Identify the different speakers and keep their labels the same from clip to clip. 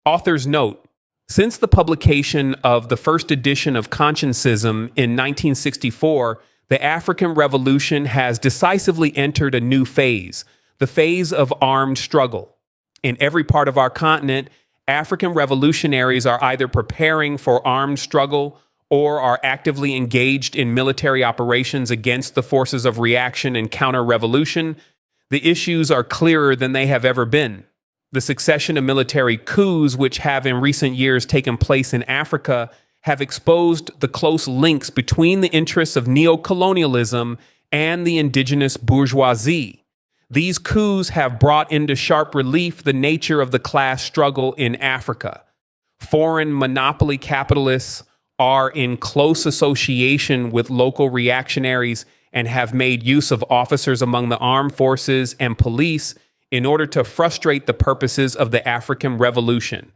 Speaker 1: Author's note: since the publication of the first edition of Consciencism in 1964, the African Revolution has decisively entered a new phase, the phase of armed struggle. In every part of our continent, African revolutionaries are either preparing for armed struggle or are actively engaged in military operations against the forces of reaction and counter-revolution. The issues are clearer than they have ever been. The succession of military coups which have in recent years taken place in Africa have exposed the close links between the interests of neocolonialism and the indigenous bourgeoisie. These coups have brought into sharp relief the nature of the class struggle in Africa. Foreign monopoly capitalists are in close association with local reactionaries and have made use of officers among the armed forces and police in order to frustrate the purposes of the African Revolution.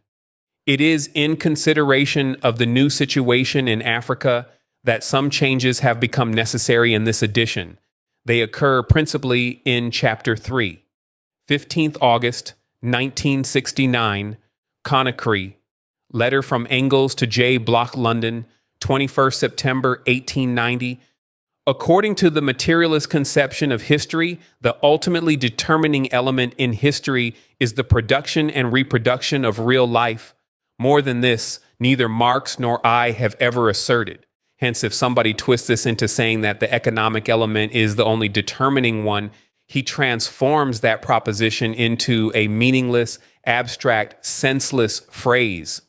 Speaker 1: It is in consideration of the new situation in Africa that some changes have become necessary in this edition. They occur principally in Chapter 3. 15th August, 1969, Conakry. Letter from Engels to J. Bloch, London, 21st September, 1890. According to the materialist conception of history, the ultimately determining element in history is the production and reproduction of real life. More than this, neither Marx nor I have ever asserted. Hence, if somebody twists this into saying that the economic element is the only determining one, he transforms that proposition into a meaningless, abstract, senseless phrase.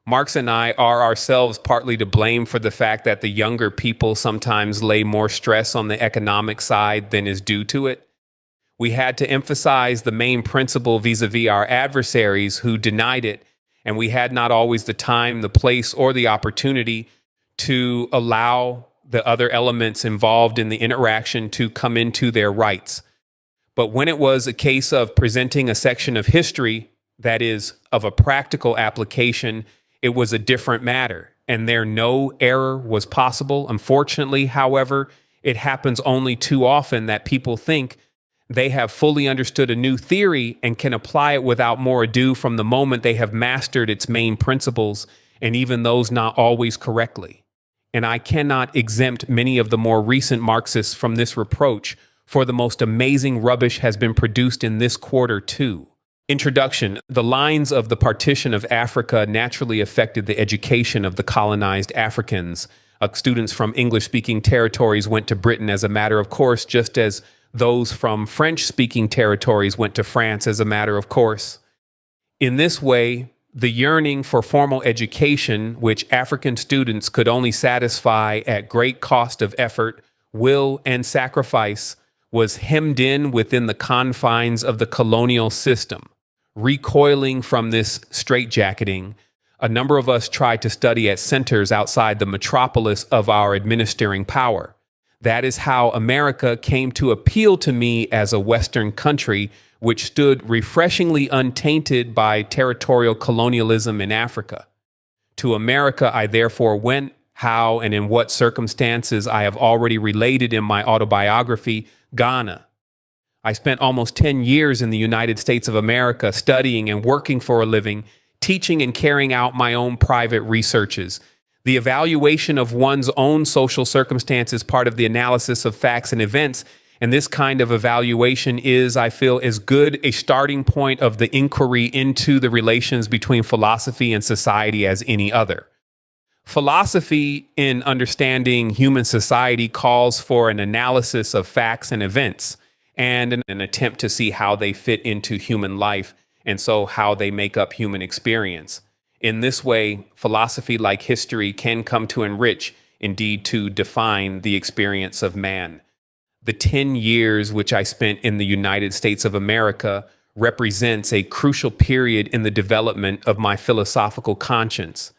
Speaker 1: Marx and I are ourselves partly to blame for the fact that the younger people sometimes lay more stress on the economic side than is due to it. We had to emphasize the main principle vis-a-vis our adversaries who denied it, and we had not always the time, the place, or the opportunity to allow the other elements involved in the interaction to come into their rights. But when it was a case of presenting a section of history, that is, of a practical application, it was a different matter, and there no error was possible. Unfortunately, however, it happens only too often that people think they have fully understood a new theory and can apply it without more ado from the moment they have mastered its main principles, and even those not always correctly. And I cannot exempt many of the more recent Marxists from this reproach, for the most amazing rubbish has been produced in this quarter too. Introduction. The lines of the partition of Africa naturally affected the education of the colonized Africans. Students from English-speaking territories went to Britain as a matter of course, just as those from French-speaking territories went to France as a matter of course. In this way, the yearning for formal education, which African students could only satisfy at great cost of effort, will, and sacrifice, was hemmed in within the confines of the colonial system. Recoiling from this straitjacketing, a number of us tried to study at centers outside the metropolis of our administering power. That is how America came to appeal to me as a Western country which stood refreshingly untainted by territorial colonialism in Africa. To America I therefore went. How and in what circumstances I have already related in my autobiography, Ghana. I spent almost 10 years in the United States of America studying and working for a living, teaching and carrying out my own private researches. The evaluation of one's own social circumstance is part of the analysis of facts and events, and this kind of evaluation is, I feel, as good a starting point of the inquiry into the relations between philosophy and society as any other. Philosophy in understanding human society calls for an analysis of facts and events, and an attempt to see how they fit into human life, and so how they make up human experience. In this way, philosophy, like history, can come to enrich, indeed to define the experience of man. The 10 years which I spent in the United States of America represents a crucial period in the development of my philosophical conscience.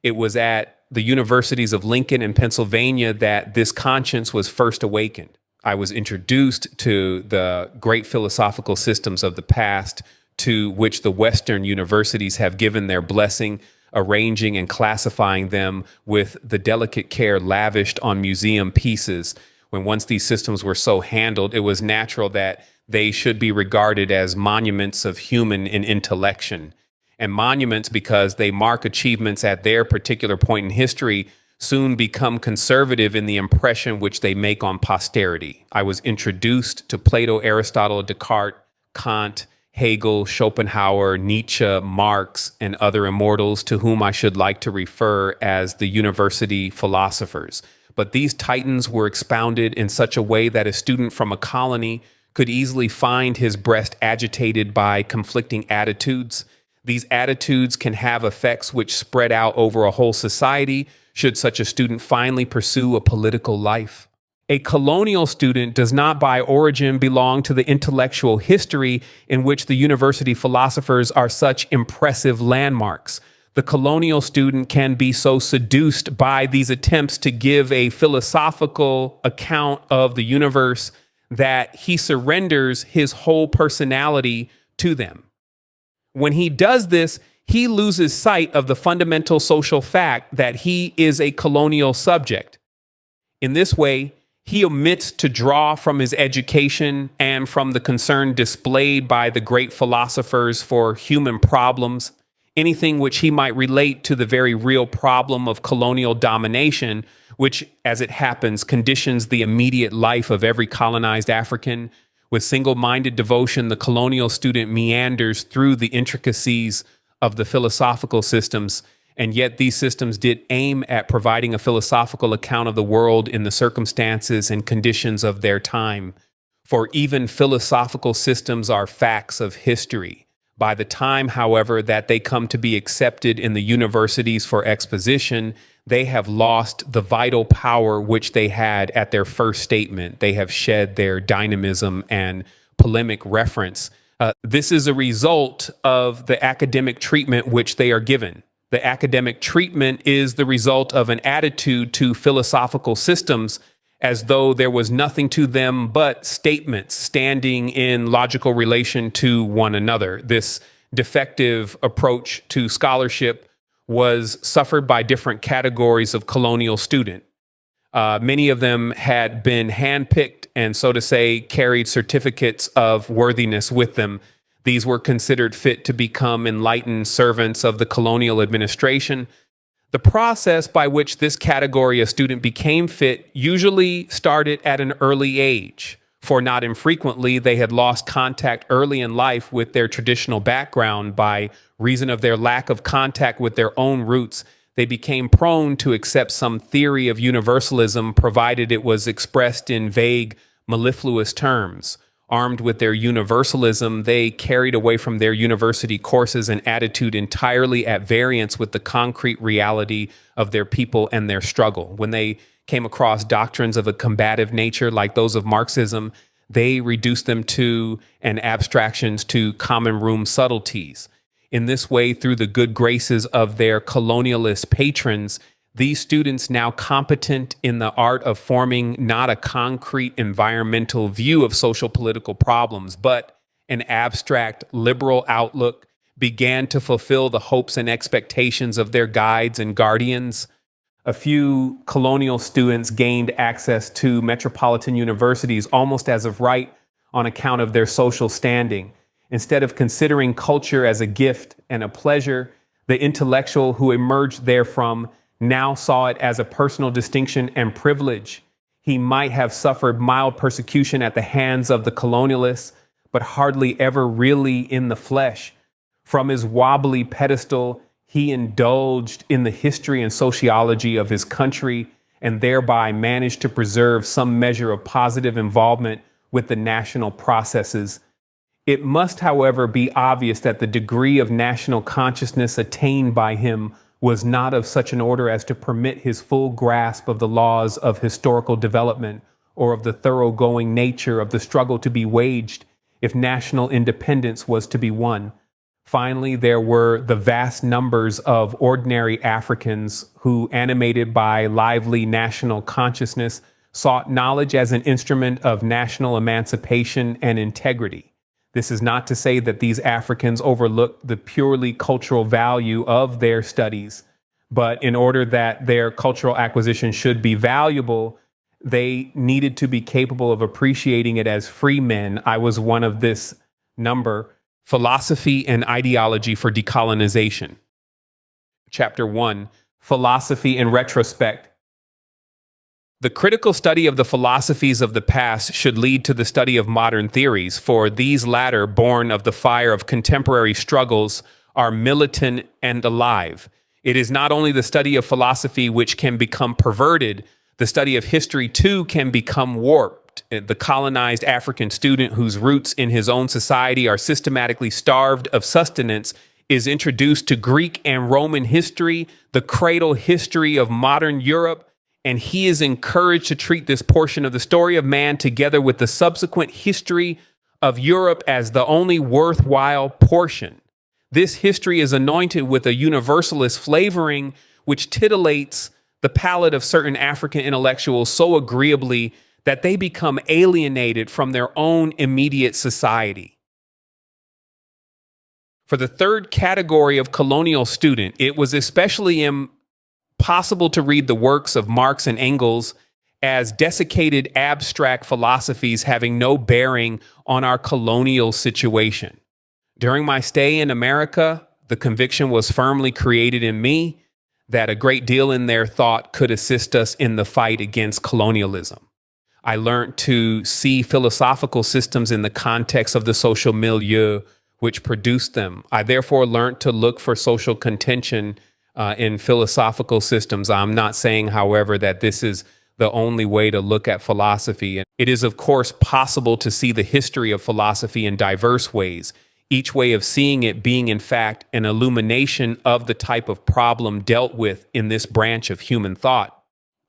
Speaker 1: It was at the universities of Lincoln and Pennsylvania that this conscience was first awakened. I was introduced to the great philosophical systems of the past, to which the Western universities have given their blessing, arranging and classifying them with the delicate care lavished on museum pieces. When once these systems were so handled, it was natural that they should be regarded as monuments of human intellection. And monuments, because they mark achievements at their particular point in history, soon become conservative in the impression which they make on posterity. I was introduced to Plato, Aristotle, Descartes, Kant, Hegel, Schopenhauer, Nietzsche, Marx, and other immortals to whom I should like to refer as the university philosophers. But these titans were expounded in such a way that a student from a colony could easily find his breast agitated by conflicting attitudes. These attitudes can have effects which spread out over a whole society should such a student finally pursue a political life. A colonial student does not by origin belong to the intellectual history in which the university philosophers are such impressive landmarks. The colonial student can be so seduced by these attempts to give a philosophical account of the universe that he surrenders his whole personality to them. When he does this, he loses sight of the fundamental social fact that he is a colonial subject. In this way, he omits to draw from his education and from the concern displayed by the great philosophers for human problems, anything which he might relate to the very real problem of colonial domination, which, as it happens, conditions the immediate life of every colonized African. With single-minded devotion, the colonial student meanders through the intricacies of the philosophical systems, and yet these systems did aim at providing a philosophical account of the world in the circumstances and conditions of their time. For even philosophical systems are facts of history. By the time, however, that they come to be accepted in the universities for exposition, they have lost the vital power which they had at their first statement. They have shed their dynamism and polemic reference. This is a result of the academic treatment which they are given. The academic treatment is the result of an attitude to philosophical systems as though there was nothing to them but statements standing in logical relation to one another. This defective approach to scholarship was suffered by different categories of colonial student. Many of them had been handpicked and, so to say, carried certificates of worthiness with them. These were considered fit to become enlightened servants of the colonial administration. The process by which this category of student became fit usually started at an early age, for not infrequently they had lost contact early in life with their traditional background. By reason of their lack of contact with their own roots, they became prone to accept some theory of universalism, provided it was expressed in vague, mellifluous terms. Armed with their universalism, they carried away from their university courses an attitude entirely at variance with the concrete reality of their people and their struggle. When they came across doctrines of a combative nature like those of Marxism, they reduced them to and abstractions to common room subtleties. In this way, through the good graces of their colonialist patrons, these students, now competent in the art of forming not a concrete environmental view of social political problems, but an abstract liberal outlook, began to fulfill the hopes and expectations of their guides and guardians. A few colonial students gained access to metropolitan universities almost as of right on account of their social standing. Instead of considering culture as a gift and a pleasure, the intellectual who emerged therefrom now saw it as a personal distinction and privilege. He might have suffered mild persecution at the hands of the colonialists, but hardly ever really in the flesh. From his wobbly pedestal, he indulged in the history and sociology of his country and thereby managed to preserve some measure of positive involvement with the national processes. It must, however, be obvious that the degree of national consciousness attained by him was not of such an order as to permit his full grasp of the laws of historical development or of the thoroughgoing nature of the struggle to be waged if national independence was to be won. Finally, there were the vast numbers of ordinary Africans who, animated by lively national consciousness, sought knowledge as an instrument of national emancipation and integrity. This is not to say that these Africans overlooked the purely cultural value of their studies, but in order that their cultural acquisition should be valuable, they needed to be capable of appreciating it as free men. I was one of this number. Philosophy and Ideology for Decolonization. Chapter 1, Philosophy in Retrospect. The critical study of the philosophies of the past should lead to the study of modern theories, for these latter, born of the fire of contemporary struggles, are militant and alive. It is not only the study of philosophy which can become perverted, the study of history too can become warped. The colonized African student whose roots in his own society are systematically starved of sustenance is introduced to Greek and Roman history, the cradle history of modern Europe, and he is encouraged to treat this portion of the story of man together with the subsequent history of Europe as the only worthwhile portion. This history is anointed with a universalist flavoring which titillates the palate of certain African intellectuals so agreeably that they become alienated from their own immediate society. For the third category of colonial student, it was especially impossible to read the works of Marx and Engels as desiccated abstract philosophies having no bearing on our colonial situation. During my stay in America, the conviction was firmly created in me that a great deal in their thought could assist us in the fight against colonialism. I learned to see philosophical systems in the context of the social milieu which produced them. I therefore learned to look for social contention in philosophical systems. I'm not saying, however, that this is the only way to look at philosophy. It is, of course, possible to see the history of philosophy in diverse ways, each way of seeing it being, in fact, an illumination of the type of problem dealt with in this branch of human thought.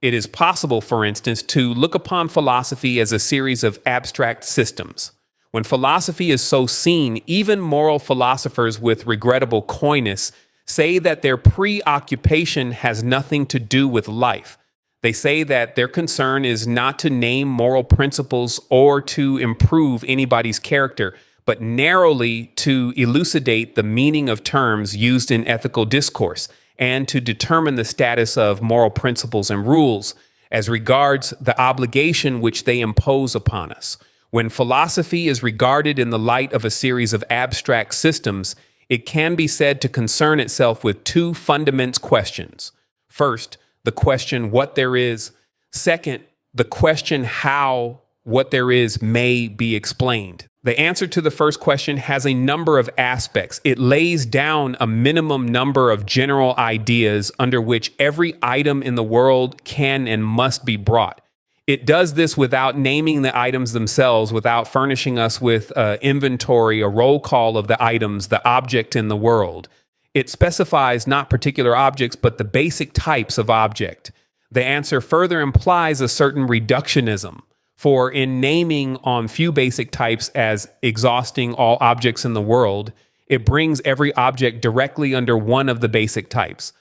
Speaker 1: It is possible, for instance, to look upon philosophy as a series of abstract systems. When philosophy is so seen, even moral philosophers with regrettable coyness say that their preoccupation has nothing to do with life. They say that their concern is not to name moral principles or to improve anybody's character, but narrowly to elucidate the meaning of terms used in ethical discourse, and to determine the status of moral principles and rules as regards the obligation which they impose upon us. When philosophy is regarded in the light of a series of abstract systems, it can be said to concern itself with two fundamental questions. First, the question what there is. Second, the question how what there is may be explained. The answer to the first question has a number of aspects. It lays down a minimum number of general ideas under which every item in the world can and must be brought. It does this without naming the items themselves, without furnishing us with inventory, a roll call of the items, the object in the world. It specifies not particular objects, but the basic types of object. The answer further implies a certain reductionism. For in naming on few basic types as exhausting all objects in the world, it brings every object directly under one of the basic types.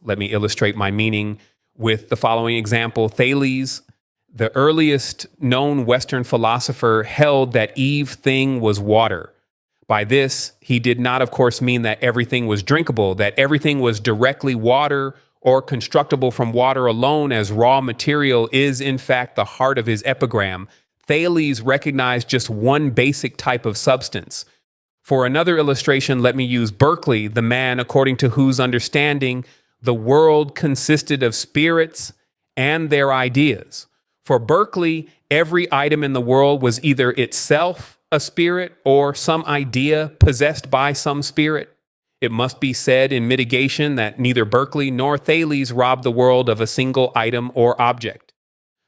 Speaker 1: Let me illustrate my meaning with the following example. Thales, the earliest known Western philosopher, held that Eve thing was water. By this, he did not, of course, mean that everything was drinkable, that everything was directly water or constructible from water alone as raw material is, in fact, the heart of his epigram. Thales recognized just one basic type of substance. For another illustration, let me use Berkeley, the man according to whose understanding the world consisted of spirits and their ideas. For Berkeley, every item in the world was either itself a spirit or some idea possessed by some spirit. It must be said in mitigation that neither Berkeley nor Thales robbed the world of a single item or object.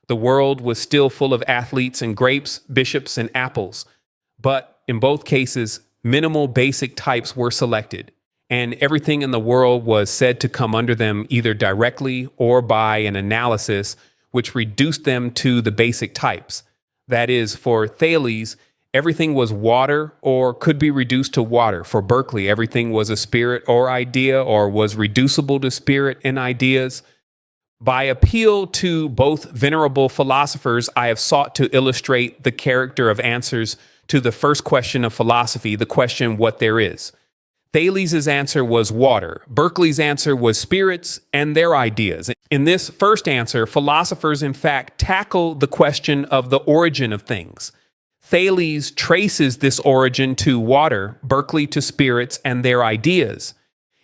Speaker 1: The world was still full of athletes and grapes, bishops and apples, but in both cases, minimal basic types were selected, and everything in the world was said to come under them either directly or by an analysis which reduced them to the basic types. That is, for Thales, everything was water or could be reduced to water. For Berkeley, everything was a spirit or idea or was reducible to spirit and ideas. By appeal to both venerable philosophers, I have sought to illustrate the character of answers to the first question of philosophy, the question what there is. Thales' answer was water. Berkeley's answer was spirits and their ideas. In this first answer, philosophers, in fact, tackle the question of the origin of things. Thales traces this origin to water, Berkeley to spirits and their ideas.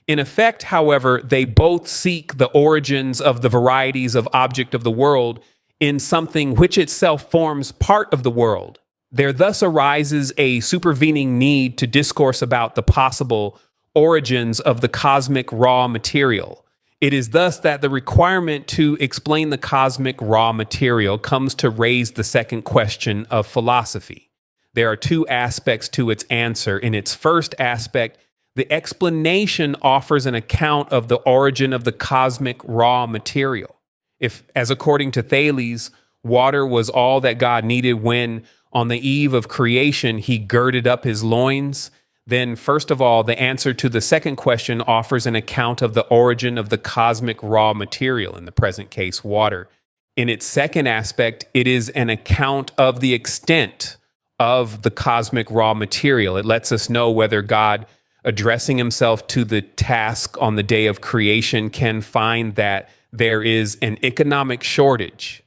Speaker 1: In effect, however, they both seek the origins of the varieties of object of the world in something which itself forms part of the world. There thus arises a supervening need to discourse about the possible origins of the cosmic raw material. It is thus that the requirement to explain the cosmic raw material comes to raise the second question of philosophy. There are two aspects to its answer. In its first aspect, the explanation offers an account of the origin of the cosmic raw material. If, as according to Thales, water was all that God needed when, on the eve of creation, he girded up his loins, then first of all, the answer to the second question offers an account of the origin of the cosmic raw material, in the present case, water. In its second aspect, it is an account of the extent of the cosmic raw material. It lets us know whether God, addressing himself to the task on the day of creation, can find that there is an economic shortage.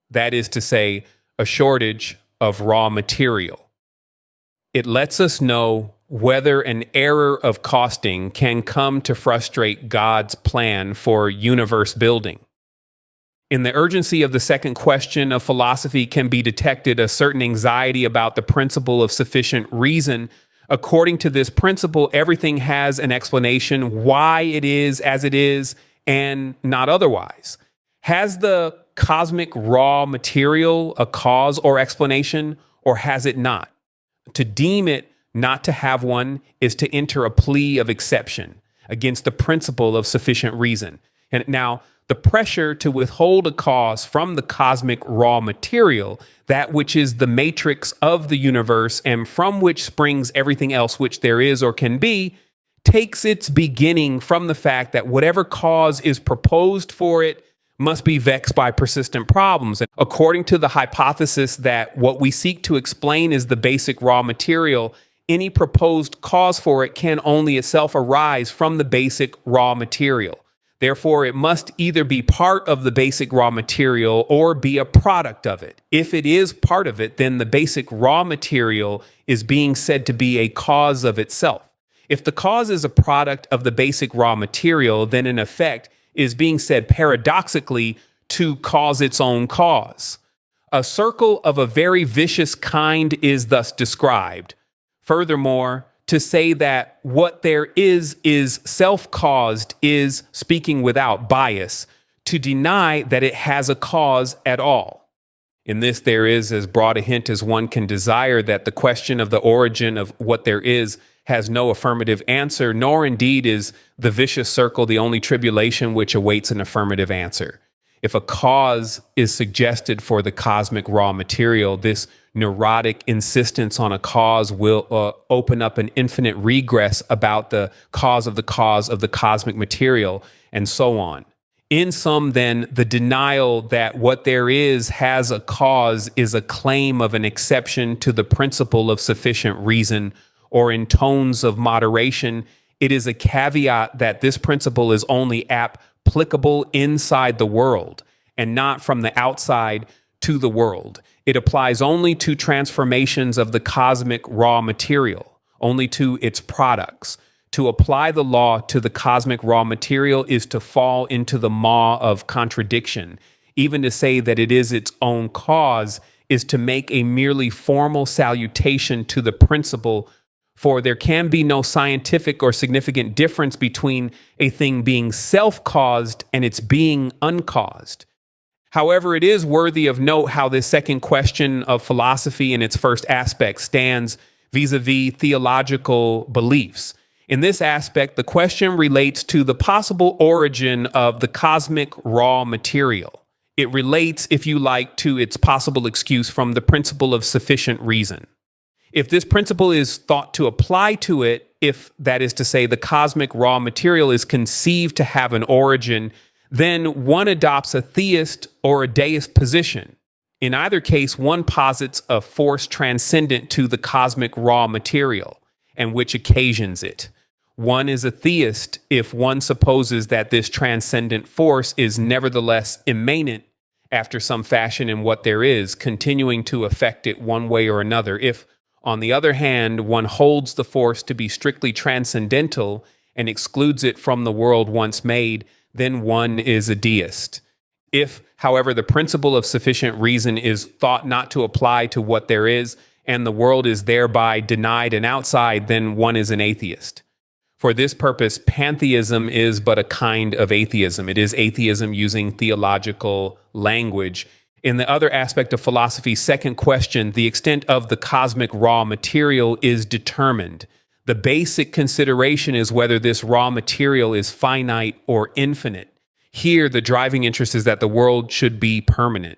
Speaker 1: That is to say, a shortage of raw material. It lets us know whether an error of costing can come to frustrate God's plan for universe building. In the urgency of the second question of philosophy can be detected a certain anxiety about the principle of sufficient reason. According to this principle, everything has an explanation why it is as it is and not otherwise. Has the cosmic raw material a cause or explanation, or has it not? To deem it not to have one is to enter a plea of exception against the principle of sufficient reason. And now, the pressure to withhold a cause from the cosmic raw material, that which is the matrix of the universe and from which springs everything else which there is or can be, takes its beginning from the fact that whatever cause is proposed for it must be vexed by persistent problems. And according to the hypothesis that what we seek to explain is the basic raw material, any proposed cause for it can only itself arise from the basic raw material. Therefore, it must either be part of the basic raw material or be a product of it. If it is part of it, then the basic raw material is being said to be a cause of itself. If the cause is a product of the basic raw material, then in effect is being said paradoxically to cause its own cause. A circle of a very vicious kind is thus described. Furthermore, to say that what there is self-caused is, speaking without bias, to deny that it has a cause at all. In this, there is as broad a hint as one can desire that the question of the origin of what there is has no affirmative answer, nor indeed is the vicious circle the only tribulation which awaits an affirmative answer. If a cause is suggested for the cosmic raw material, this neurotic insistence on a cause will open up an infinite regress about the cause of the cosmic material, and so on. In sum, then, the denial that what there is has a cause is a claim of an exception to the principle of sufficient reason, or in tones of moderation, it is a caveat that this principle is only applicable inside the world and not from the outside to the world. It applies only to transformations of the cosmic raw material, only to its products. To apply the law to the cosmic raw material is to fall into the maw of contradiction. Even to say that it is its own cause is to make a merely formal salutation to the principle, for there can be no scientific or significant difference between a thing being self-caused and its being uncaused. However, it is worthy of note how this second question of philosophy in its first aspect stands vis-a-vis theological beliefs. In this aspect, the question relates to the possible origin of the cosmic raw material. It relates, if you like, to its possible excuse from the principle of sufficient reason. If this principle is thought to apply to it, if, that is to say, the cosmic raw material is conceived to have an origin, then one adopts a theist or a deist position. In either case, one posits a force transcendent to the cosmic raw material, and which occasions it. One is a theist if one supposes that this transcendent force is nevertheless immanent after some fashion in what there is, continuing to affect it one way or another. If, on the other hand, one holds the force to be strictly transcendental and excludes it from the world once made, then one is a deist. If, however, the principle of sufficient reason is thought not to apply to what there is, and the world is thereby denied and outside, then one is an atheist. For this purpose, pantheism is but a kind of atheism. It is atheism using theological language. In the other aspect of philosophy's second question, the extent of the cosmic raw material is determined. The basic consideration is whether this raw material is finite or infinite. Here, the driving interest is that the world should be permanent.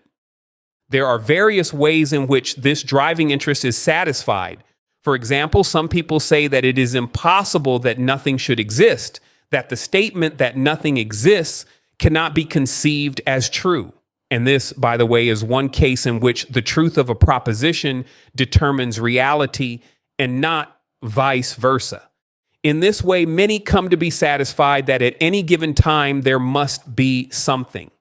Speaker 1: There are various ways in which this driving interest is satisfied. For example, some people say that it is impossible that nothing should exist, that the statement that nothing exists cannot be conceived as true. And this, by the way, is one case in which the truth of a proposition determines reality and not vice versa. In this way, many come to be satisfied that at any given time there must be something.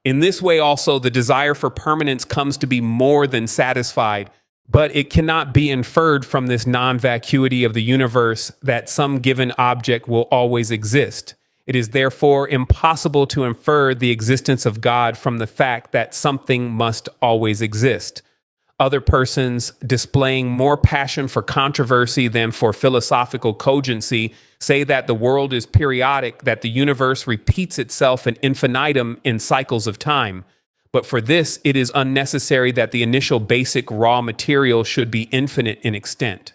Speaker 1: In this way also, the desire for permanence comes to be more than satisfied, but it cannot be inferred from this non-vacuity of the universe that some given object will always exist. It is therefore impossible to infer the existence of God from the fact that something must always exist. Other persons, displaying more passion for controversy than for philosophical cogency, say that the world is periodic, that the universe repeats itself in infinitum in cycles of time. But for this, it is unnecessary that the initial basic raw material should be infinite in extent.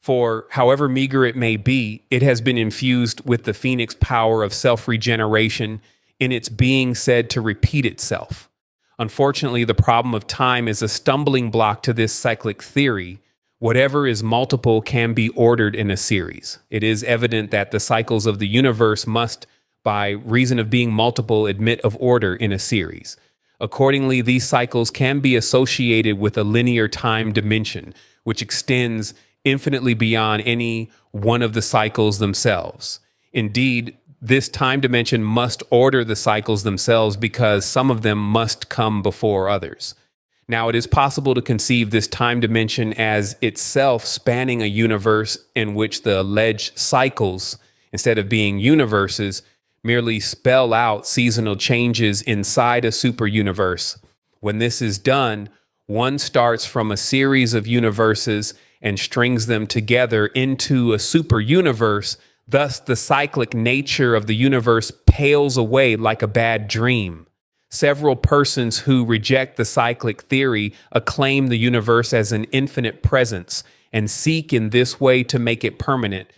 Speaker 1: For, however meager it may be, it has been infused with the phoenix power of self-regeneration in its being said to repeat itself. Unfortunately, the problem of time is a stumbling block to this cyclic theory. Whatever is multiple can be ordered in a series. It is evident that the cycles of the universe must, by reason of being multiple, admit of order in a series. Accordingly, these cycles can be associated with a linear time dimension, which extends infinitely beyond any one of the cycles themselves. Indeed, this time dimension must order the cycles themselves because some of them must come before others. Now, it is possible to conceive this time dimension as itself spanning a universe in which the alleged cycles, instead of being universes, merely spell out seasonal changes inside a super universe. When this is done, one starts from a series of universes and strings them together into a super universe. Thus, the cyclic nature of the universe pales away like a bad dream. Several persons who reject the cyclic theory acclaim the universe as an infinite presence and seek in this way to make it permanent.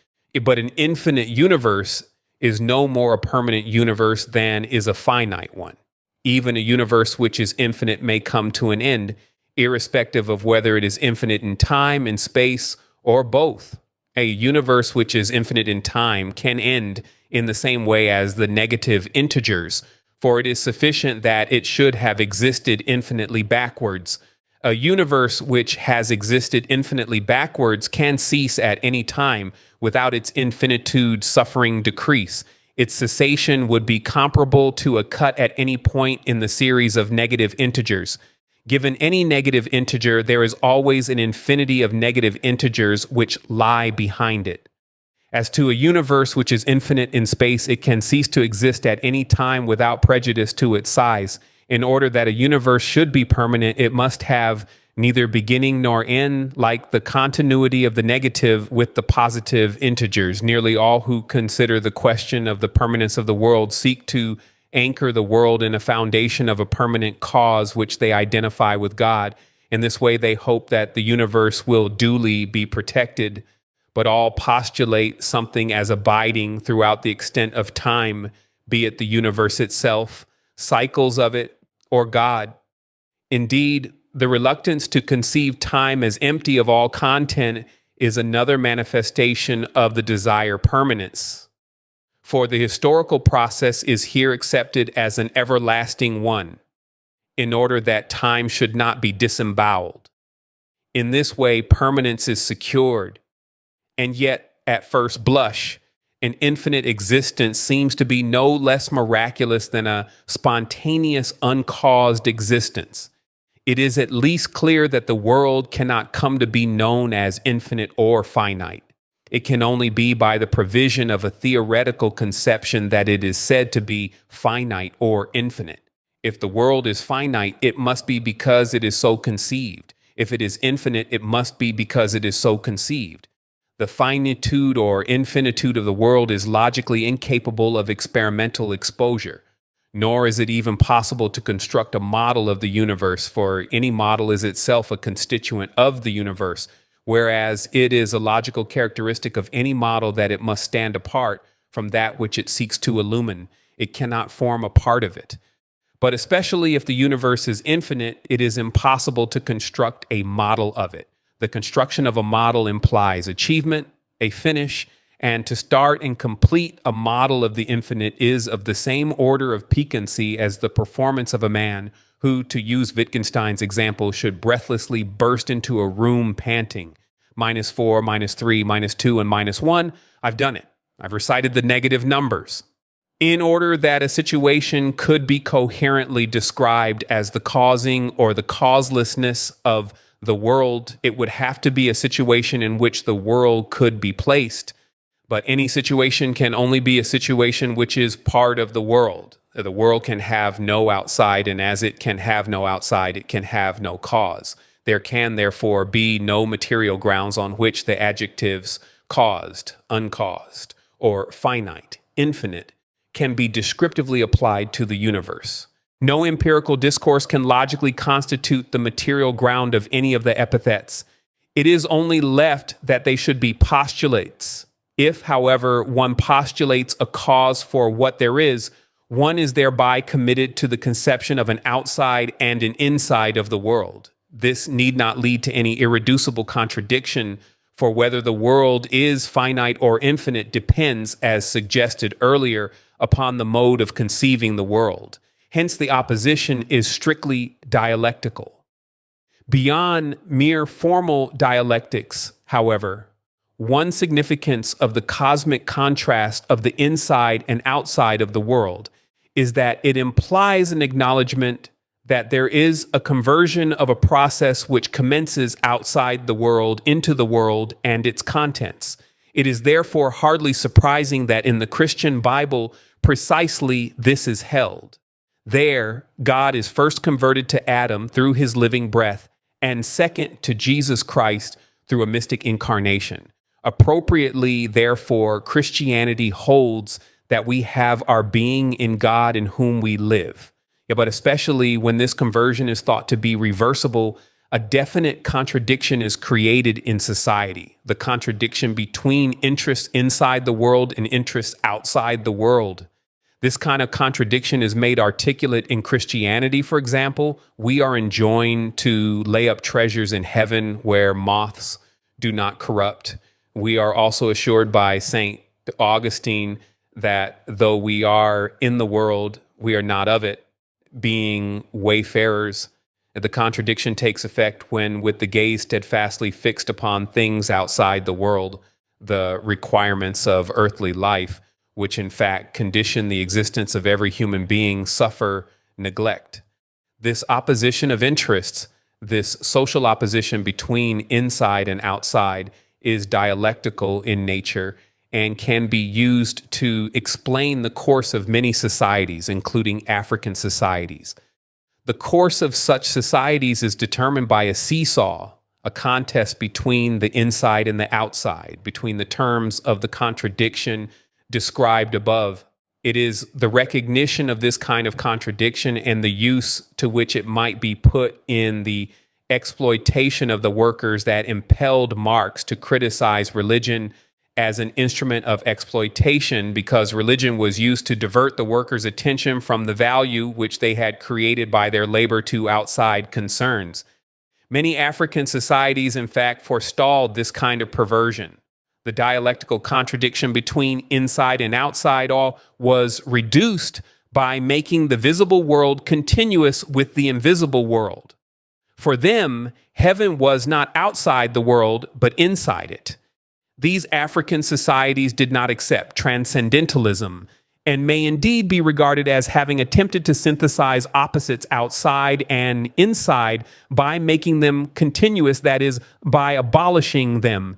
Speaker 1: But an infinite universe is no more a permanent universe than is a finite one. Even a universe which is infinite may come to an end, irrespective of whether it is infinite in time and space or both. A universe which is infinite in time can end in the same way as the negative integers, for it is sufficient that it should have existed infinitely backwards. A universe which has existed infinitely backwards can cease at any time without its infinitude suffering decrease. Its cessation would be comparable to a cut at any point in the series of negative integers. Given any negative integer, there is always an infinity of negative integers which lie behind it. As to a universe which is infinite in space, it can cease to exist at any time without prejudice to its size. In order that a universe should be permanent, it must have neither beginning nor end, like the continuity of the negative with the positive integers. Nearly all who consider the question of the permanence of the world seek to anchor the world in a foundation of a permanent cause which they identify with God. In this way, they hope that the universe will duly be protected, but all postulate something as abiding throughout the extent of time, be it the universe itself, cycles of it, or God. Indeed, the reluctance to conceive time as empty of all content is another manifestation of the desire permanence. For the historical process is here accepted as an everlasting one, in order that time should not be disemboweled. In this way, permanence is secured, and yet, at first blush, An infinite existence seems to be no less miraculous than a spontaneous, uncaused existence. It is at least clear that the world cannot come to be known as infinite or finite. It can only be by the provision of a theoretical conception that it is said to be finite or infinite. If the world is finite, it must be because it is so conceived. If it is infinite, it must be because it is so conceived. The finitude or infinitude of the world is logically incapable of experimental exposure, nor is it even possible to construct a model of the universe, for any model is itself a constituent of the universe, whereas it is a logical characteristic of any model that it must stand apart from that which it seeks to illumine. It cannot form a part of it. But especially if the universe is infinite, it is impossible to construct a model of it. The construction of a model implies achievement, a finish, and to start and complete a model of the infinite is of the same order of piquancy as the performance of a man who, to use Wittgenstein's example, should breathlessly burst into a room panting. -4, -3, -2, and -1. I've done it. I've recited the negative numbers. In order that a situation could be coherently described as the causing or the causelessness of the world, it would have to be a situation in which the world could be placed. But any situation can only be a situation which is part of the world. The world can have no outside, and as it can have no outside, it can have no cause. There can, therefore, be no material grounds on which the adjectives caused, uncaused, or finite, infinite, can be descriptively applied to the universe. No empirical discourse can logically constitute the material ground of any of the epithets. It is only left that they should be postulates. If, however, one postulates a cause for what there is, one is thereby committed to the conception of an outside and an inside of the world. This need not lead to any irreducible contradiction, for whether the world is finite or infinite depends, as suggested earlier, upon the mode of conceiving the world. Hence, the opposition is strictly dialectical. Beyond mere formal dialectics, however, one significance of the cosmic contrast of the inside and outside of the world is that it implies an acknowledgement that there is a conversion of a process which commences outside the world into the world and its contents. It is therefore hardly surprising that in the Christian Bible, precisely this is held. There, God is first converted to Adam through his living breath, and second to Jesus Christ through a mystic incarnation. Appropriately, therefore, Christianity holds that we have our being in God in whom we live. But especially when this conversion is thought to be reversible, a definite contradiction is created in society. The contradiction between interests inside the world and interests outside the world. This kind of contradiction is made articulate in Christianity, for example. We are enjoined to lay up treasures in heaven where moths do not corrupt. We are also assured by St. Augustine that though we are in the world, we are not of it, being wayfarers. The contradiction takes effect when, with the gaze steadfastly fixed upon things outside the world, the requirements of earthly life, which in fact condition the existence of every human being, suffer neglect. This opposition of interests, this social opposition between inside and outside, is dialectical in nature and can be used to explain the course of many societies, including African societies. The course of such societies is determined by a seesaw, a contest between the inside and the outside, between the terms of the contradiction described above. It is the recognition of this kind of contradiction and the use to which it might be put in the exploitation of the workers that impelled Marx to criticize religion as an instrument of exploitation, because religion was used to divert the workers' attention from the value which they had created by their labor to outside concerns. Many African societies, in fact, forestalled this kind of perversion. The dialectical contradiction between inside and outside all was reduced by making the visible world continuous with the invisible world. For them, heaven was not outside the world, but inside it. These African societies did not accept transcendentalism and may indeed be regarded as having attempted to synthesize opposites outside and inside by making them continuous, that is, by abolishing them.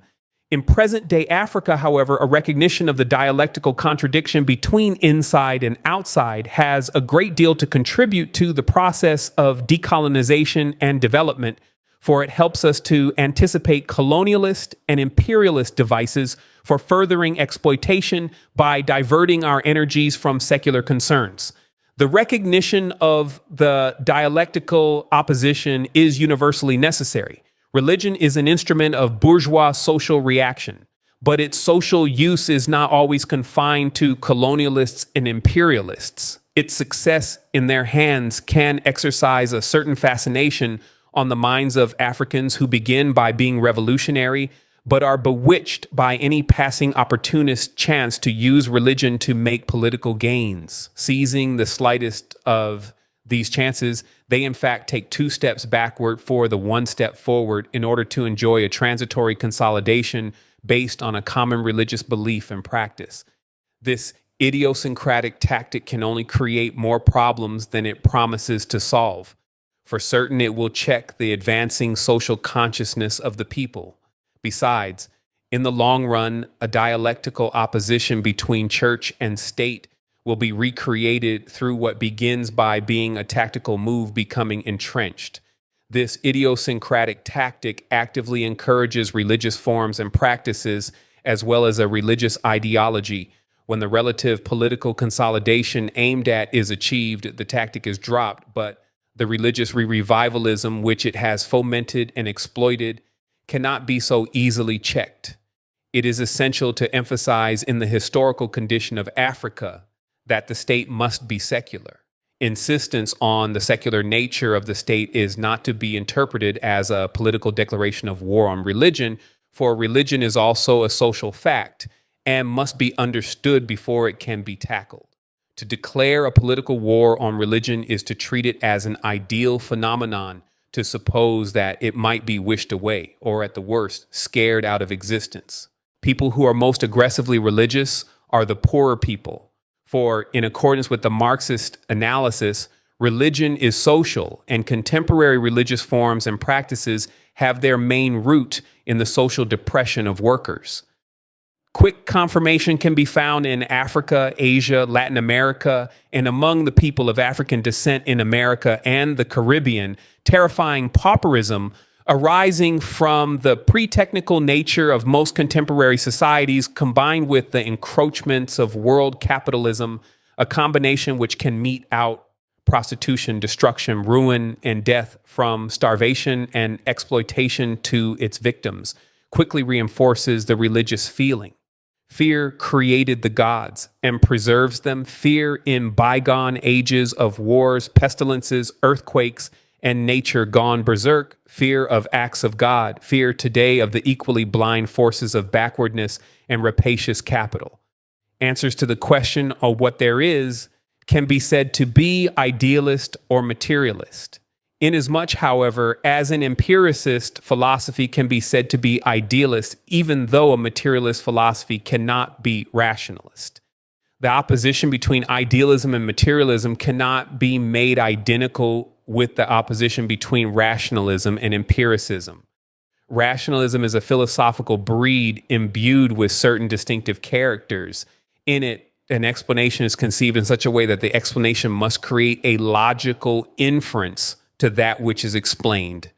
Speaker 1: In present-day Africa, however, a recognition of the dialectical contradiction between inside and outside has a great deal to contribute to the process of decolonization and development, for it helps us to anticipate colonialist and imperialist devices for furthering exploitation by diverting our energies from secular concerns. The recognition of the dialectical opposition is universally necessary. Religion is an instrument of bourgeois social reaction, but its social use is not always confined to colonialists and imperialists. Its success in their hands can exercise a certain fascination on the minds of Africans who begin by being revolutionary, but are bewitched by any passing opportunist chance to use religion to make political gains. Seizing the slightest of these chances, they in fact take 2 steps backward for the 1 step forward in order to enjoy a transitory consolidation based on a common religious belief and practice. This idiosyncratic tactic can only create more problems than it promises to solve. For certain, it will check the advancing social consciousness of the people. Besides, in the long run, a dialectical opposition between church and state will be recreated through what begins by being a tactical move becoming entrenched. This idiosyncratic tactic actively encourages religious forms and practices as well as a religious ideology. When the relative political consolidation aimed at is achieved, the tactic is dropped, but the religious revivalism which it has fomented and exploited cannot be so easily checked. It is essential to emphasize in the historical condition of Africa that the state must be secular. Insistence on the secular nature of the state is not to be interpreted as a political declaration of war on religion, for religion is also a social fact and must be understood before it can be tackled. To declare a political war on religion is to treat it as an ideal phenomenon, to suppose that it might be wished away, or at the worst, scared out of existence. People who are most aggressively religious are the poorer people. For, in accordance with the Marxist analysis, religion is social, and contemporary religious forms and practices have their main root in the social depression of workers. Quick confirmation can be found in Africa, Asia, Latin America, and among the people of African descent in America and the Caribbean, terrifying pauperism arising from the pre-technical nature of most contemporary societies combined with the encroachments of world capitalism, a combination which can mete out prostitution, destruction, ruin, and death from starvation and exploitation to its victims, quickly reinforces the religious feeling. Fear created the gods and preserves them. Fear in bygone ages of wars, pestilences, earthquakes, and nature gone berserk, fear of acts of God, fear today of the equally blind forces of backwardness and rapacious capital. Answers to the question of what there is can be said to be idealist or materialist. Inasmuch, however, as an empiricist philosophy can be said to be idealist, even though a materialist philosophy cannot be rationalist. The opposition between idealism and materialism cannot be made identical with the opposition between rationalism and empiricism. Rationalism is a philosophical breed imbued with certain distinctive characters. In it, an explanation is conceived in such a way that the explanation must create a logical inference to that which is explained.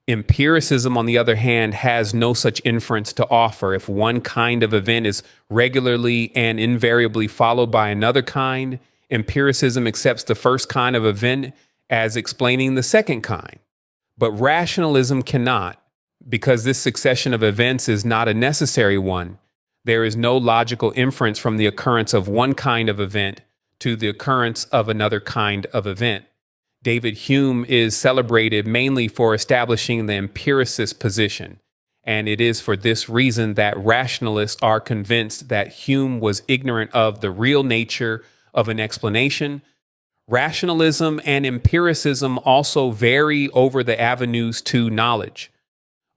Speaker 1: Empiricism, on the other hand, has no such inference to offer. If one kind of event is regularly and invariably followed by another kind, empiricism accepts the first kind of event as explaining the second kind. But rationalism cannot, because this succession of events is not a necessary one. There is no logical inference from the occurrence of one kind of event to the occurrence of another kind of event. David Hume is celebrated mainly for establishing the empiricist position, and it is for this reason that rationalists are convinced that Hume was ignorant of the real nature of an explanation. Rationalism and empiricism also vary over the avenues to knowledge.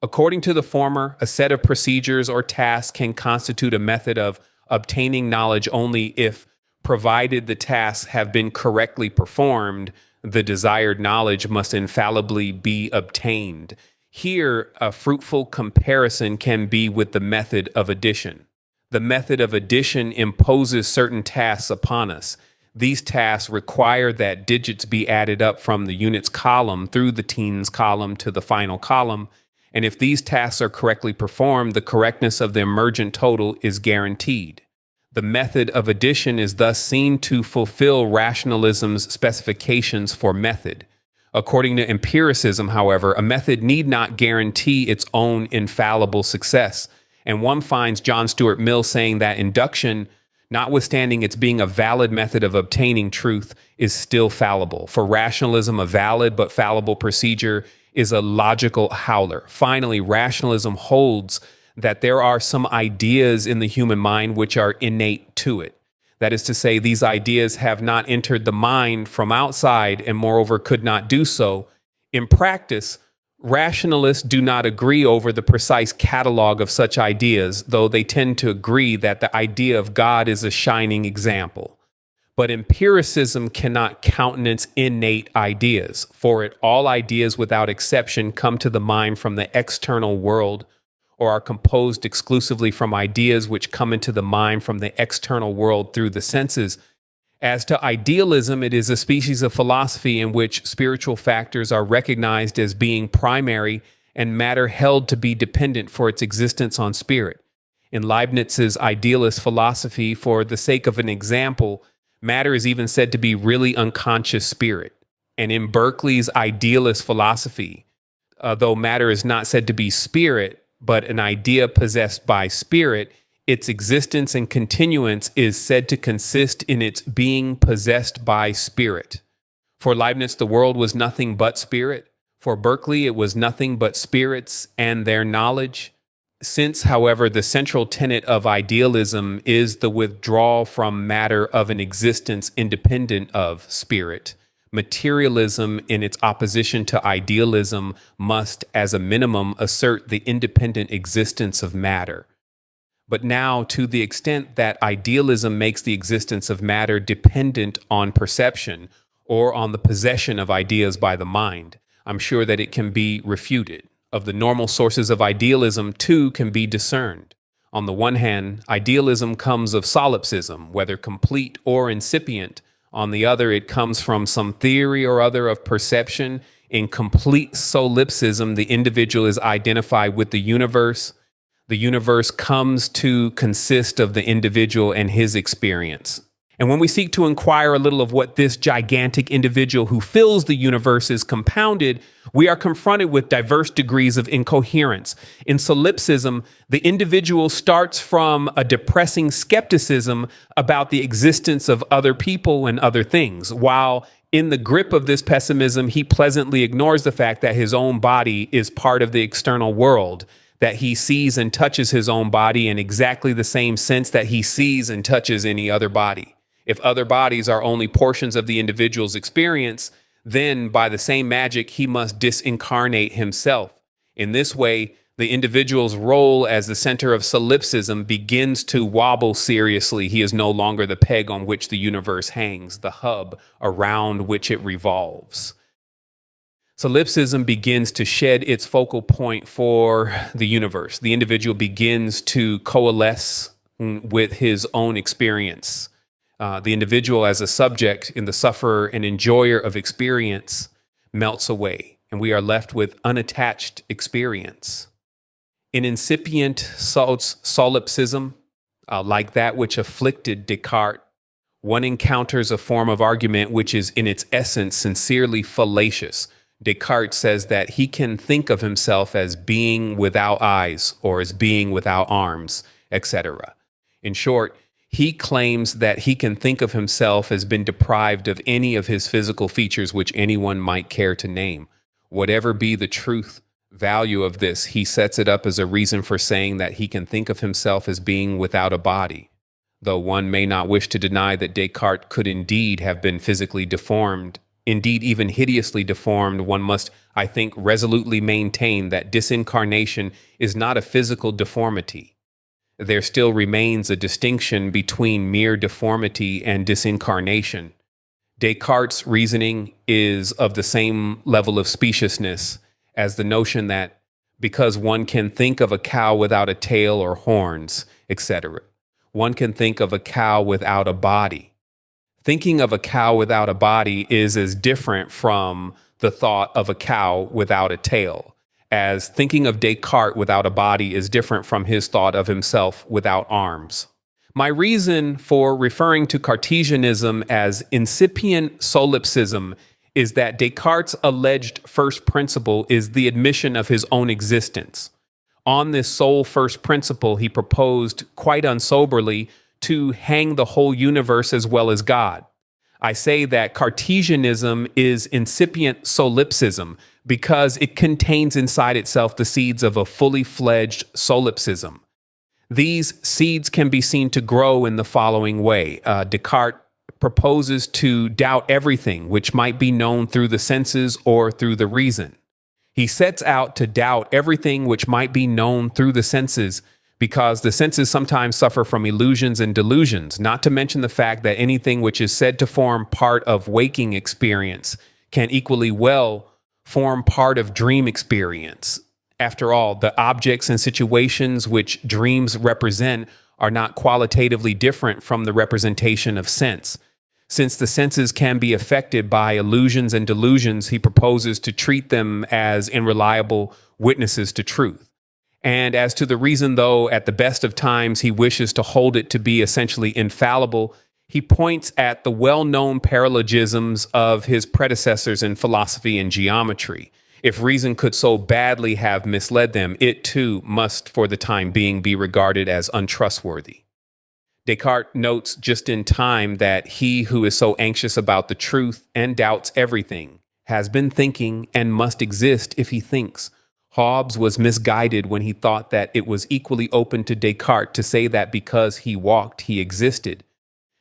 Speaker 1: According to the former, a set of procedures or tasks can constitute a method of obtaining knowledge only if, provided the tasks have been correctly performed, the desired knowledge must infallibly be obtained. Here, a fruitful comparison can be with the method of addition. The method of addition imposes certain tasks upon us. These tasks require that digits be added up from the units column through the teens column to the final column, and if these tasks are correctly performed, the correctness of the emergent total is guaranteed. The method of addition is thus seen to fulfill rationalism's specifications for method. According to empiricism, however, a method need not guarantee its own infallible success, and one finds John Stuart Mill saying that induction, notwithstanding its being a valid method of obtaining truth, is still fallible. For rationalism, a valid but fallible procedure is a logical howler. Finally, rationalism holds that there are some ideas in the human mind which are innate to it. That is to say, these ideas have not entered the mind from outside and moreover could not do so. In practice, rationalists do not agree over the precise catalog of such ideas, though they tend to agree that the idea of God is a shining example. But empiricism cannot countenance innate ideas. For it, all ideas without exception come to the mind from the external world, or are composed exclusively from ideas which come into the mind from the external world through the senses. As to idealism, it is a species of philosophy in which spiritual factors are recognized as being primary and matter held to be dependent for its existence on spirit. In Leibniz's idealist philosophy, for the sake of an example, matter is even said to be really unconscious spirit. And in Berkeley's idealist philosophy, though matter is not said to be spirit, but an idea possessed by spirit, its existence and continuance is said to consist in its being possessed by spirit. For Leibniz, the world was nothing but spirit. For Berkeley, it was nothing but spirits and their knowledge. Since, however, the central tenet of idealism is the withdrawal from matter of an existence independent of spirit, materialism, in its opposition to idealism, must, as a minimum, assert the independent existence of matter. But now, to the extent that idealism makes the existence of matter dependent on perception or on the possession of ideas by the mind, I'm sure that it can be refuted. Of the normal sources of idealism, two can be discerned. On the one hand, idealism comes of solipsism, whether complete or incipient. On the other, it comes from some theory or other of perception. In complete solipsism, the individual is identified with the universe. The universe comes to consist of the individual and his experience. And when we seek to inquire a little of what this gigantic individual who fills the universe is compounded, we are confronted with diverse degrees of incoherence. In solipsism, the individual starts from a depressing skepticism about the existence of other people and other things, while in the grip of this pessimism, he pleasantly ignores the fact that his own body is part of the external world, that he sees and touches his own body in exactly the same sense that he sees and touches any other body. If other bodies are only portions of the individual's experience, then by the same magic, he must disincarnate himself. In this way, the individual's role as the center of solipsism begins to wobble seriously. He is no longer the peg on which the universe hangs, the hub around which it revolves. Solipsism begins to shed its focal point for the universe. The individual begins to coalesce with his own experience. The individual as a subject in the sufferer and enjoyer of experience melts away, and we are left with unattached experience. In incipient solipsism, like that which afflicted Descartes, one encounters a form of argument which is in its essence sincerely fallacious. Descartes says that he can think of himself as being without eyes or as being without arms, etc. In short, he claims that he can think of himself as being deprived of any of his physical features which anyone might care to name. Whatever be the truth value of this, he sets it up as a reason for saying that he can think of himself as being without a body, though one may not wish to deny that Descartes could indeed have been physically deformed indeed even hideously deformed, one must, I think, resolutely maintain that disincarnation is not a physical deformity. There still remains a distinction between mere deformity and disincarnation. Descartes' reasoning is of the same level of speciousness as the notion that because one can think of a cow without a tail or horns, etc., one can think of a cow without a body. Thinking of a cow without a body is as different from the thought of a cow without a tail, as thinking of Descartes without a body is different from his thought of himself without arms. My reason for referring to Cartesianism as incipient solipsism is that Descartes' alleged first principle is the admission of his own existence. On this sole first principle, he proposed, quite unsoberly, to hang the whole universe as well as God. I say that Cartesianism is incipient solipsism because it contains inside itself the seeds of a fully fledged solipsism. These seeds can be seen to grow in the following way. Descartes proposes to doubt everything which might be known through the senses or through the reason. He sets out to doubt everything which might be known through the senses because the senses sometimes suffer from illusions and delusions, not to mention the fact that anything which is said to form part of waking experience can equally well form part of dream experience. After all, the objects and situations which dreams represent are not qualitatively different from the representation of sense. Since the senses can be affected by illusions and delusions, he proposes to treat them as unreliable witnesses to truth. And as to the reason, though, at the best of times he wishes to hold it to be essentially infallible, he points at the well-known paralogisms of his predecessors in philosophy and geometry. If reason could so badly have misled them, it too must for the time being be regarded as untrustworthy. Descartes notes just in time that he who is so anxious about the truth and doubts everything has been thinking and must exist if he thinks. Hobbes was misguided when he thought that it was equally open to Descartes to say that because he walked, he existed.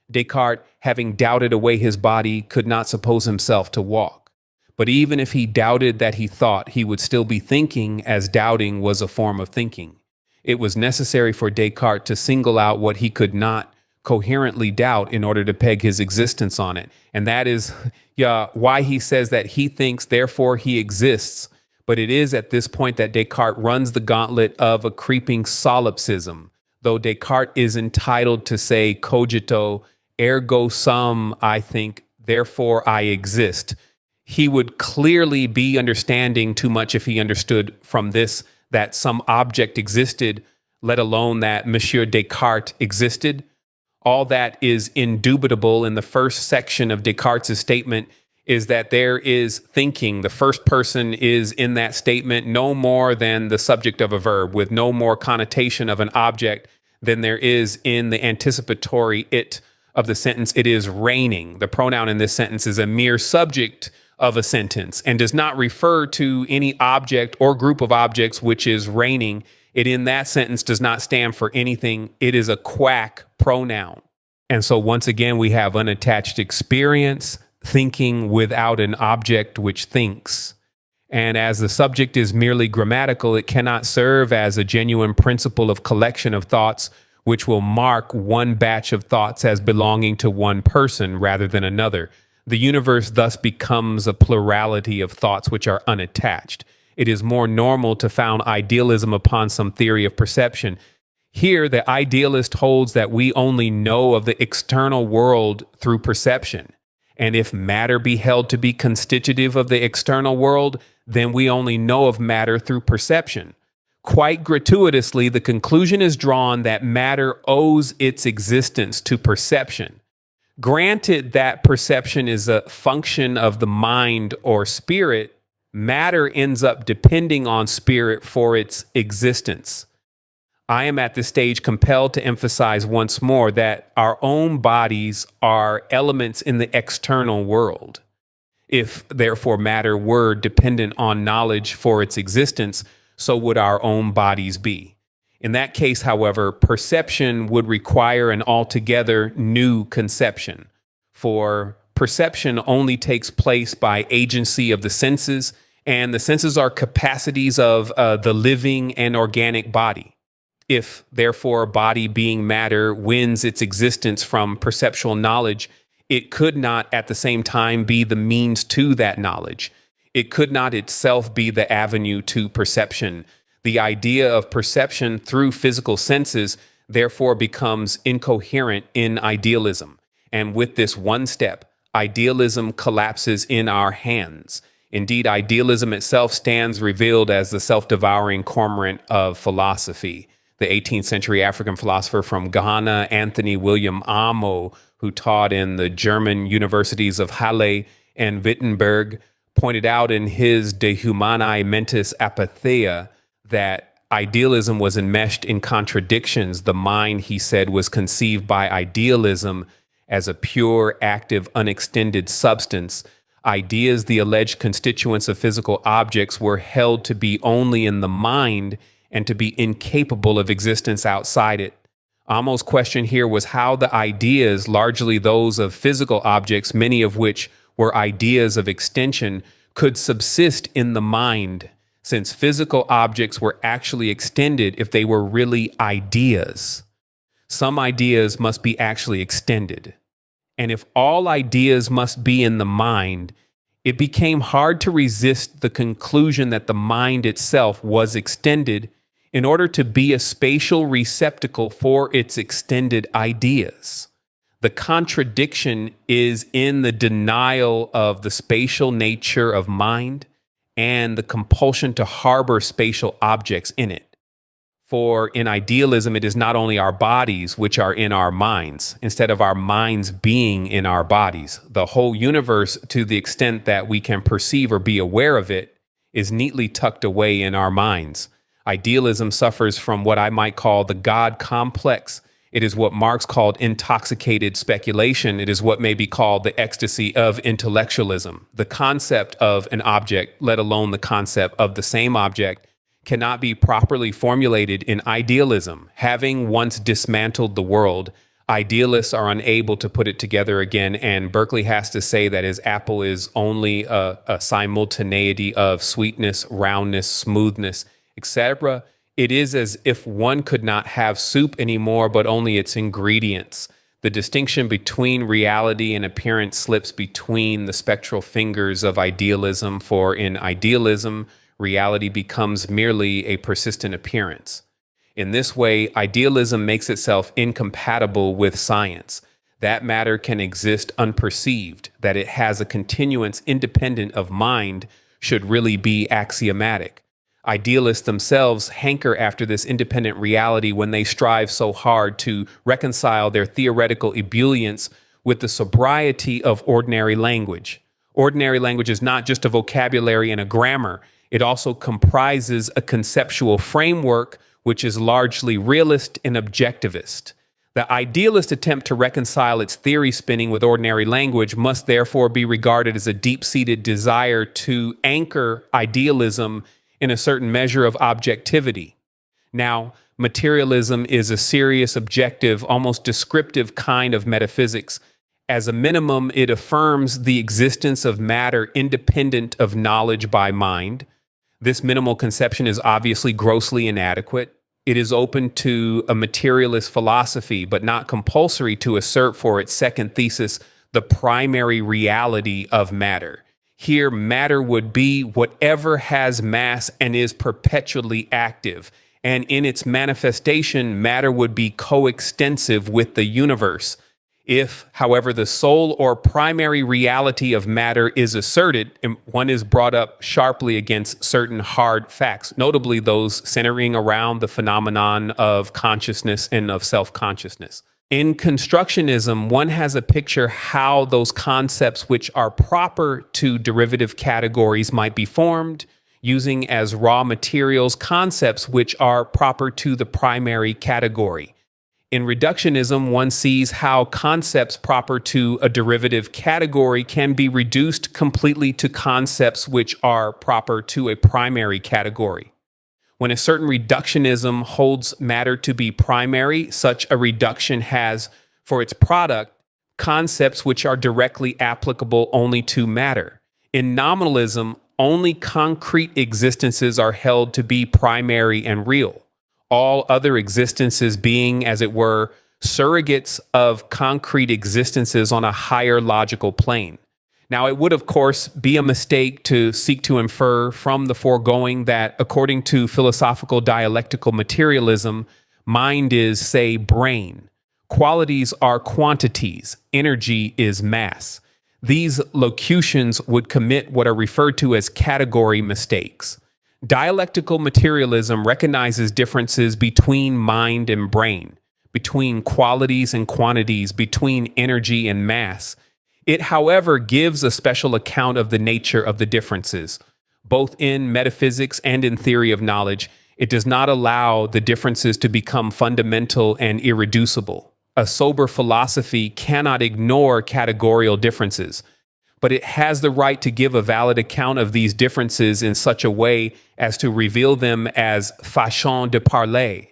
Speaker 1: Descartes, having doubted away his body, could not suppose himself to walk. But even if he doubted that he thought, he would still be thinking, as doubting was a form of thinking. It was necessary for Descartes to single out what he could not coherently doubt in order to peg his existence on it. And that is why he says that he thinks, therefore he exists. But it is at this point that Descartes runs the gauntlet of a creeping solipsism, though Descartes is entitled to say cogito ergo sum, I think, therefore I exist. He would clearly be understanding too much if he understood from this that some object existed, let alone that Monsieur Descartes existed. All that is indubitable in the first section of Descartes' statement is that there is thinking. The first person is in that statement no more than the subject of a verb, with no more connotation of an object than there is in the anticipatory it of the sentence, it is raining. The pronoun in this sentence is a mere subject of a sentence and does not refer to any object or group of objects which is raining. It in that sentence does not stand for anything. It is a quack pronoun. And so once again, we have unattached experience, thinking without an object which thinks. And as the subject is merely grammatical, it cannot serve as a genuine principle of collection of thoughts which will mark one batch of thoughts as belonging to one person rather than another. The universe thus becomes a plurality of thoughts which are unattached. It is more normal to found idealism upon some theory of perception. Here, the idealist holds that we only know of the external world through perception. And if matter be held to be constitutive of the external world, then we only know of matter through perception. Quite gratuitously, the conclusion is drawn that matter owes its existence to perception. Granted that perception is a function of the mind or spirit, matter ends up depending on spirit for its existence. I am at this stage compelled to emphasize once more that our own bodies are elements in the external world. If, therefore, matter were dependent on knowledge for its existence, so would our own bodies be. In that case, however, perception would require an altogether new conception. For perception only takes place by agency of the senses, and the senses are capacities of the living and organic body. If, therefore, body being matter wins its existence from perceptual knowledge, it could not at the same time be the means to that knowledge. It could not itself be the avenue to perception. The idea of perception through physical senses therefore becomes incoherent in idealism. And with this one step, idealism collapses in our hands. Indeed, idealism itself stands revealed as the self-devouring cormorant of philosophy. The 18th century African philosopher from Ghana, Anthony William Amo, who taught in the German universities of Halle and Wittenberg, pointed out in his De Humanae Mentis Apatheia that idealism was enmeshed in contradictions. The mind, he said, was conceived by idealism as a pure, active, unextended substance. Ideas, the alleged constituents of physical objects, were held to be only in the mind and to be incapable of existence outside it. Amo's question here was how the ideas, largely those of physical objects, many of which were ideas of extension, could subsist in the mind, since physical objects were actually extended if they were really ideas. Some ideas must be actually extended. And if all ideas must be in the mind, it became hard to resist the conclusion that the mind itself was extended in order to be a spatial receptacle for its extended ideas. The contradiction is in the denial of the spatial nature of mind and the compulsion to harbor spatial objects in it. For in idealism, it is not only our bodies which are in our minds, instead of our minds being in our bodies. The whole universe, to the extent that we can perceive or be aware of it, is neatly tucked away in our minds. Idealism suffers from what I might call the God complex. It is what Marx called intoxicated speculation. It is what may be called the ecstasy of intellectualism. The concept of an object, let alone the concept of the same object, cannot be properly formulated in idealism. Having once dismantled the world, idealists are unable to put it together again, and Berkeley has to say that his apple is only a simultaneity of sweetness, roundness, smoothness, etc. It is as if one could not have soup anymore, but only its ingredients. The distinction between reality and appearance slips between the spectral fingers of idealism, for in idealism, reality becomes merely a persistent appearance. In this way, idealism makes itself incompatible with science. That matter can exist unperceived, that it has a continuance independent of mind should really be axiomatic. Idealists themselves hanker after this independent reality when they strive so hard to reconcile their theoretical ebullience with the sobriety of ordinary language. Ordinary language is not just a vocabulary and a grammar. It also comprises a conceptual framework which is largely realist and objectivist. The idealist attempt to reconcile its theory spinning with ordinary language must therefore be regarded as a deep-seated desire to anchor idealism in a certain measure of objectivity. Now, materialism is a serious, objective, almost descriptive kind of metaphysics. As a minimum, it affirms the existence of matter independent of knowledge by mind. This minimal conception is obviously grossly inadequate. It is open to a materialist philosophy, but not compulsory to assert for its second thesis the primary reality of matter. Here, matter would be whatever has mass and is perpetually active. And in its manifestation, matter would be coextensive with the universe. If, however, the sole or primary reality of matter is asserted, one is brought up sharply against certain hard facts, notably those centering around the phenomenon of consciousness and of self-consciousness. In constructionism, one has a picture how those concepts which are proper to derivative categories might be formed, using as raw materials concepts which are proper to the primary category. In reductionism, one sees how concepts proper to a derivative category can be reduced completely to concepts which are proper to a primary category. When a certain reductionism holds matter to be primary, such a reduction has for its product concepts which are directly applicable only to matter. In nominalism, only concrete existences are held to be primary and real, all other existences being, as it were, surrogates of concrete existences on a higher logical plane. Now, it would, of course, be a mistake to seek to infer from the foregoing that, according to philosophical dialectical materialism, mind is, say, brain. Qualities are quantities. Energy is mass. These locutions would commit what are referred to as category mistakes. Dialectical materialism recognizes differences between mind and brain, between qualities and quantities, between energy and mass. It, however, gives a special account of the nature of the differences. Both in metaphysics and in theory of knowledge, it does not allow the differences to become fundamental and irreducible. A sober philosophy cannot ignore categorical differences, but it has the right to give a valid account of these differences in such a way as to reveal them as façon de parler.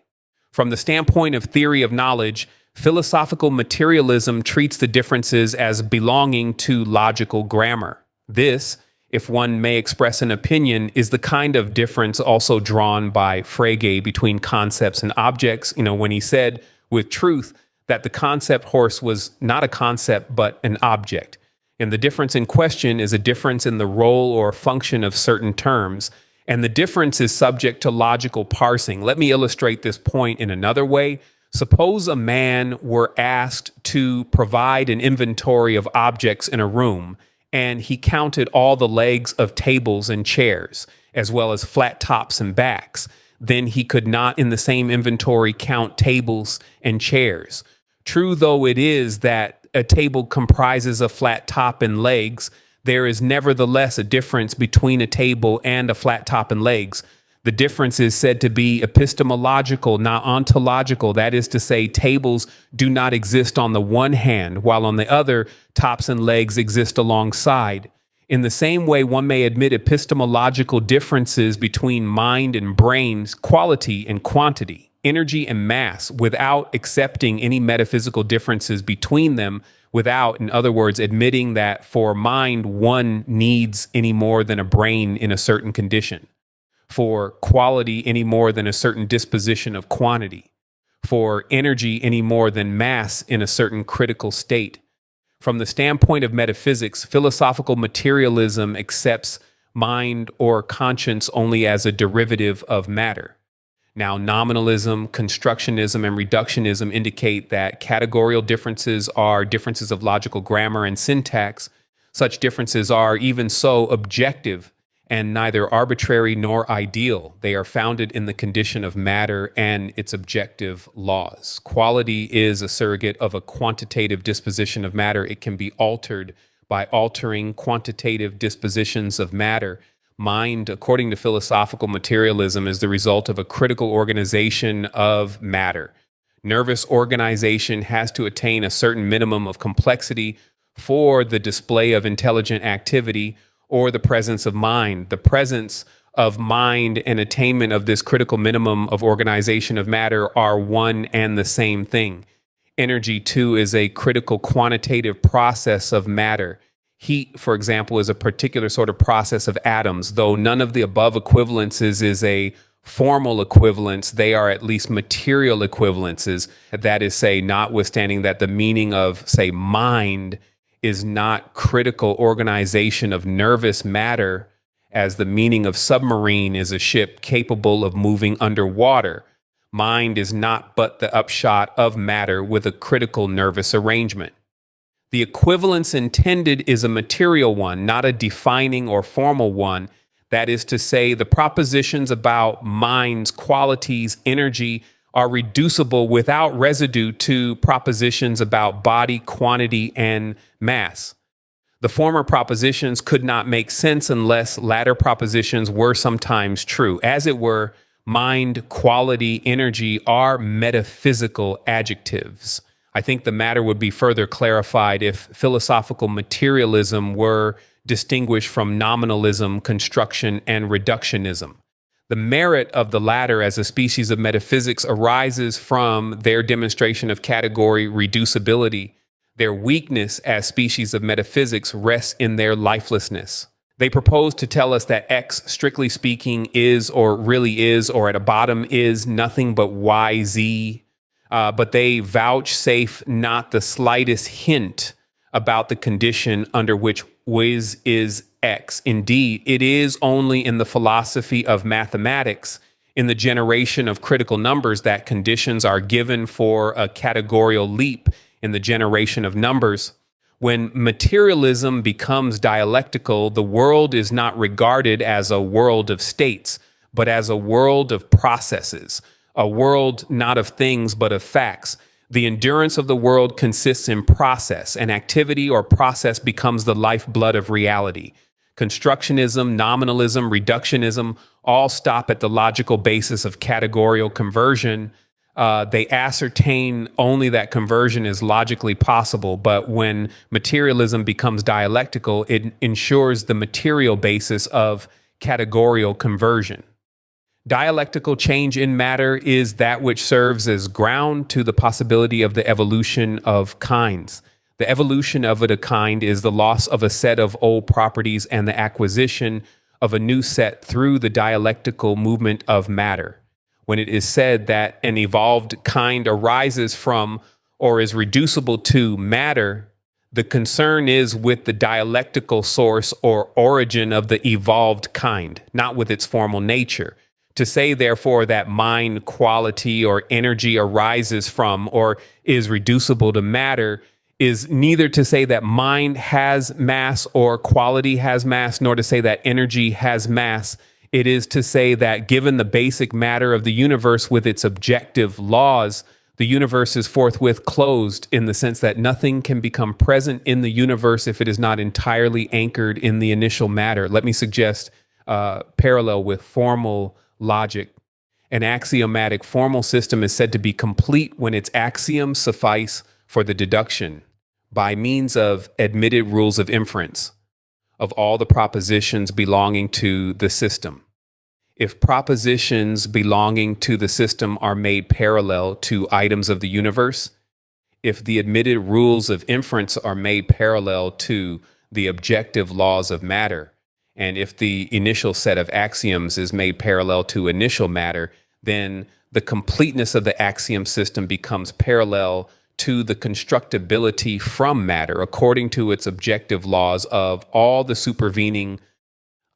Speaker 1: From the standpoint of theory of knowledge, philosophical materialism treats the differences as belonging to logical grammar. This, if one may express an opinion, is the kind of difference also drawn by Frege between concepts and objects. When he said with truth that the concept horse was not a concept but an object. And the difference in question is a difference in the role or function of certain terms, and the difference is subject to logical parsing. Let me illustrate this point in another way. Suppose a man were asked to provide an inventory of objects in a room, and he counted all the legs of tables and chairs, as well as flat tops and backs. Then he could not in the same inventory count tables and chairs. True though it is that a table comprises a flat top and legs, there is nevertheless a difference between a table and a flat top and legs. The difference is said to be epistemological, not ontological. That is to say, tables do not exist on the one hand, while on the other, tops and legs exist alongside. In the same way, one may admit epistemological differences between mind and brains, quality and quantity, energy and mass, without accepting any metaphysical differences between them, without, in other words, admitting that for mind, one needs any more than a brain in a certain condition, for quality any more than a certain disposition of quantity, for energy any more than mass in a certain critical state. From the standpoint of metaphysics, philosophical materialism accepts mind or conscience only as a derivative of matter. Now, nominalism, constructionism, and reductionism indicate that categorical differences are differences of logical grammar and syntax. Such differences are, even so, objective and neither arbitrary nor ideal. They are founded in the condition of matter and its objective laws. Quality is a surrogate of a quantitative disposition of matter. It can be altered by altering quantitative dispositions of matter. Mind, according to philosophical materialism, is the result of a critical organization of matter. Nervous organization has to attain a certain minimum of complexity for the display of intelligent activity or the presence of mind. The presence of mind and attainment of this critical minimum of organization of matter are one and the same thing. Energy, too, is a critical quantitative process of matter. Heat, for example, is a particular sort of process of atoms. Though none of the above equivalences is a formal equivalence, they are at least material equivalences. That is, say, notwithstanding that the meaning of, say, mind is not critical organization of nervous matter, as the meaning of submarine is a ship capable of moving underwater. Mind is not but the upshot of matter with a critical nervous arrangement. The equivalence intended is a material one, not a defining or formal one. That is to say, the propositions about mind's qualities, energy, are reducible without residue to propositions about body, quantity, and mass. The former propositions could not make sense unless latter propositions were sometimes true. As it were, mind, quality, energy are metaphysical adjectives. I think the matter would be further clarified if philosophical materialism were distinguished from nominalism, construction, and reductionism. The merit of the latter as a species of metaphysics arises from their demonstration of category reducibility. Their weakness as species of metaphysics rests in their lifelessness. They propose to tell us that X, strictly speaking, is or really is, or at a bottom is nothing but YZ, but they vouchsafe not the slightest hint about the condition under which Wiz is X. Indeed, it is only in the philosophy of mathematics, in the generation of critical numbers, that conditions are given for a categorical leap in the generation of numbers. When materialism becomes dialectical, the world is not regarded as a world of states, but as a world of processes, a world not of things, but of facts. The endurance of the world consists in process, and activity or process becomes the lifeblood of reality. Constructionism, nominalism, reductionism all stop at the logical basis of categorical conversion. They ascertain only that conversion is logically possible, but when materialism becomes dialectical, it ensures the material basis of categorical conversion. Dialectical change in matter is that which serves as ground to the possibility of the evolution of kinds. The evolution of a kind is the loss of a set of old properties and the acquisition of a new set through the dialectical movement of matter. When it is said that an evolved kind arises from or is reducible to matter, the concern is with the dialectical source or origin of the evolved kind, not with its formal nature. To say, therefore, that mind quality or energy arises from or is reducible to matter is neither to say that mind has mass or quality has mass, nor to say that energy has mass. It is to say that given the basic matter of the universe with its objective laws, the universe is forthwith closed, in the sense that nothing can become present in the universe if it is not entirely anchored in the initial matter. Let me suggest parallel with formal logic. An axiomatic formal system is said to be complete when its axioms suffice for the deduction, by means of admitted rules of inference, of all the propositions belonging to the system. If propositions belonging to the system are made parallel to items of the universe, if the admitted rules of inference are made parallel to the objective laws of matter, and if the initial set of axioms is made parallel to initial matter, then the completeness of the axiom system becomes parallel to the constructibility from matter according to its objective laws of all the supervening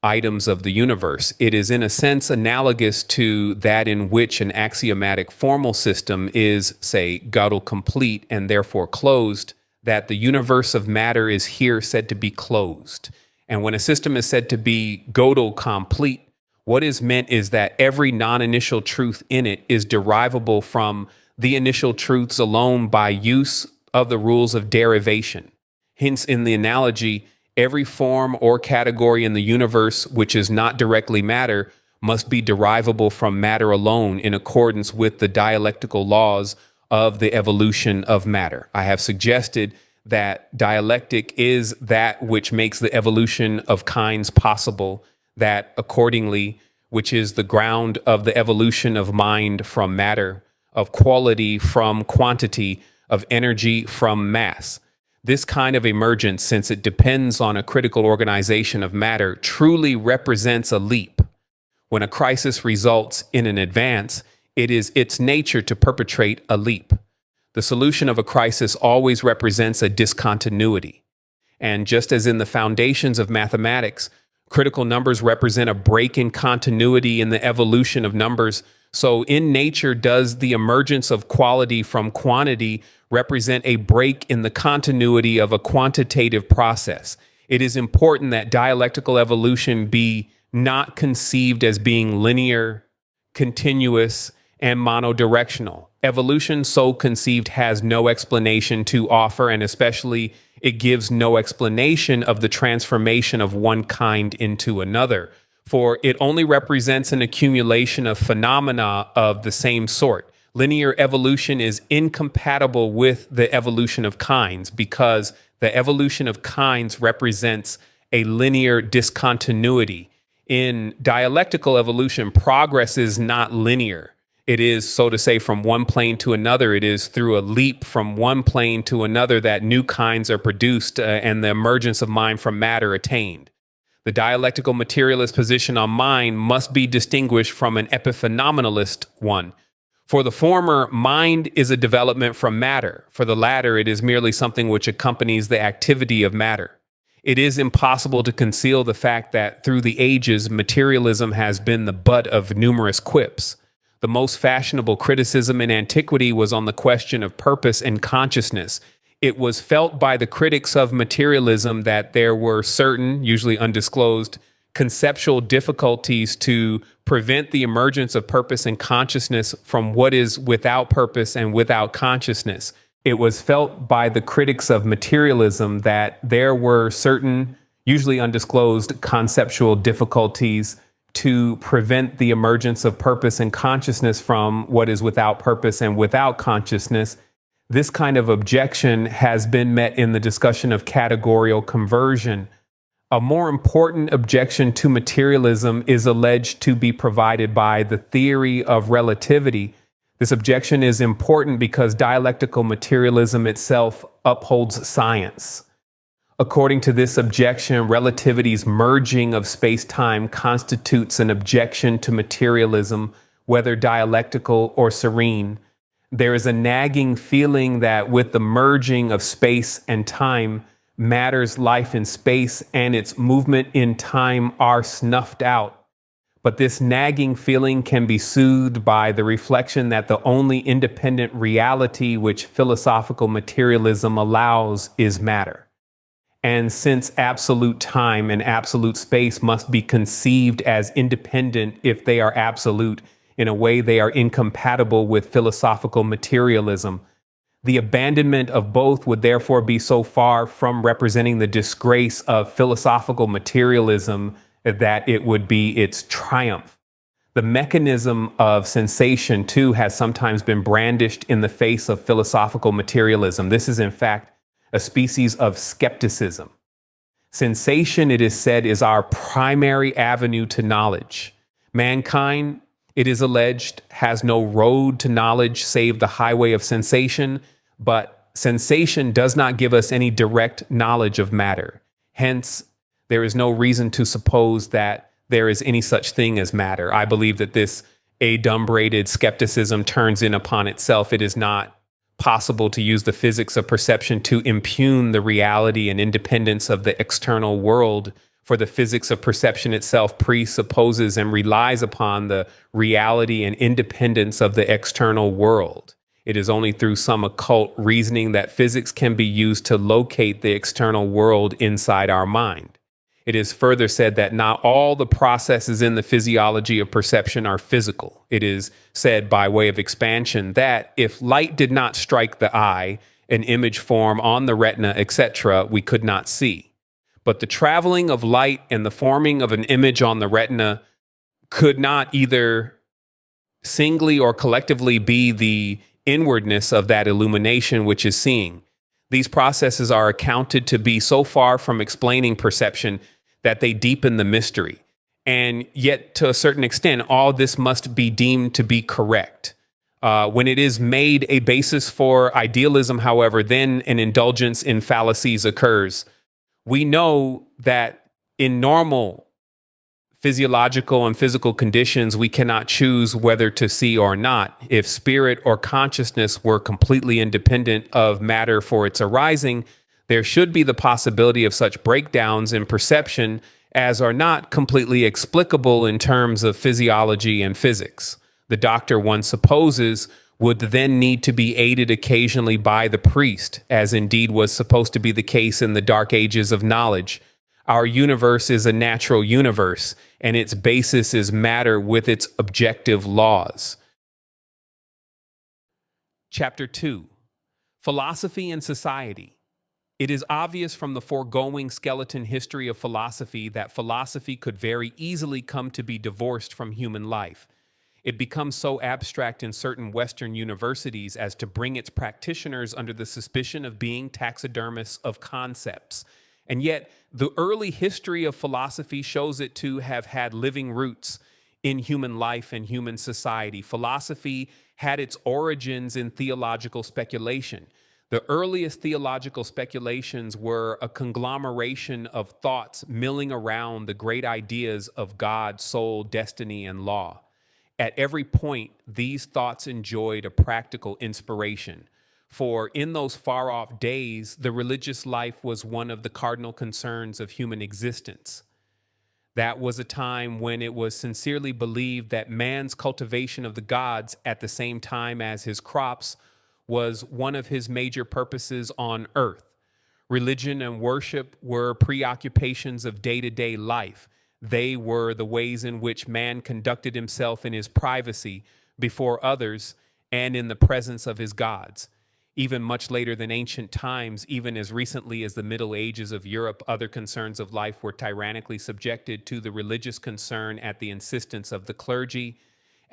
Speaker 1: items of the universe. It is in a sense analogous to that in which an axiomatic formal system is, say, Gödel complete and therefore closed, that the universe of matter is here said to be closed. And when a system is said to be Gödel complete, what is meant is that every non-initial truth in it is derivable from the initial truths alone by use of the rules of derivation. Hence, in the analogy, every form or category in the universe which is not directly matter must be derivable from matter alone in accordance with the dialectical laws of the evolution of matter. I have suggested that dialectic is that which makes the evolution of kinds possible, that accordingly, which is the ground of the evolution of mind from matter, of quality from quantity, of energy from mass. This kind of emergence, since it depends on a critical organization of matter, truly represents a leap. When a crisis results in an advance, it is its nature to perpetrate a leap. The solution of a crisis always represents a discontinuity. And just as in the foundations of mathematics, critical numbers represent a break in continuity in the evolution of numbers, so in nature does the emergence of quality from quantity represent a break in the continuity of a quantitative process. It is important that dialectical evolution be not conceived as being linear, continuous, and monodirectional. Evolution, so conceived, has no explanation to offer, and especially it gives no explanation of the transformation of one kind into another, for it only represents an accumulation of phenomena of the same sort. Linear evolution is incompatible with the evolution of kinds because the evolution of kinds represents a linear discontinuity. In dialectical evolution, progress is not linear. It is, so to say, from one plane to another. It is through a leap from one plane to another that new kinds are produced and the emergence of mind from matter attained. The dialectical materialist position on mind must be distinguished from an epiphenomenalist one. For the former, mind is a development from matter. For the latter, it is merely something which accompanies the activity of matter. It is impossible to conceal the fact that through the ages, materialism has been the butt of numerous quips. The most fashionable criticism in antiquity was on the question of purpose and consciousness. It was felt by the critics of materialism that there were certain, usually undisclosed, conceptual difficulties to prevent the emergence of purpose and consciousness from what is without purpose and without consciousness. It was felt by the critics of materialism that there were certain, usually undisclosed, conceptual difficulties to prevent the emergence of purpose and consciousness from what is without purpose and without consciousness. This kind of objection has been met in the discussion of categorical conversion. A more important objection to materialism is alleged to be provided by the theory of relativity. This objection is important because dialectical materialism itself upholds science. According to this objection, relativity's merging of space-time constitutes an objection to materialism, whether dialectical or serene. There is a nagging feeling that with the merging of space and time, matter's life in space and its movement in time are snuffed out. But this nagging feeling can be soothed by the reflection that the only independent reality which philosophical materialism allows is matter. And since absolute time and absolute space must be conceived as independent if they are absolute, in a way they are incompatible with philosophical materialism. The abandonment of both would therefore be so far from representing the disgrace of philosophical materialism that it would be its triumph. The mechanism of sensation, too, has sometimes been brandished in the face of philosophical materialism. This is, in fact, a species of skepticism. Sensation, it is said, is our primary avenue to knowledge. Mankind, it is alleged, has no road to knowledge save the highway of sensation, but sensation does not give us any direct knowledge of matter. Hence, there is no reason to suppose that there is any such thing as matter. I believe that this adumbrated skepticism turns in upon itself. It is not possible to use the physics of perception to impugn the reality and independence of the external world, for the physics of perception itself presupposes and relies upon the reality and independence of the external world. It is only through some occult reasoning that physics can be used to locate the external world inside our mind. It is further said that not all the processes in the physiology of perception are physical. It is said by way of expansion that if light did not strike the eye, an image form on the retina, etc., we could not see. But the traveling of light and the forming of an image on the retina could not either singly or collectively be the inwardness of that illumination which is seeing. These processes are accounted to be so far from explaining perception that they deepen the mystery. And yet, to a certain extent, all this must be deemed to be correct. When it is made a basis for idealism, however, then an indulgence in fallacies occurs. We know that in normal physiological and physical conditions, we cannot choose whether to see or not. If spirit or consciousness were completely independent of matter for its arising, there should be the possibility of such breakdowns in perception as are not completely explicable in terms of physiology and physics. The doctor, one supposes, would then need to be aided occasionally by the priest, as indeed was supposed to be the case in the dark ages of knowledge. Our universe is a natural universe, and its basis is matter with its objective laws. Chapter 2. Philosophy and Society. It is obvious from the foregoing skeleton history of philosophy that philosophy could very easily come to be divorced from human life. It becomes so abstract in certain Western universities as to bring its practitioners under the suspicion of being taxidermists of concepts. And yet, the early history of philosophy shows it to have had living roots. in human life and human society. Philosophy had its origins in theological speculation. The earliest theological speculations were a conglomeration of thoughts milling around the great ideas of God, soul, destiny, and law. At every point, these thoughts enjoyed a practical inspiration. For in those far off days, the religious life was one of the cardinal concerns of human existence. That was a time when it was sincerely believed that man's cultivation of the gods at the same time as his crops was one of his major purposes on earth. Religion and worship were preoccupations of day-to-day life. They were the ways in which man conducted himself in his privacy before others and in the presence of his gods. Even much later than ancient times, even as recently as the Middle Ages of Europe, other concerns of life were tyrannically subjected to the religious concern at the insistence of the clergy.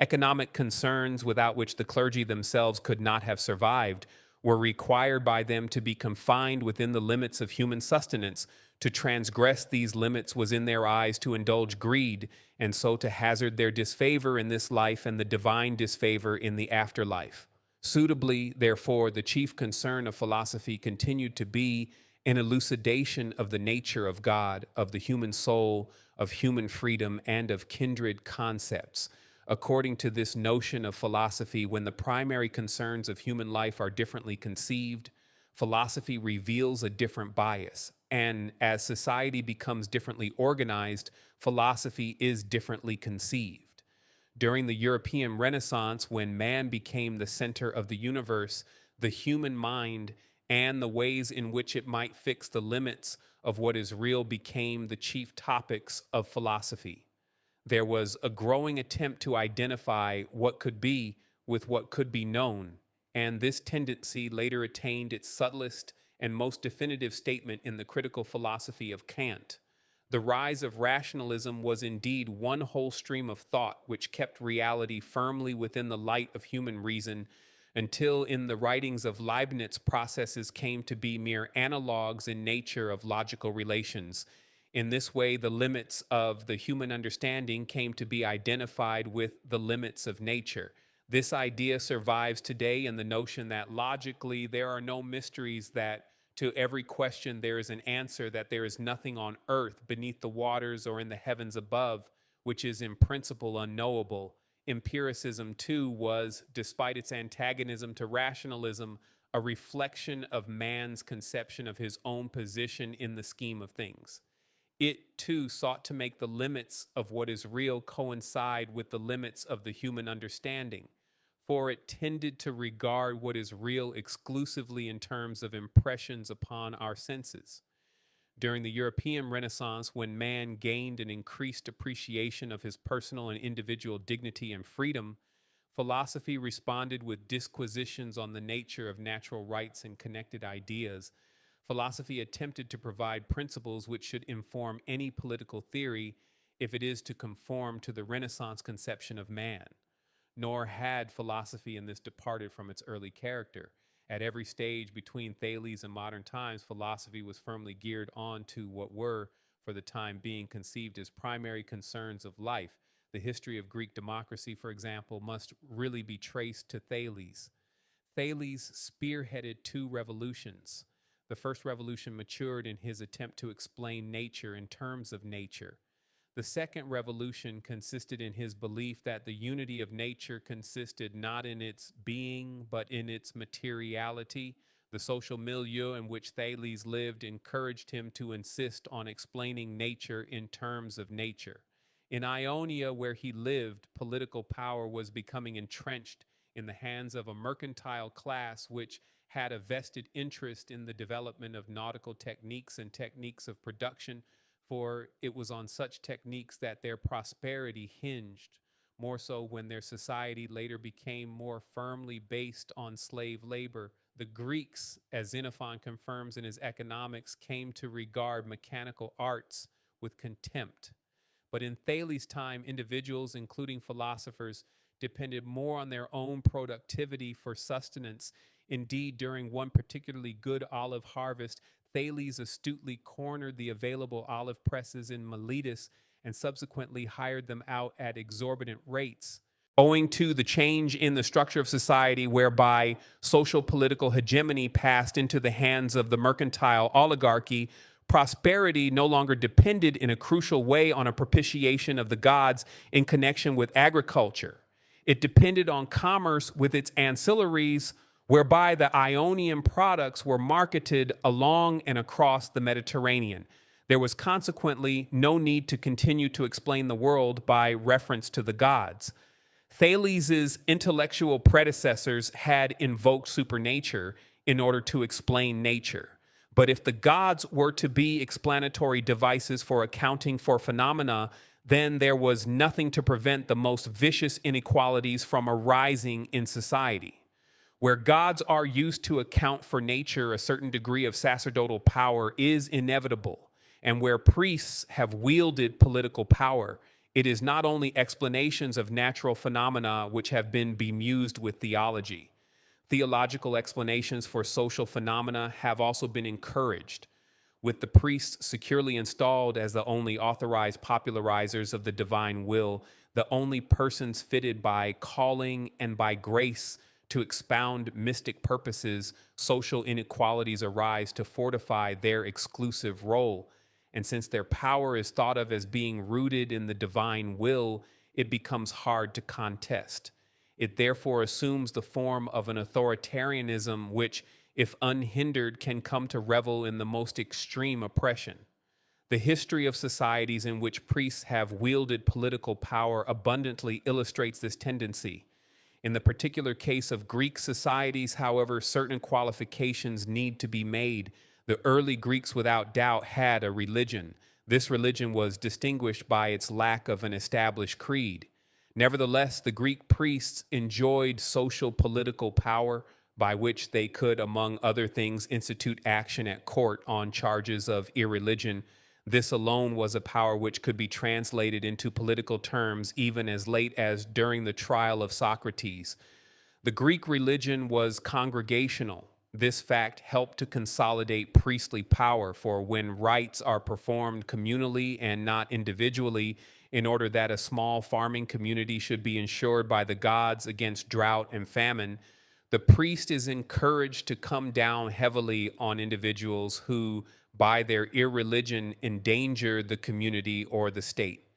Speaker 1: Economic concerns, without which the clergy themselves could not have survived, were required by them to be confined within the limits of human sustenance. To transgress these limits was in their eyes to indulge greed, and so to hazard their disfavor in this life and the divine disfavor in the afterlife. Suitably, therefore, the chief concern of philosophy continued to be an elucidation of the nature of God, of the human soul, of human freedom, and of kindred concepts. According to this notion of philosophy, when the primary concerns of human life are differently conceived, philosophy reveals a different bias. And as society becomes differently organized, philosophy is differently conceived. During the European Renaissance, when man became the center of the universe, the human mind and the ways in which it might fix the limits of what is real became the chief topics of philosophy. There was a growing attempt to identify what could be with what could be known, and this tendency later attained its subtlest and most definitive statement in the critical philosophy of Kant. The rise of rationalism was indeed one whole stream of thought which kept reality firmly within the light of human reason until in the writings of Leibniz processes came to be mere analogues in nature of logical relations. In this way, the limits of the human understanding came to be identified with the limits of nature. This idea survives today in the notion that logically there are no mysteries, that to every question there is an answer, that there is nothing on earth, beneath the waters, or in the heavens above, which is in principle unknowable. Empiricism, too, was, despite its antagonism to rationalism, a reflection of man's conception of his own position in the scheme of things. It, too, sought to make the limits of what is real coincide with the limits of the human understanding, for it tended to regard what is real exclusively in terms of impressions upon our senses. During the European Renaissance, when man gained an increased appreciation of his personal and individual dignity and freedom, philosophy responded with disquisitions on the nature of natural rights and connected ideas. Philosophy attempted to provide principles which should inform any political theory if it is to conform to the Renaissance conception of man. Nor had philosophy in this departed from its early character. At every stage between Thales and modern times, philosophy was firmly geared on to what were, for the time being, conceived as primary concerns of life. The history of Greek democracy, for example, must really be traced to Thales. Thales spearheaded two revolutions. The first revolution matured in his attempt to explain nature in terms of nature. The second revolution consisted in his belief that the unity of nature consisted not in its being, but in its materiality. The social milieu in which Thales lived encouraged him to insist on explaining nature in terms of nature. In Ionia, where he lived, political power was becoming entrenched in the hands of a mercantile class which had a vested interest in the development of nautical techniques and techniques of production, for it was on such techniques that their prosperity hinged, more so when their society later became more firmly based on slave labor. The Greeks, as Xenophon confirms in his Economics, came to regard mechanical arts with contempt. But in Thales' time, individuals, including philosophers, depended more on their own productivity for sustenance. Indeed, during one particularly good olive harvest, Thales astutely cornered the available olive presses in Miletus and subsequently hired them out at exorbitant rates. Owing to the change in the structure of society whereby social political hegemony passed into the hands of the mercantile oligarchy, prosperity no longer depended in a crucial way on a propitiation of the gods in connection with agriculture. It depended on commerce with its ancillaries, whereby the Ionian products were marketed along and across the Mediterranean. There was consequently no need to continue to explain the world by reference to the gods. Thales's intellectual predecessors had invoked supernature in order to explain nature. But if the gods were to be explanatory devices for accounting for phenomena, then there was nothing to prevent the most vicious inequalities from arising in society. Where gods are used to account for nature, a certain degree of sacerdotal power is inevitable. And where priests have wielded political power, it is not only explanations of natural phenomena which have been bemused with theology. Theological explanations for social phenomena have also been encouraged, with the priests securely installed as the only authorized popularizers of the divine will, the only persons fitted by calling and by grace to expound mystic purposes. Social inequalities arise to fortify their exclusive role. And since their power is thought of as being rooted in the divine will, it becomes hard to contest. It therefore assumes the form of an authoritarianism which, if unhindered, can come to revel in the most extreme oppression. The history of societies in which priests have wielded political power abundantly illustrates this tendency. In the particular case of Greek societies, however, certain qualifications need to be made. The early Greeks, without doubt, had a religion. This religion was distinguished by its lack of an established creed. Nevertheless, the Greek priests enjoyed social political power by which they could, among other things, institute action at court on charges of irreligion. This alone was a power which could be translated into political terms even as late as during the trial of Socrates. The Greek religion was congregational. This fact helped to consolidate priestly power, for when rites are performed communally and not individually, in order that a small farming community should be ensured by the gods against drought and famine, the priest is encouraged to come down heavily on individuals who, by their irreligion, endanger the community or the state.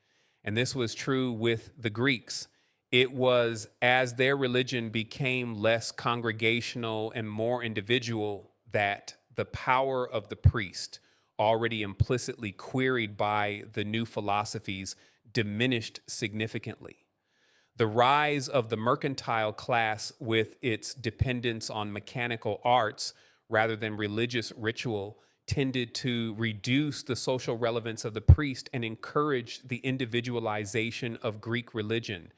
Speaker 1: And this was true with the Greeks. It was as their religion became less congregational and more individual that the power of the priest, already implicitly queried by the new philosophies, diminished significantly. The rise of the mercantile class, with its dependence on mechanical arts rather than religious ritual, tended to reduce the social relevance of the priest and encourage the individualization of Greek religion.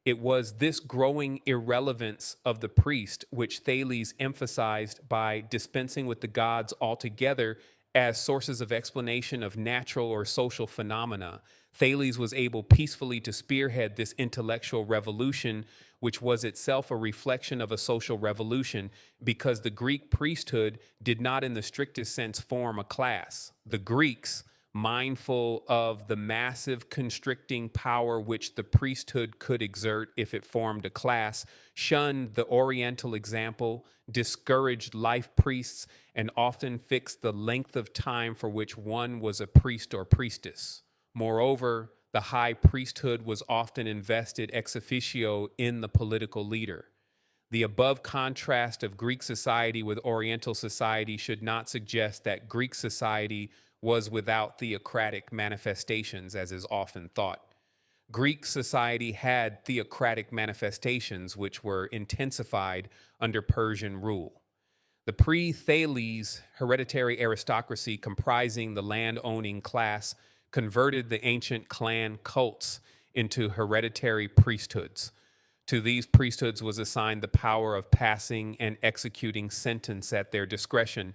Speaker 1: It was this growing irrelevance of the priest which Thales emphasized by dispensing with the gods altogether as sources of explanation of natural or social phenomena. Thales was able peacefully to spearhead this intellectual revolution, which was itself a reflection of a social revolution, because the Greek priesthood did not in the strictest sense form a class. The Greeks, mindful of the massive constricting power which the priesthood could exert if it formed a class, shunned the Oriental example, discouraged life priests, and often fixed the length of time for which one was a priest or priestess. Moreover, the high priesthood was often invested ex officio in the political leader. The above contrast of Greek society with Oriental society should not suggest that Greek society was without theocratic manifestations, as is often thought. Greek society had theocratic manifestations which were intensified under Persian rule. The pre-Thales hereditary aristocracy comprising the land-owning class converted the ancient clan cults into hereditary priesthoods. To these priesthoods was assigned the power of passing and executing sentence at their discretion,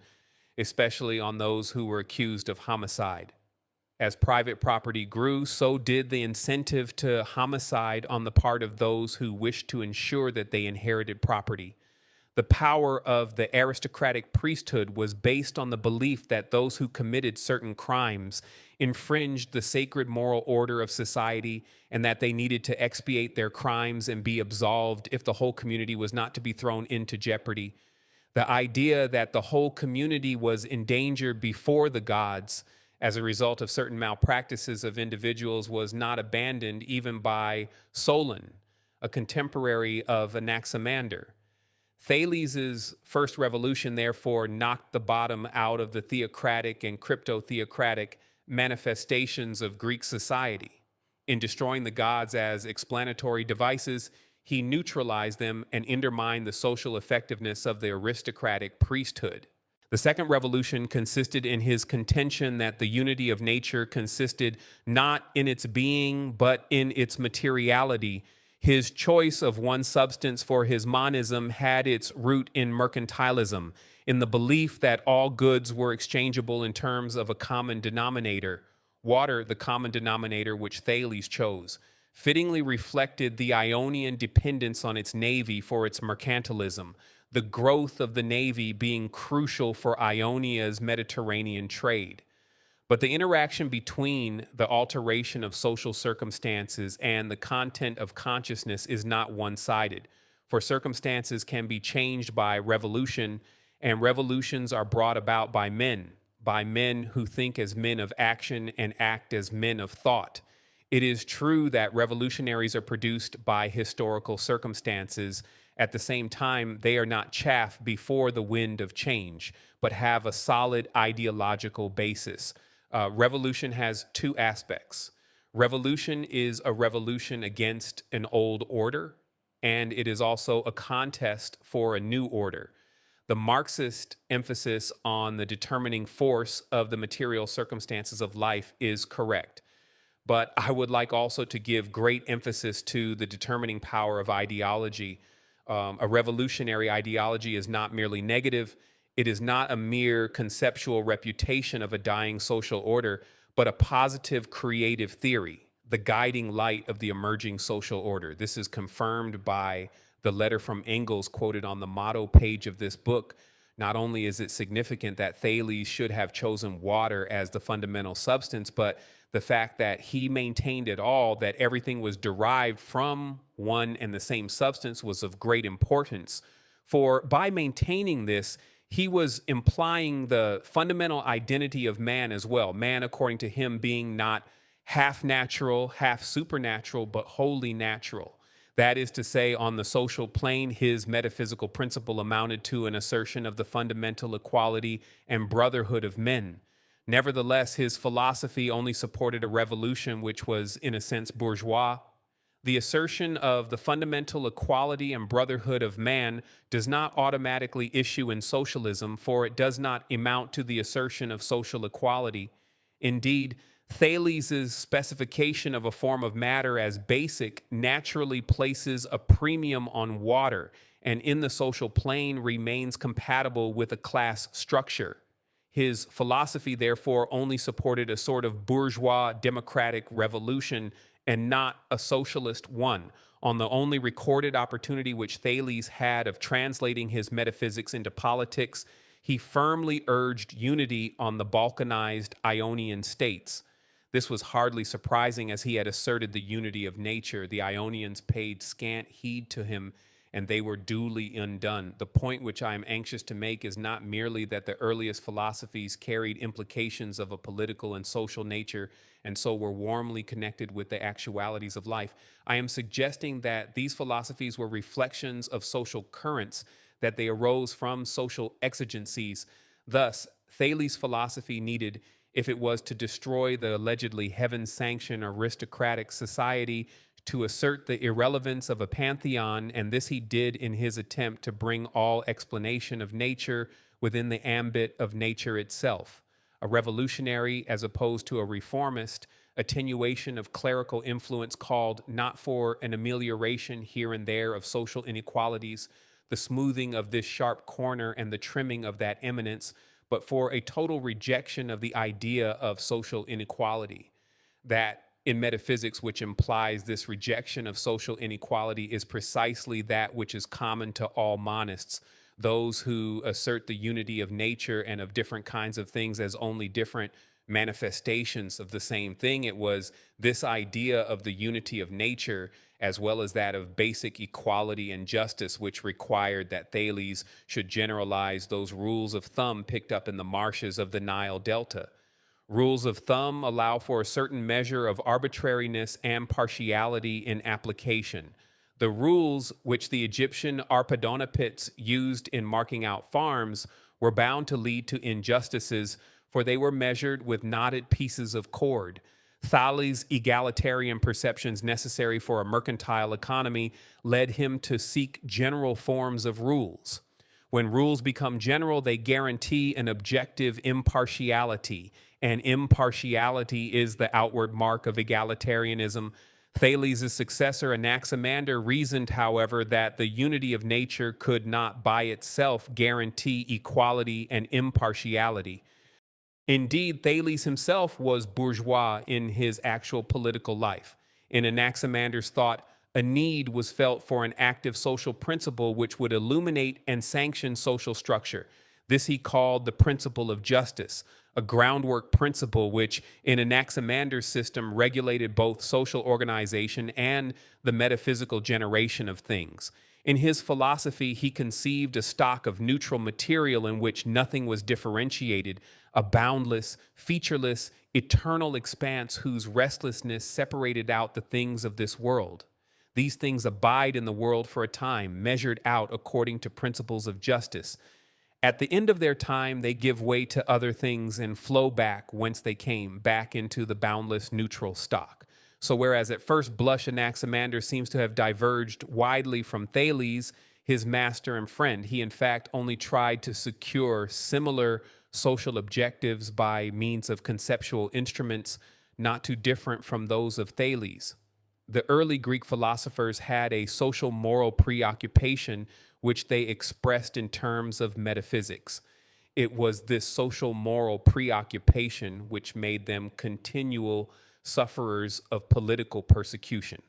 Speaker 1: especially on those who were accused of homicide. As private property grew, so did the incentive to homicide on the part of those who wished to ensure that they inherited property. The power of the aristocratic priesthood was based on the belief that those who committed certain crimes infringed the sacred moral order of society and that they needed to expiate their crimes and be absolved if the whole community was not to be thrown into jeopardy. The idea that the whole community was in danger before the gods as a result of certain malpractices of individuals was not abandoned even by Solon, a contemporary of Anaximander. Thales' first revolution, therefore, knocked the bottom out of the theocratic and crypto-theocratic manifestations of Greek society. In destroying the gods as explanatory devices, he neutralized them and undermined the social effectiveness of the aristocratic priesthood. The second revolution consisted in his contention that the unity of nature consisted not in its being, but in its materiality. His choice of one substance for his monism had its root in mercantilism, in the belief that all goods were exchangeable in terms of a common denominator. Water, the common denominator which Thales chose, fittingly reflected the Ionian dependence on its navy for its mercantilism, the growth of the navy being crucial for Ionia's Mediterranean trade. But the interaction between the alteration of social circumstances and the content of consciousness is not one-sided, for circumstances can be changed by revolution, and revolutions are brought about by men who think as men of action and act as men of thought. It is true that revolutionaries are produced by historical circumstances. At the same time, they are not chaff before the wind of change, but have a solid ideological basis. Revolution has two aspects. Revolution is a revolution against an old order, and it is also a contest for a new order. The Marxist emphasis on the determining force of the material circumstances of life is correct. But I would like also to give great emphasis to the determining power of ideology. A revolutionary ideology is not merely negative. It is not a mere conceptual reputation of a dying social order, but a positive creative theory, the guiding light of the emerging social order. This is confirmed by the letter from Engels quoted on the motto page of this book. Not only is it significant that Thales should have chosen water as the fundamental substance, but the fact that he maintained it all, that everything was derived from one and the same substance, was of great importance. For by maintaining this, he was implying the fundamental identity of man as well. Man, according to him, being not half natural, half supernatural, but wholly natural. That is to say, on the social plane, his metaphysical principle amounted to an assertion of the fundamental equality and brotherhood of men. Nevertheless, his philosophy only supported a revolution which was, in a sense, bourgeois. The assertion of the fundamental equality and brotherhood of man does not automatically issue in socialism, for it does not amount to the assertion of social equality. Indeed, Thales' specification of a form of matter as basic naturally places a premium on water, and in the social plane remains compatible with a class structure. His philosophy, therefore, only supported a sort of bourgeois democratic revolution and not a socialist one. On the only recorded opportunity which Thales had of translating his metaphysics into politics, he firmly urged unity on the balkanized Ionian states. This was hardly surprising, as he had asserted the unity of nature. The Ionians paid scant heed to him, and they were duly undone. The point which I am anxious to make is not merely that the earliest philosophies carried implications of a political and social nature, and so were warmly connected with the actualities of life. I am suggesting that these philosophies were reflections of social currents, that they arose from social exigencies. Thus, Thales' philosophy needed, if it was to destroy the allegedly heaven-sanctioned aristocratic society, to assert the irrelevance of a pantheon, and this he did in his attempt to bring all explanation of nature within the ambit of nature itself. A revolutionary, as opposed to a reformist, attenuation of clerical influence called not for an amelioration here and there of social inequalities, the smoothing of this sharp corner and the trimming of that eminence, but for a total rejection of the idea of social inequality. That in metaphysics, which implies this rejection of social inequality, is precisely that which is common to all monists, those who assert the unity of nature and of different kinds of things as only different manifestations of the same thing. It was this idea of the unity of nature as well as that of basic equality and justice, which required that Thales should generalize those rules of thumb picked up in the marshes of the Nile Delta. Rules of thumb allow for a certain measure of arbitrariness and partiality in application. The rules which the Egyptian Arpadonapites used in marking out farms were bound to lead to injustices, for they were measured with knotted pieces of cord. Thales' egalitarian perceptions necessary for a mercantile economy led him to seek general forms of rules. When rules become general, they guarantee an objective impartiality, and impartiality is the outward mark of egalitarianism. Thales' successor, Anaximander, reasoned, however, that the unity of nature could not by itself guarantee equality and impartiality. Indeed, Thales himself was bourgeois in his actual political life. In Anaximander's thought, a need was felt for an active social principle which would illuminate and sanction social structure. This he called the principle of justice, a groundwork principle which, in Anaximander's system, regulated both social organization and the metaphysical generation of things. In his philosophy, he conceived a stock of neutral material in which nothing was differentiated, a boundless, featureless, eternal expanse whose restlessness separated out the things of this world. These things abide in the world for a time, measured out according to principles of justice. At the end of their time, they give way to other things and flow back whence they came, back into the boundless neutral stock. So whereas at first blush Anaximander seems to have diverged widely from Thales, his master and friend, he in fact only tried to secure similar social objectives by means of conceptual instruments not too different from those of Thales. The early Greek philosophers had a social moral preoccupation which they expressed in terms of metaphysics. It was this social moral preoccupation which made them continual sufferers of political persecution.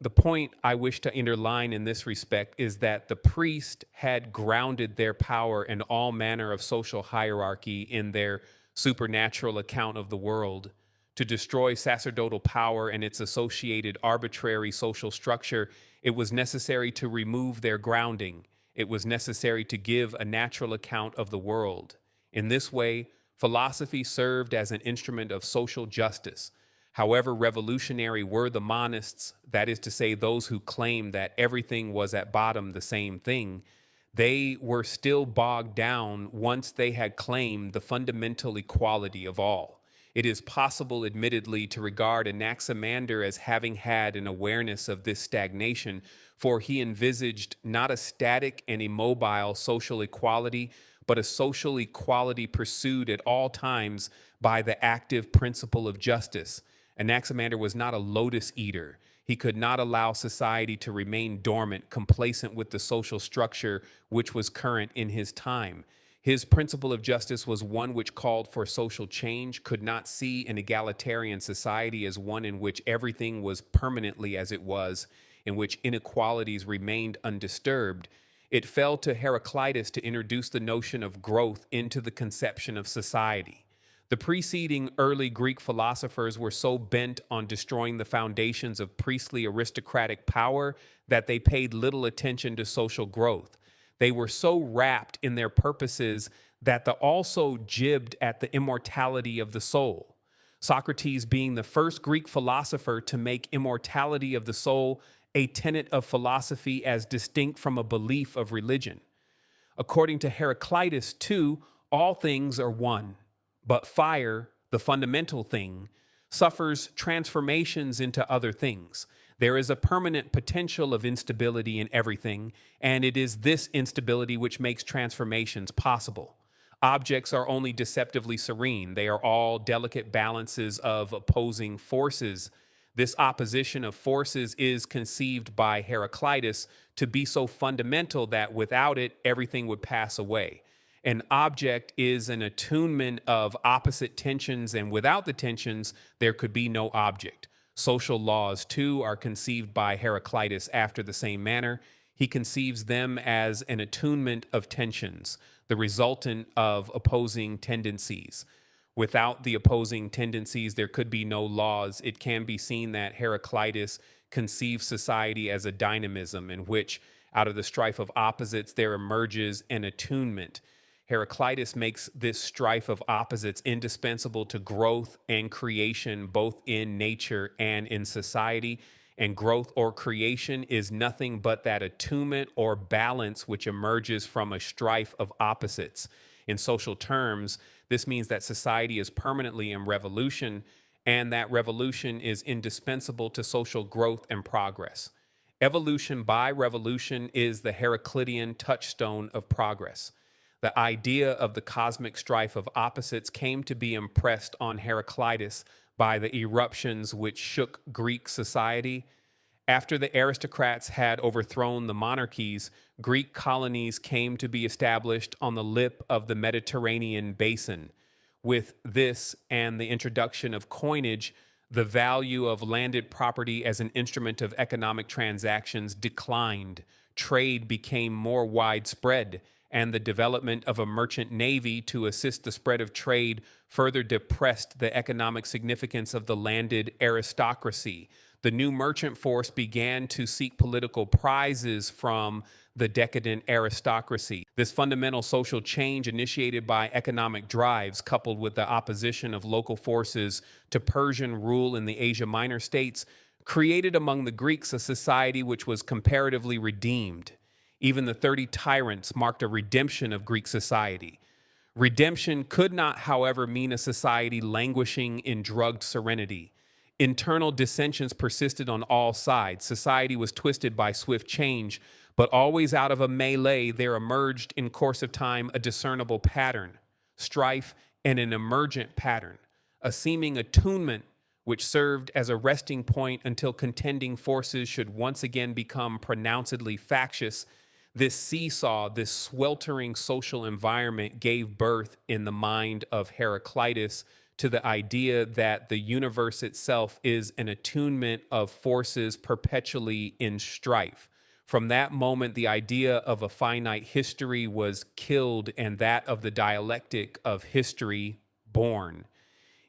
Speaker 1: The point I wish to underline in this respect is that the priest had grounded their power in all manner of social hierarchy in their supernatural account of the world. To destroy sacerdotal power and its associated arbitrary social structure, it was necessary to remove their grounding. It was necessary to give a natural account of the world. In this way, philosophy served as an instrument of social justice. However revolutionary were the monists, that is to say, those who claimed that everything was at bottom the same thing, they were still bogged down once they had claimed the fundamental equality of all. It is possible, admittedly, to regard Anaximander as having had an awareness of this stagnation, for he envisaged not a static and immobile social equality, but a social equality pursued at all times by the active principle of justice. Anaximander was not a lotus eater. He could not allow society to remain dormant, complacent with the social structure which was current in his time. His principle of justice was one which called for social change, could not see an egalitarian society as one in which everything was permanently as it was, in which inequalities remained undisturbed. It fell to Heraclitus to introduce the notion of growth into the conception of society. The preceding early Greek philosophers were so bent on destroying the foundations of priestly aristocratic power that they paid little attention to social growth. They were so wrapped in their purposes that they also jibbed at the immortality of the soul. Socrates being the first Greek philosopher to make immortality of the soul a tenet of philosophy as distinct from a belief of religion. According to Heraclitus, too, all things are one, but fire, the fundamental thing, suffers transformations into other things. There is a permanent potential of instability in everything, and it is this instability which makes transformations possible. Objects are only deceptively serene. They are all delicate balances of opposing forces. This opposition of forces is conceived by Heraclitus to be so fundamental that without it, everything would pass away. An object is an attunement of opposite tensions, and without the tensions, there could be no object. Social laws, too, are conceived by Heraclitus after the same manner. He conceives them as an attunement of tensions, the resultant of opposing tendencies. Without the opposing tendencies, there could be no laws. It can be seen that Heraclitus conceives society as a dynamism in which, out of the strife of opposites, there emerges an attunement. Heraclitus makes this strife of opposites indispensable to growth and creation, both in nature and in society. And growth or creation is nothing but that attunement or balance which emerges from a strife of opposites. In social terms, this means that society is permanently in revolution, and that revolution is indispensable to social growth and progress. Evolution by revolution is the Heraclitean touchstone of progress. The idea of the cosmic strife of opposites came to be impressed on Heraclitus by the eruptions which shook Greek society. After the aristocrats had overthrown the monarchies, Greek colonies came to be established on the lip of the Mediterranean basin. With this and the introduction of coinage, the value of landed property as an instrument of economic transactions declined. Trade became more widespread, and the development of a merchant navy to assist the spread of trade further depressed the economic significance of the landed aristocracy. The new merchant force began to seek political prizes from the decadent aristocracy. This fundamental social change, initiated by economic drives, coupled with the opposition of local forces to Persian rule in the Asia Minor states, created among the Greeks a society which was comparatively redeemed. Even the 30 tyrants marked a redemption of Greek society. Redemption could not, however, mean a society languishing in drugged serenity. Internal dissensions persisted on all sides. Society was twisted by swift change, but always out of a melee there emerged in course of time a discernible pattern, strife, and an emergent pattern, a seeming attunement which served as a resting point until contending forces should once again become pronouncedly factious. This seesaw, this sweltering social environment gave birth in the mind of Heraclitus to the idea that the universe itself is an attunement of forces perpetually in strife. From that moment, the idea of a finite history was killed and that of the dialectic of history born.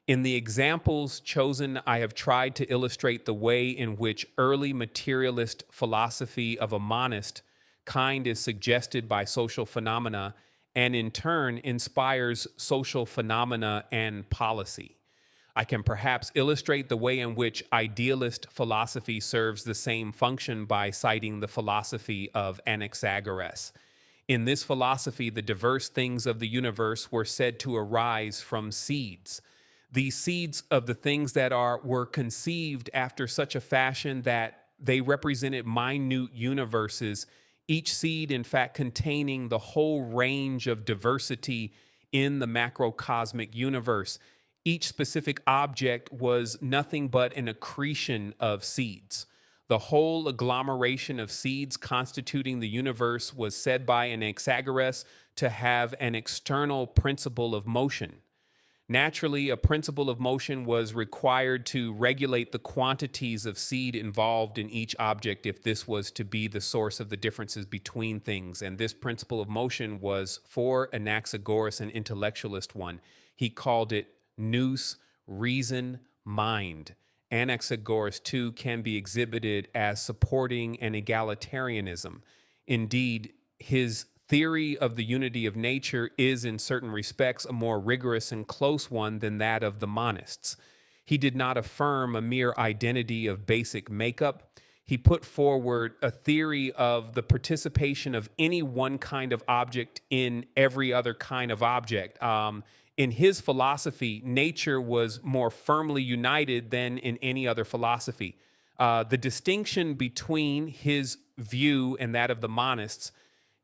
Speaker 1: In the examples chosen, I have tried to illustrate the way in which early materialist philosophy of a monist kind is suggested by social phenomena and in turn inspires social phenomena and policy. I can perhaps illustrate the way in which idealist philosophy serves the same function by citing the philosophy of Anaxagoras. In this philosophy, the diverse things of the universe were said to arise from seeds. These seeds of the things that were conceived after such a fashion that they represented minute universes, each seed, in fact, containing the whole range of diversity in the macrocosmic universe. Each specific object was nothing but an accretion of seeds. The whole agglomeration of seeds constituting the universe was said by Anaxagoras to have an external principle of motion. Naturally, a principle of motion was required to regulate the quantities of seed involved in each object if this was to be the source of the differences between things. And this principle of motion was, for Anaxagoras, an intellectualist one. He called it nous, reason, mind. Anaxagoras, too, can be exhibited as supporting an egalitarianism. Indeed, his theory of the unity of nature is in certain respects a more rigorous and close one than that of the monists. He did not affirm a mere identity of basic makeup. He put forward a theory of the participation of any one kind of object in every other kind of object. In his philosophy, nature was more firmly united than in any other philosophy. The distinction between his view and that of the monists,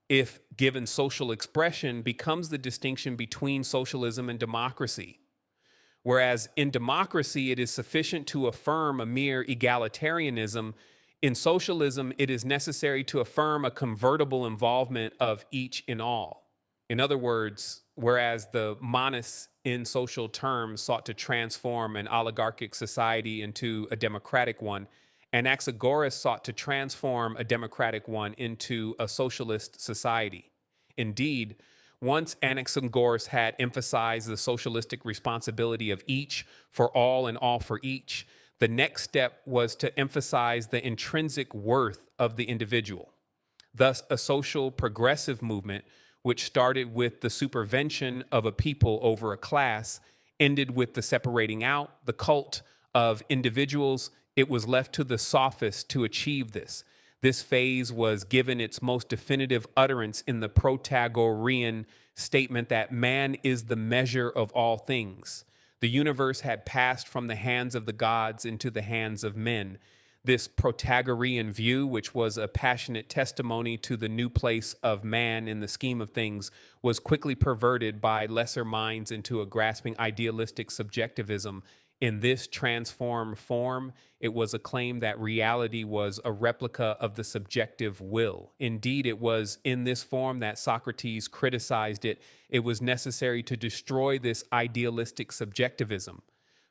Speaker 1: if given social expression, becomes the distinction between socialism and democracy. Whereas in democracy, it is sufficient to affirm a mere egalitarianism, in socialism, it is necessary to affirm a convertible involvement of each in all. In other words, whereas the monists in social terms sought to transform an oligarchic society into a democratic one, Anaxagoras sought to transform a democratic one into a socialist society. Indeed, once Anaxagoras had emphasized the socialistic responsibility of each for all and all for each, the next step was to emphasize the intrinsic worth of the individual. Thus, a social progressive movement, which started with the supervention of a people over a class, ended with the separating out, the cult of individuals. It was left to the sophists to achieve this. This phase was given its most definitive utterance in the Protagorean statement that man is the measure of all things. The universe had passed from the hands of the gods into the hands of men. This Protagorean view, which was a passionate testimony to the new place of man in the scheme of things, was quickly perverted by lesser minds into a grasping idealistic subjectivism. In this transformed form, it was a claim that reality was a replica of the subjective will. Indeed, it was in this form that Socrates criticized it. It was necessary to destroy this idealistic subjectivism.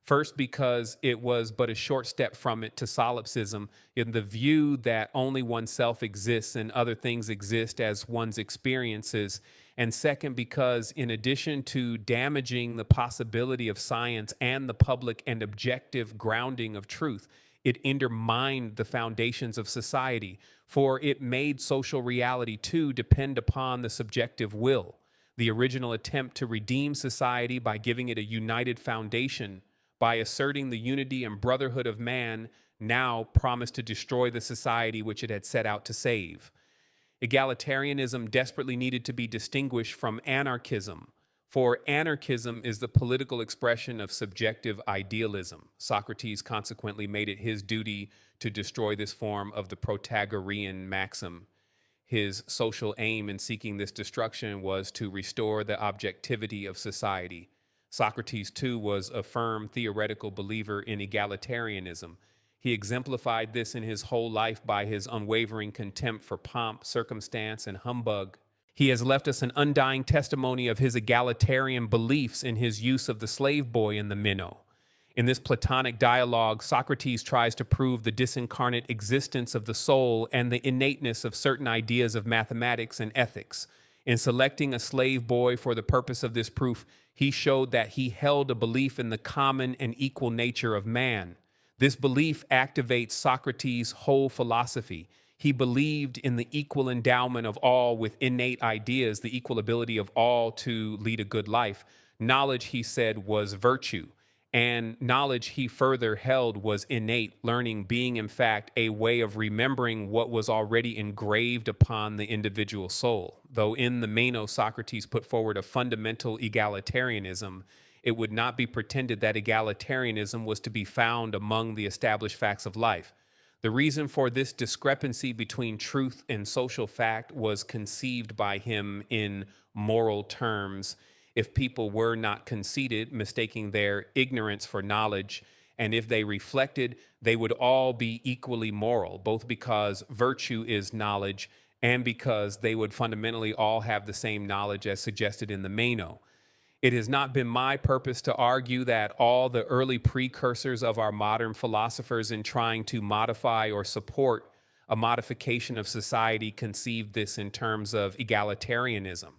Speaker 1: First, because it was but a short step from it to solipsism, in the view that only oneself exists and other things exist as one's experiences. And second, because in addition to damaging the possibility of science and the public and objective grounding of truth, it undermined the foundations of society, for it made social reality too depend upon the subjective will. The original attempt to redeem society by giving it a united foundation, by asserting the unity and brotherhood of man, now promised to destroy the society which it had set out to save. Egalitarianism desperately needed to be distinguished from anarchism, for anarchism is the political expression of subjective idealism. Socrates consequently made it his duty to destroy this form of the Protagorean maxim. His social aim in seeking this destruction was to restore the objectivity of society. Socrates, too, was a firm theoretical believer in egalitarianism. He exemplified this in his whole life by his unwavering contempt for pomp, circumstance, and humbug. He has left us an undying testimony of his egalitarian beliefs in his use of the slave boy and the minnow. In this Platonic dialogue, Socrates tries to prove the disincarnate existence of the soul and the innateness of certain ideas of mathematics and ethics. In selecting a slave boy for the purpose of this proof, he showed that he held a belief in the common and equal nature of man. This belief activates Socrates' whole philosophy. He believed in the equal endowment of all with innate ideas, the equal ability of all to lead a good life. Knowledge, he said, was virtue. And knowledge, he further held, was innate, learning being, in fact, a way of remembering what was already engraved upon the individual soul. Though in the Meno, Socrates put forward a fundamental egalitarianism, it would not be pretended that egalitarianism was to be found among the established facts of life. The reason for this discrepancy between truth and social fact was conceived by him in moral terms. If people were not conceited, mistaking their ignorance for knowledge, and if they reflected, they would all be equally moral, both because virtue is knowledge and because they would fundamentally all have the same knowledge as suggested in the Meno. It has not been my purpose to argue that all the early precursors of our modern philosophers in trying to modify or support a modification of society conceived this in terms of egalitarianism.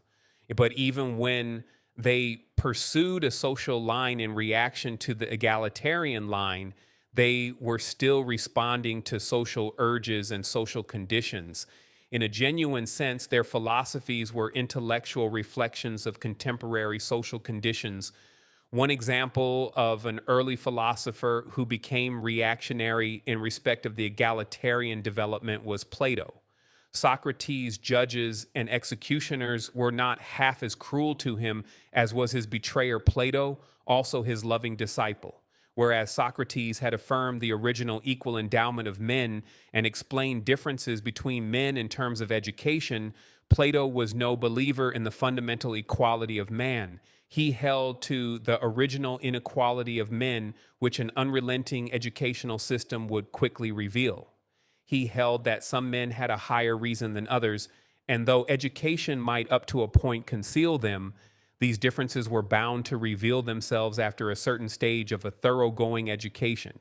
Speaker 1: But even when they pursued a social line in reaction to the egalitarian line, they were still responding to social urges and social conditions. In a genuine sense, their philosophies were intellectual reflections of contemporary social conditions. One example of an early philosopher who became reactionary in respect of the egalitarian development was Plato. Socrates' judges and executioners were not half as cruel to him as was his betrayer Plato, also his loving disciple. Whereas Socrates had affirmed the original equal endowment of men and explained differences between men in terms of education, Plato was no believer in the fundamental equality of man. He held to the original inequality of men, which an unrelenting educational system would quickly reveal. He held that some men had a higher reason than others, and though education might up to a point conceal them, these differences were bound to reveal themselves after a certain stage of a thoroughgoing education.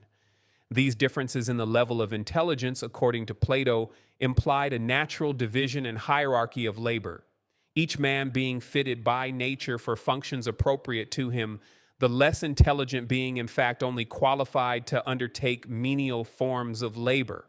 Speaker 1: These differences in the level of intelligence, according to Plato, implied a natural division and hierarchy of labor, each man being fitted by nature for functions appropriate to him, the less intelligent being in fact only qualified to undertake menial forms of labor.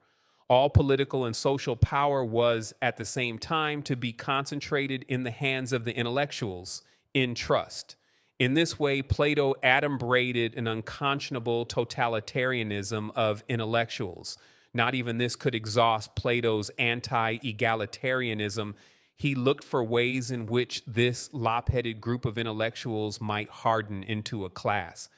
Speaker 1: All political and social power was, at the same time, to be concentrated in the hands of the intellectuals, in trust. In this way, Plato adumbrated an unconscionable totalitarianism of intellectuals. Not even this could exhaust Plato's anti-egalitarianism. He looked for ways in which this lop-headed group of intellectuals might harden into a class.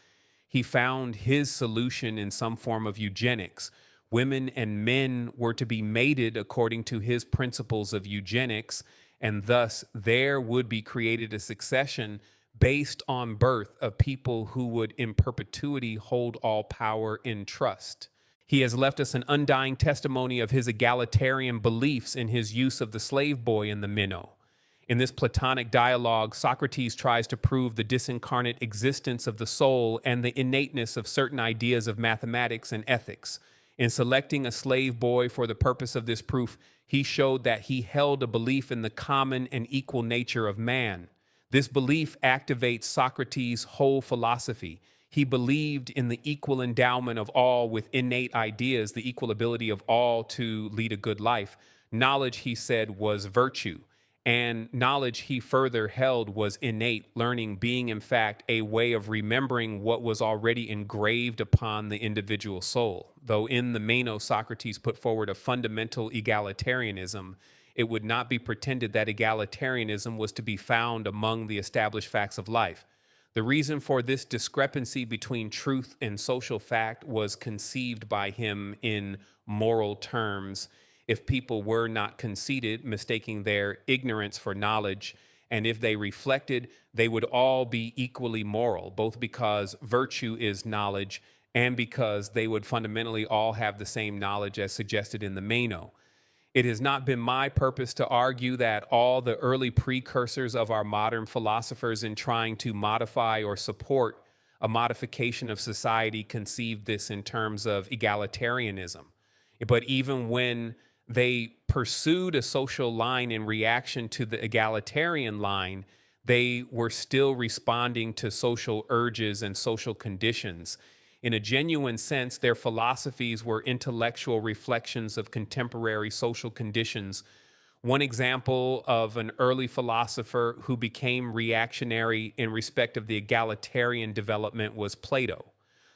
Speaker 1: He found his solution in some form of eugenics. Women and men were to be mated according to his principles of eugenics, and thus there would be created a succession based on birth of people who would in perpetuity hold all power in trust. He has left us an undying testimony of his egalitarian beliefs in his use of the slave boy in the Minnow. In this Platonic dialogue, Socrates tries to prove the disincarnate existence of the soul and the innateness of certain ideas of mathematics and ethics. In selecting a slave boy for the purpose of this proof, he showed that he held a belief in the common and equal nature of man. This belief activates Socrates' whole philosophy. He believed in the equal endowment of all with innate ideas, the equal ability of all to lead a good life. Knowledge, he said, was virtue, and knowledge he further held was innate, learning being in fact a way of remembering what was already engraved upon the individual soul. Though in the Meno, Socrates put forward a fundamental egalitarianism, it would not be pretended that egalitarianism was to be found among the established facts of life. The reason for this discrepancy between truth and social fact was conceived by him in moral terms. If people were not conceited, mistaking their ignorance for knowledge, and if they reflected, they would all be equally moral, both because virtue is knowledge and because they would fundamentally all have the same knowledge as suggested in the Meno. It has not been my purpose to argue that all the early precursors of our modern philosophers in trying to modify or support a modification of society conceived this in terms of egalitarianism. But even when they pursued a social line in reaction to the egalitarian line, they were still responding to social urges and social conditions. In a genuine sense, their philosophies were intellectual reflections of contemporary social conditions. One example of an early philosopher who became reactionary in respect of the egalitarian development was Plato.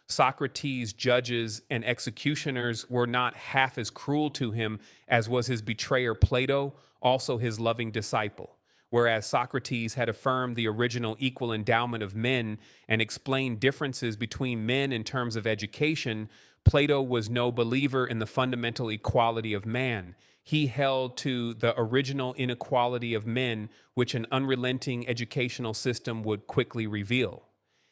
Speaker 1: Socrates' judges and executioners were not half as cruel to him as was his betrayer Plato, also his loving disciple. Whereas Socrates had affirmed the original equal endowment of men and explained differences between men in terms of education, Plato was no believer in the fundamental equality of man. He held to the original inequality of men, which an unrelenting educational system would quickly reveal.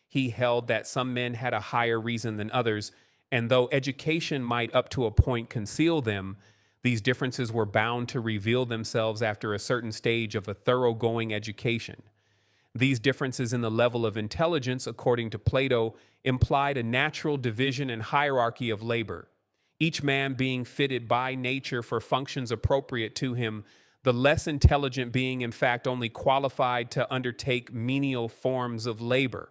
Speaker 1: He held that some men had a higher reason than others, and though education might up to a point conceal them, these differences were bound to reveal themselves after a certain stage of a thoroughgoing education. These differences in the level of intelligence, according to Plato, implied a natural division and hierarchy of labor, each man being fitted by nature for functions appropriate to him, the less intelligent being in fact only qualified to undertake menial forms of labor.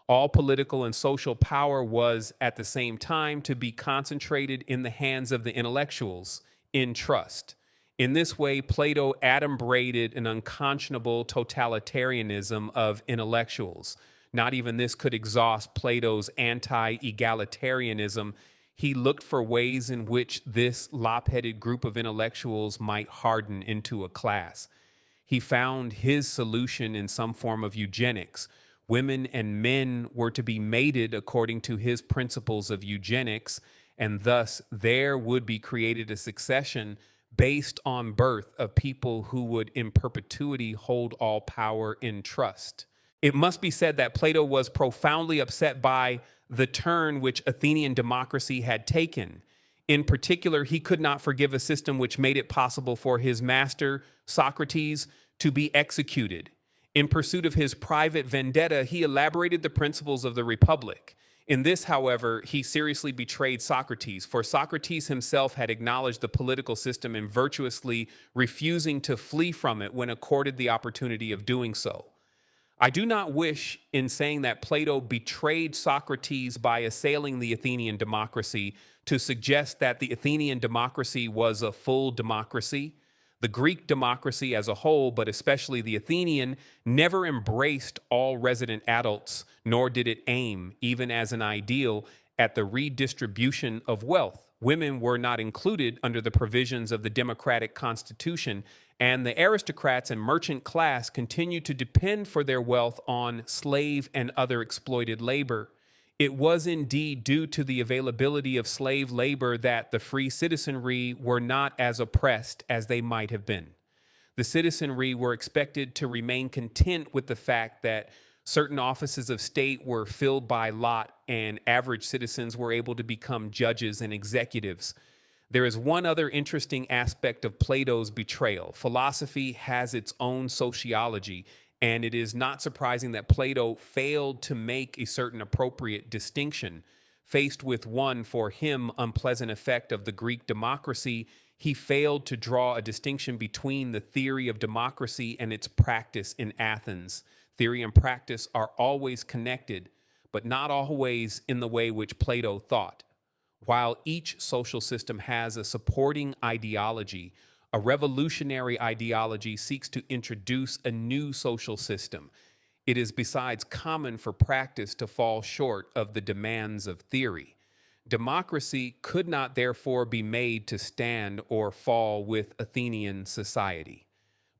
Speaker 1: All political and social power was, at the same time, to be concentrated in the hands of the intellectuals, in trust. In this way, Plato adumbrated an unconscionable totalitarianism of intellectuals. Not even this could exhaust Plato's anti-egalitarianism. He looked for ways in which this lop-headed group of intellectuals might harden into a class. He found his solution in some form of eugenics. Women and men were to be mated according to his principles of eugenics, and thus there would be created a succession based on birth of people who would in perpetuity hold all power in trust. It must be said that Plato was profoundly upset by the turn which Athenian democracy had taken. In particular, he could not forgive a system which made it possible for his master, Socrates, to be executed. In pursuit of his private vendetta, he elaborated the principles of the Republic. In this, however, he seriously betrayed Socrates, for Socrates himself had acknowledged the political system and virtuously refusing to flee from it when accorded the opportunity of doing so. I do not wish, in saying that Plato betrayed Socrates by assailing the Athenian democracy, to suggest that the Athenian democracy was a full democracy. The Greek democracy as a whole, but especially the Athenian, never embraced all resident adults, nor did it aim, even as an ideal, at the redistribution of wealth. Women were not included under the provisions of the democratic constitution, and the aristocrats and merchant class continued to depend for their wealth on slave and other exploited labor. It was indeed due to the availability of slave labor that the free citizenry were not as oppressed as they might have been. The citizenry were expected to remain content with the fact that certain offices of state were filled by lot and average citizens were able to become judges and executives. There is one other interesting aspect of Plato's betrayal. Philosophy has its own sociology, and it is not surprising that Plato failed to make a certain appropriate distinction. Faced with one, for him, unpleasant effect of the Greek democracy, he failed to draw a distinction between the theory of democracy and its practice in Athens. Theory and practice are always connected, but not always in the way which Plato thought. While each social system has a supporting ideology, a revolutionary ideology seeks to introduce a new social system. It is besides common for practice to fall short of the demands of theory. Democracy could not therefore be made to stand or fall with Athenian society.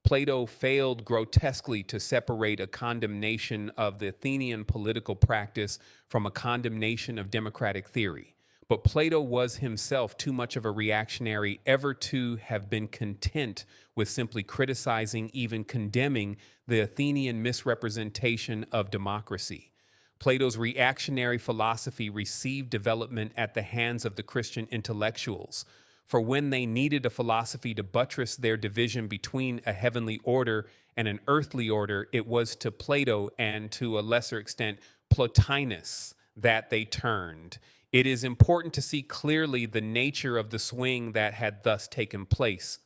Speaker 1: Plato failed grotesquely to separate a condemnation of the Athenian political practice from a condemnation of democratic theory. But Plato was himself too much of a reactionary ever to have been content with simply criticizing, even condemning, the Athenian misrepresentation of democracy. Plato's reactionary philosophy received development at the hands of the Christian intellectuals, for when they needed a philosophy to buttress their division between a heavenly order and an earthly order, it was to Plato and, to a lesser extent, Plotinus that they turned. It is important to see clearly the nature of the swing that had thus taken place.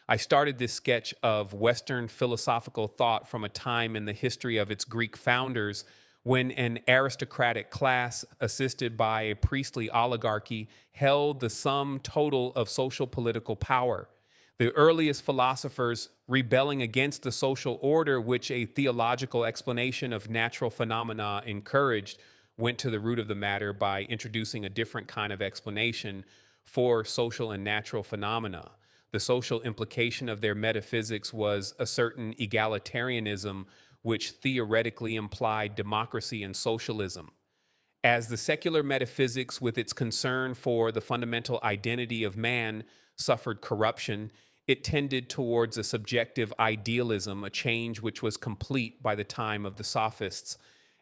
Speaker 1: I started this sketch of Western philosophical thought from a time in the history of its Greek founders when an aristocratic class, assisted by a priestly oligarchy, held the sum total of social political power. The earliest philosophers, rebelling against the social order which a theological explanation of natural phenomena encouraged, went to the root of the matter by introducing a different kind of explanation for social and natural phenomena. The social implication of their metaphysics was a certain egalitarianism, which theoretically implied democracy and socialism. As the secular metaphysics, with its concern for the fundamental identity of man, suffered corruption, it tended towards a subjective idealism, a change which was complete by the time of the Sophists.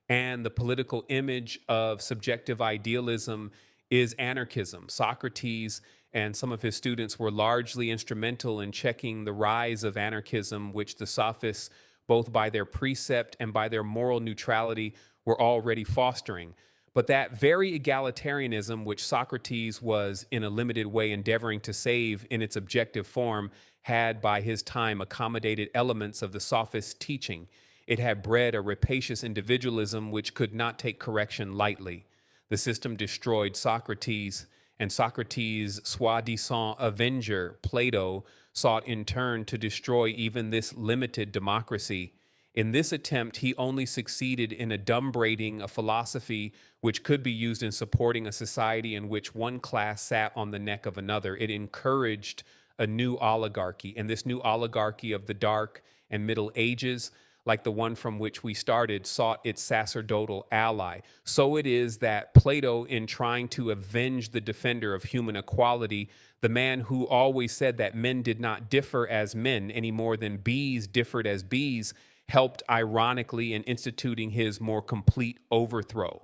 Speaker 1: And the political image of subjective idealism is anarchism. Socrates and some of his students were largely instrumental in checking the rise of anarchism, which the Sophists, both by their precept and by their moral neutrality, were already fostering. But that very egalitarianism, which Socrates was in a limited way endeavoring to save in its objective form, had by his time accommodated elements of the Sophist teaching. It had bred a rapacious individualism which could not take correction lightly. The system destroyed Socrates, and Socrates' soi-disant avenger, Plato, sought in turn to destroy even this limited democracy. In this attempt, he only succeeded in adumbrating a philosophy which could be used in supporting a society in which one class sat on the neck of another. It encouraged a new oligarchy, and this new oligarchy of the Dark and Middle Ages, like the one from which we started, sought its sacerdotal ally. So it is that Plato, in trying to avenge the defender of human equality, the man who always said that men did not differ as men any more than bees differed as bees, helped ironically in instituting his more complete overthrow.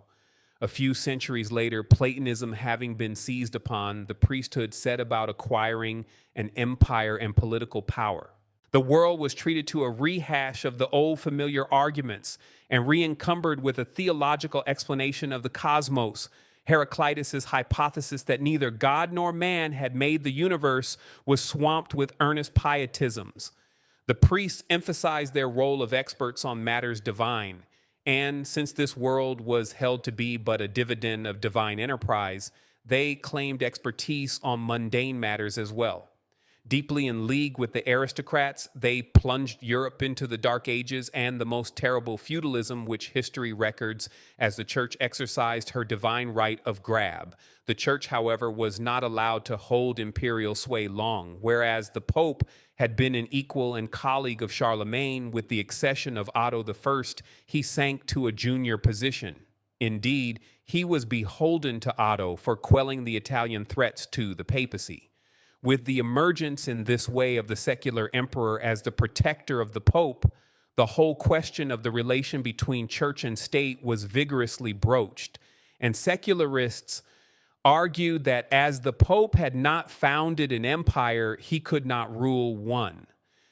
Speaker 1: A few centuries later, Platonism having been seized upon, the priesthood set about acquiring an empire and political power. The world was treated to a rehash of the old familiar arguments and re-encumbered with a theological explanation of the cosmos. Heraclitus's hypothesis that neither God nor man had made the universe was swamped with earnest pietisms. The priests emphasized their role of experts on matters divine, and since this world was held to be but a dividend of divine enterprise, they claimed expertise on mundane matters as well. Deeply in league with the aristocrats, they plunged Europe into the Dark Ages and the most terrible feudalism which history records as the church exercised her divine right of grab. The church, however, was not allowed to hold imperial sway long, whereas the Pope had been an equal and colleague of Charlemagne. With the accession of Otto I, he sank to a junior position. Indeed, he was beholden to Otto for quelling the Italian threats to the papacy. With the emergence in this way of the secular emperor as the protector of the Pope, the whole question of the relation between church and state was vigorously broached, and secularists argued that as the Pope had not founded an empire, he could not rule one.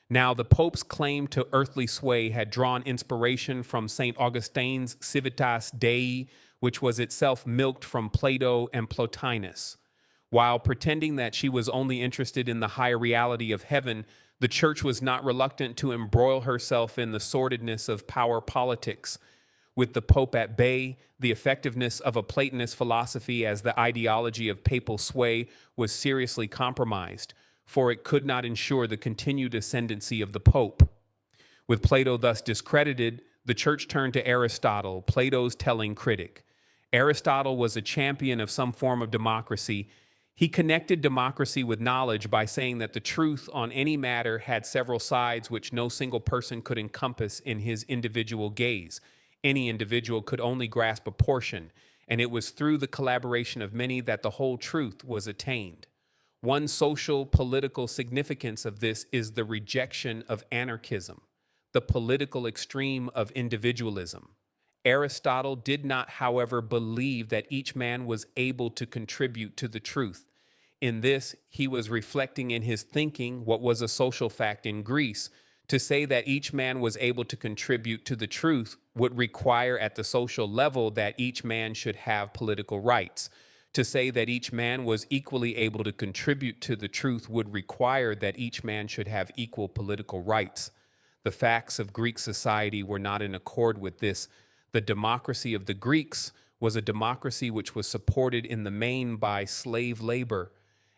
Speaker 1: Now, the Pope's claim to earthly sway had drawn inspiration from St. Augustine's Civitas Dei, which was itself milked from Plato and Plotinus. While pretending that she was only interested in the higher reality of heaven, the church was not reluctant to embroil herself in the sordidness of power politics. With the Pope at bay, the effectiveness of a Platonist philosophy as the ideology of papal sway was seriously compromised, for it could not ensure the continued ascendancy of the Pope. With Plato thus discredited, the church turned to Aristotle, Plato's telling critic. Aristotle was a champion of some form of democracy. He connected democracy with knowledge by saying that the truth on any matter had several sides which no single person could encompass in his individual gaze. Any individual could only grasp a portion, and it was through the collaboration of many that the whole truth was attained. One social, political significance of this is the rejection of anarchism, the political extreme of individualism. Aristotle did not, however, believe that each man was able to contribute to the truth. In this, he was reflecting in his thinking what was a social fact in Greece. To say that each man was able to contribute to the truth would require at the social level that each man should have political rights. To say that each man was equally able to contribute to the truth would require that each man should have equal political rights. The facts of Greek society were not in accord with this. The democracy of the Greeks was a democracy which was supported in the main by slave labor.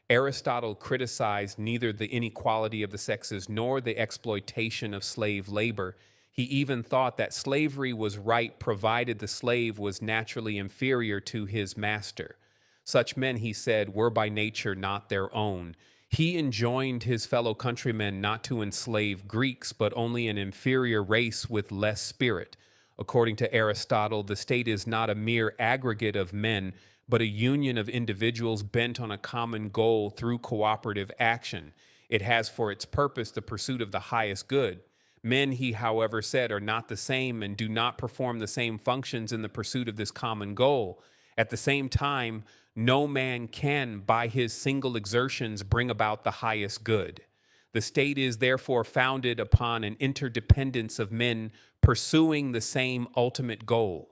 Speaker 1: Aristotle criticized neither the inequality of the sexes nor the exploitation of slave labor. He even thought that slavery was right provided the slave was naturally inferior to his master. Such men, he said, were by nature not their own. He enjoined his fellow countrymen not to enslave Greeks, but only an inferior race with less spirit. According to Aristotle, the state is not a mere aggregate of men, but a union of individuals bent on a common goal through cooperative action. It has for its purpose the pursuit of the highest good. Men, he, however, said, are not the same and do not perform the same functions in the pursuit of this common goal. At the same time, no man can, by his single exertions, bring about the highest good. The state is therefore founded upon an interdependence of men pursuing the same ultimate goal.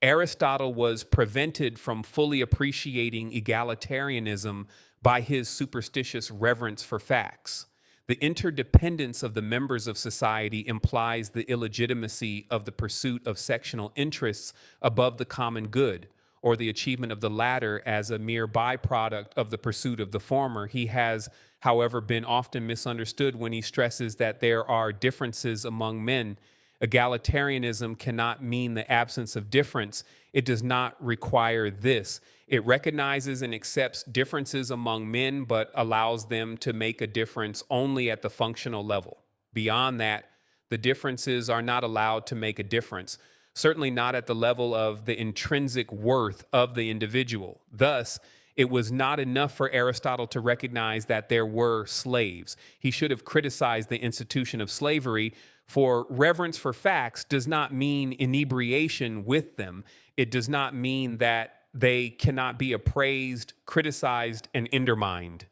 Speaker 1: Aristotle was prevented from fully appreciating egalitarianism by his superstitious reverence for facts. The interdependence of the members of society implies the illegitimacy of the pursuit of sectional interests above the common good, or the achievement of the latter as a mere byproduct of the pursuit of the former. He has, however, been often misunderstood when he stresses that there are differences among men. Egalitarianism cannot mean the absence of difference. It does not require this. It recognizes and accepts differences among men, but allows them to make a difference only at the functional level. Beyond that, the differences are not allowed to make a difference, certainly not at the level of the intrinsic worth of the individual. Thus, it was not enough for Aristotle to recognize that there were slaves. He should have criticized the institution of slavery, for reverence for facts does not mean inebriation with them. It does not mean that they cannot be appraised, criticized, and undermined.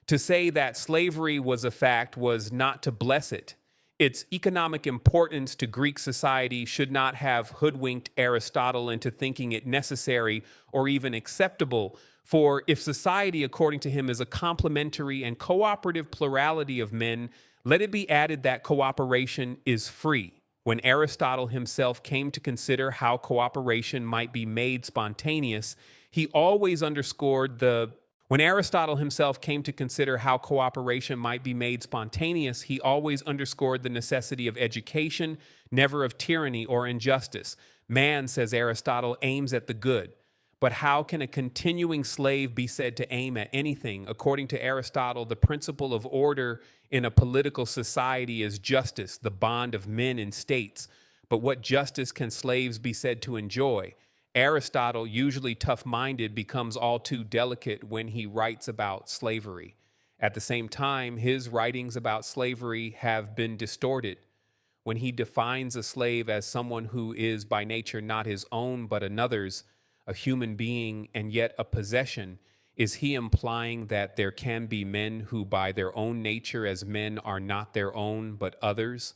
Speaker 1: To say that slavery was a fact was not to bless it. Its economic importance to Greek society should not have hoodwinked Aristotle into thinking it necessary or even acceptable, for if society, according to him, is a complementary and cooperative plurality of men, let it be added that cooperation is free. When Aristotle himself came to consider how cooperation might be made spontaneous, he always underscored the when Aristotle himself came to consider how cooperation might be made spontaneous, he always underscored the necessity of education, never of tyranny or injustice. Man, says Aristotle, aims at the good. But how can a continuing slave be said to aim at anything? According to Aristotle, the principle of order in a political society is justice, the bond of men and states. But what justice can slaves be said to enjoy? Aristotle, usually tough-minded, becomes all too delicate when he writes about slavery. At the same time, his writings about slavery have been distorted. When he defines a slave as someone who is by nature not his own but another's, a human being and yet a possession, is he implying that there can be men who by their own nature as men are not their own but others?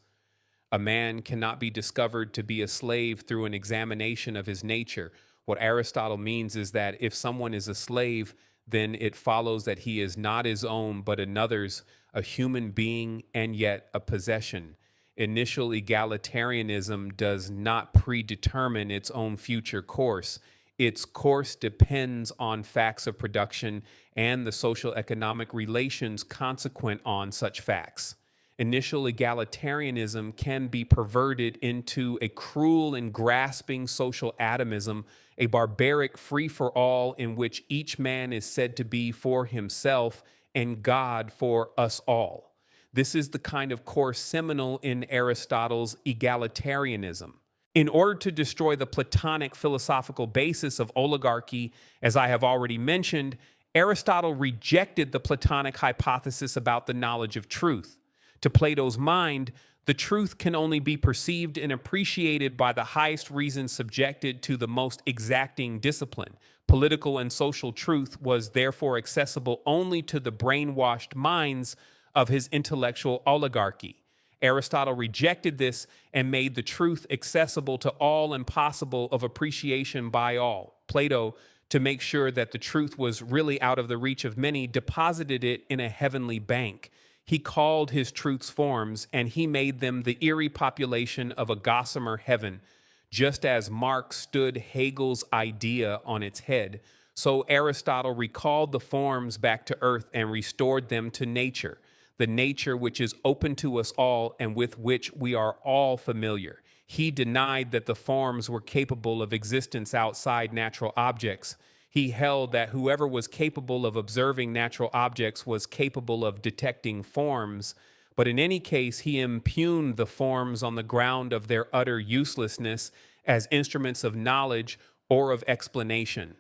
Speaker 1: A man cannot be discovered to be a slave through an examination of his nature. What Aristotle means is that if someone is a slave, then it follows that he is not his own but another's, a human being and yet a possession. Initial egalitarianism does not predetermine its own future course. Its course depends on facts of production and the social economic relations consequent on such facts. Initial egalitarianism can be perverted into a cruel and grasping social atomism, a barbaric free-for-all in which each man is said to be for himself and God for us all. This is the kind of course seminal in Aristotle's egalitarianism. In order to destroy the Platonic philosophical basis of oligarchy, as I have already mentioned, Aristotle rejected the Platonic hypothesis about the knowledge of truth. To Plato's mind, the truth can only be perceived and appreciated by the highest reason subjected to the most exacting discipline. Political and social truth was therefore accessible only to the brainwashed minds of his intellectual oligarchy. Aristotle rejected this and made the truth accessible to all and possible of appreciation by all. Plato, to make sure that the truth was really out of the reach of many, deposited it in a heavenly bank. He called his truths forms, and he made them the eerie population of a gossamer heaven. Just as Marx stood Hegel's idea on its head, so Aristotle recalled the forms back to earth and restored them to nature, the nature which is open to us all and with which we are all familiar. He denied that the forms were capable of existence outside natural objects. He held that whoever was capable of observing natural objects was capable of detecting forms, but in any case, he impugned the forms on the ground of their utter uselessness as instruments of knowledge or of explanation.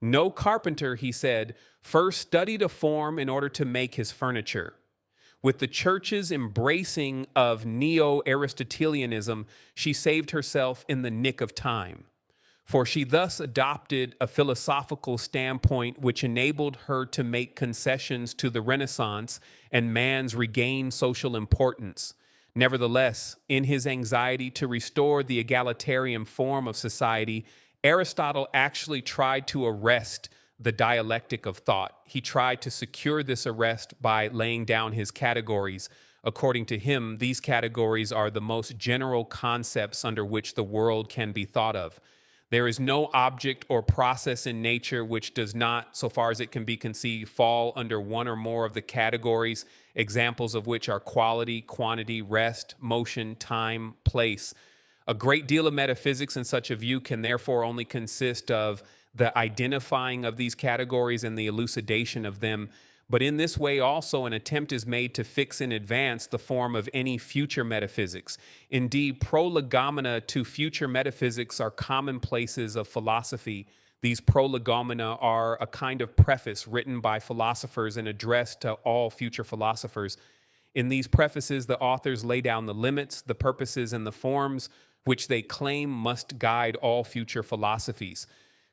Speaker 1: No carpenter, he said, first studied a form in order to make his furniture. With the church's embracing of neo-Aristotelianism, she saved herself in the nick of time. For she thus adopted a philosophical standpoint which enabled her to make concessions to the Renaissance and man's regained social importance. Nevertheless, in his anxiety to restore the egalitarian form of society, Aristotle actually tried to arrest the dialectic of thought. He tried to secure this arrest by laying down his categories. According to him, these categories are the most general concepts under which the world can be thought of. There is no object or process in nature which does not, so far as it can be conceived, fall under one or more of the categories, examples of which are quality, quantity, rest, motion, time, place. A great deal of metaphysics in such a view can therefore only consist of the identifying of these categories and the elucidation of them. But in this way also an attempt is made to fix in advance the form of any future metaphysics. Indeed, prolegomena to future metaphysics are commonplaces of philosophy. These prolegomena are a kind of preface written by philosophers and addressed to all future philosophers. In these prefaces, the authors lay down the limits, the purposes, and the forms which they claim must guide all future philosophies.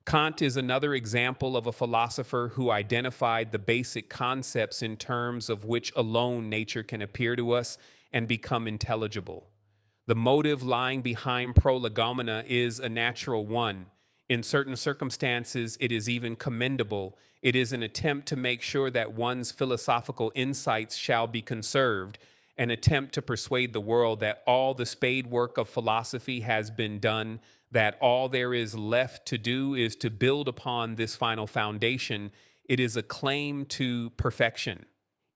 Speaker 1: Kant is another example of a philosopher who identified the basic concepts in terms of which alone nature can appear to us and become intelligible. The motive lying behind prolegomena is a natural one. In certain circumstances, it is even commendable. It is an attempt to make sure that one's philosophical insights shall be conserved, an attempt to persuade the world that all the spade work of philosophy has been done, that all there is left to do is to build upon this final foundation. It is a claim to perfection.